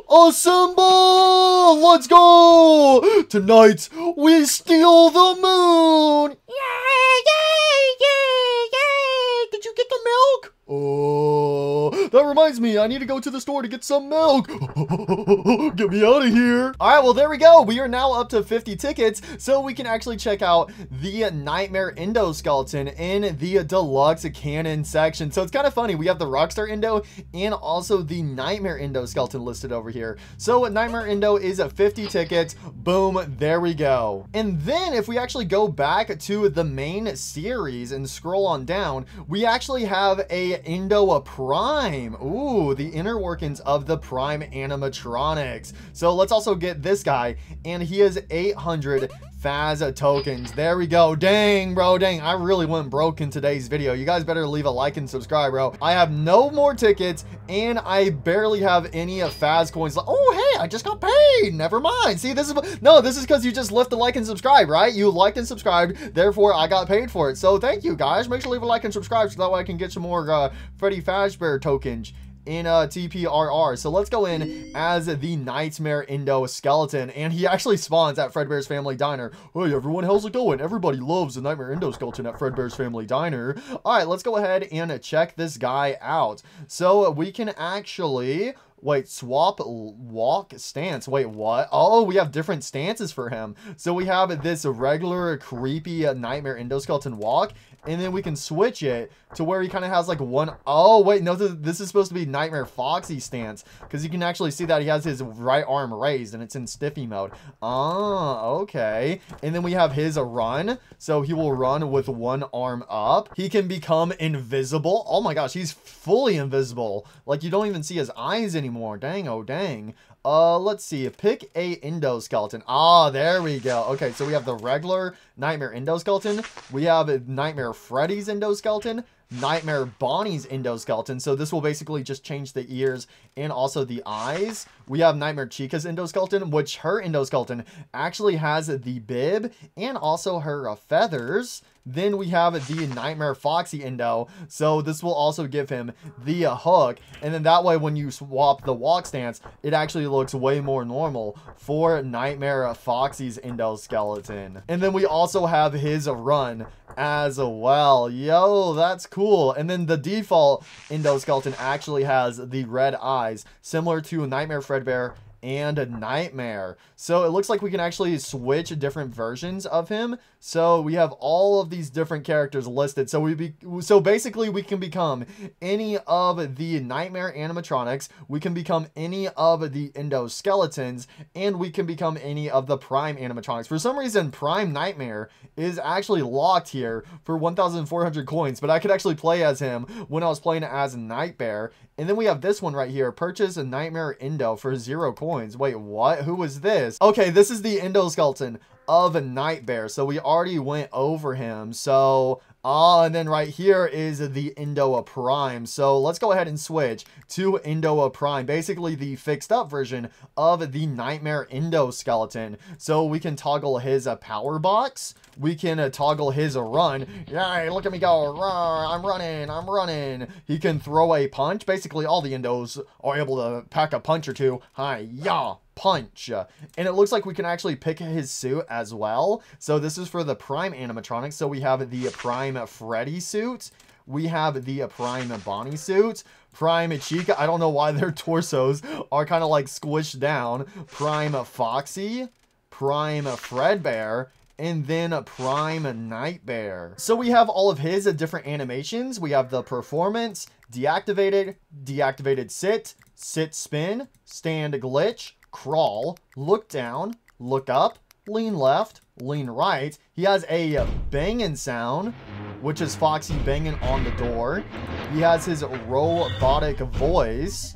assemble! Let's go! Tonight, we steal the moon! Yay, yay, yay, yay! Did you get the milk? Oh, that reminds me, I need to go to the store to get some milk. Get me out of here. All right, well, there we go. We are now up to 50 tickets, so we can actually check out the Nightmare Endoskeleton in the deluxe canon section. So it's kind of funny. We have the Rockstar Endo and also the Nightmare Endoskeleton listed over here. So Nightmare Endo is 50 tickets. Boom, there we go. And then if we actually go back to the main series and scroll on down, we actually have a Endo Prime. Ooh, the inner workings of the Prime animatronics. So let's also get this guy, and he has 800 Faz tokens. There we go. Dang, bro, dang. I really went broke in today's video. You guys better leave a like and subscribe, bro. I have no more tickets, and I barely have any Faz coins. Oh, hey, I just got paid. Never mind. See, this is, no, this is because you just left a like and subscribe, right? You liked and subscribed, therefore I got paid for it. So thank you, guys. Make sure to leave a like and subscribe so that way I can get some more Freddy Fazbear tokens. in TPRR. So let's go in as the Nightmare Endoskeleton, and he actually spawns at Fredbear's Family Diner. Hey everyone, how's it going? Everybody loves the Nightmare Endoskeleton at Fredbear's Family Diner. Alright, let's go ahead and check this guy out. So we can actually... Wait, swap walk stance. Wait, what? Oh, we have different stances for him. So we have this regular creepy Nightmare Endoskeleton walk, and then we can switch it to where he kind of has like one... Oh, wait, no, this is supposed to be Nightmare Foxy stance, because you can actually see that he has his right arm raised, and it's in Stiffy mode. Oh, okay. And then we have his run, so he will run with one arm up. He can become invisible. Oh my gosh, he's fully invisible. Like, you don't even see his eyes anymore. Dang, oh dang. Let's see. Pick a endoskeleton. Ah, there we go. Okay, so we have the regular Nightmare Endoskeleton. We have Nightmare Freddy's Endoskeleton. Nightmare Bonnie's Endoskeleton. So this will basically just change the ears and also the eyes. We have Nightmare Chica's Endoskeleton, which her Endoskeleton actually has the bib and also her feathers. Then we have the Nightmare Foxy Endo, so this will also give him the hook, and then that way when you swap the walk stance, it actually looks way more normal for Nightmare Foxy's Endoskeleton. And then we also have his run as well. Yo, that's cool. And then the default Endoskeleton actually has the red eyes, similar to Nightmare Fredbear and Nightmare. So it looks like we can actually switch different versions of him. So we have all of these different characters listed. So basically we can become any of the Nightmare animatronics, we can become any of the Endoskeletons, and we can become any of the Prime animatronics. For some reason, Prime Nightmare is actually locked here for 1,400 coins, but I could actually play as him when I was playing as Nightbear. And then we have this one right here, purchase a Nightmare Endo for 0 coins. Wait, what? Who was this? Okay, this is the Endoskeleton of a Nightbear. So we already went over him. So, and then right here is the Endo Prime. So let's go ahead and switch to Endo Prime. Basically the fixed up version of the Nightmare Endoskeleton. So we can toggle his power box. We can toggle his run. Yay, look at me go. I'm running. He can throw a punch. Basically all the Endos are able to pack a punch or two. Hi-ya. Punch. And it looks like we can actually pick his suit as well. So this is for the Prime animatronics. So we have the Prime Freddy suit. We have the Prime Bonnie suit. Prime Chica. I don't know why their torsos are kind of like squished down. Prime Foxy. Prime Fredbear. And then Prime Nightbear. So we have all of his different animations. We have the performance, deactivated, deactivated sit, sit spin, stand glitch, crawl, look down, look up, lean left, lean right. He has a banging sound, which is Foxy banging on the door. He has his robotic voice.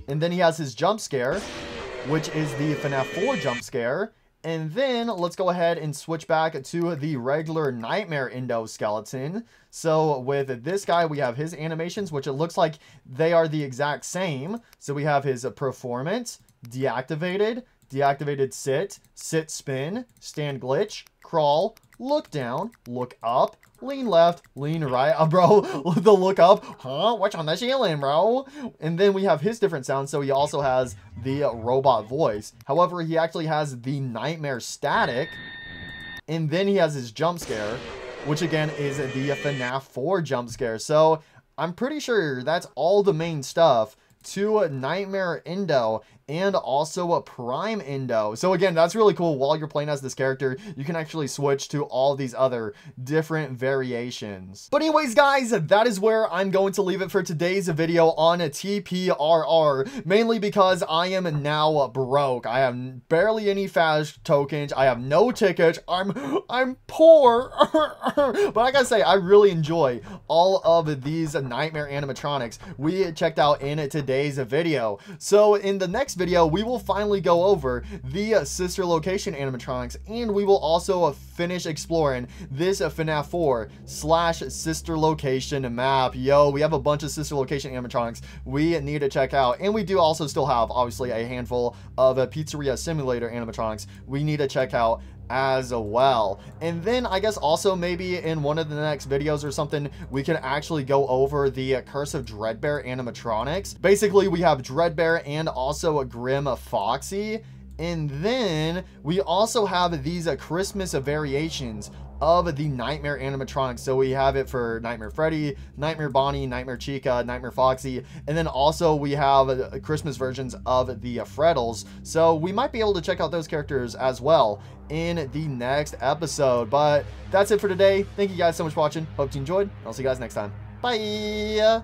And then he has his jump scare, which is the FNAF 4 jump scare. And then let's go ahead and switch back to the regular Nightmare Endoskeleton. So with this guy, we have his animations, which it looks like they are the exact same. So we have his performance, deactivated, deactivated sit, sit spin, stand glitch, crawl, look down, look up, lean left, lean right. Bro, the look up. Huh? What's on the ceiling, bro? And then we have his different sounds. So he also has the robot voice. However, he actually has the Nightmare static. And then he has his jump scare, which again is the FNAF 4 jump scare. So I'm pretty sure that's all the main stuff to Nightmare Endo and also a Prime Endo. So again, that's really cool. While you're playing as this character, you can actually switch to all these other different variations. But anyways, guys, that is where I'm going to leave it for today's video on TPRR, mainly because I am now broke. I have barely any fast tokens. I have no tickets. I'm poor. But I gotta say, I really enjoy all of these Nightmare animatronics we checked out in today's video. So in the next video, we will finally go over the sister location animatronics, and we will also finish exploring this FNAF 4 / sister location map. Yo, we have a bunch of sister location animatronics we need to check out, and we do also still have obviously a handful of Pizzeria Simulator animatronics we need to check out as well. And then I guess also maybe in one of the next videos or something, we can actually go over the Curse of Dreadbear animatronics. Basically, we have Dreadbear and also a Grim Foxy. And then we also have these Christmas variations of the Nightmare animatronics. So we have it for Nightmare Freddy, Nightmare Bonnie, Nightmare Chica, Nightmare Foxy, and then also we have Christmas versions of the Freddles. So we might be able to check out those characters as well in the next episode. But that's it for today. Thank you guys so much for watching. Hope you enjoyed. I'll see you guys next time. Bye!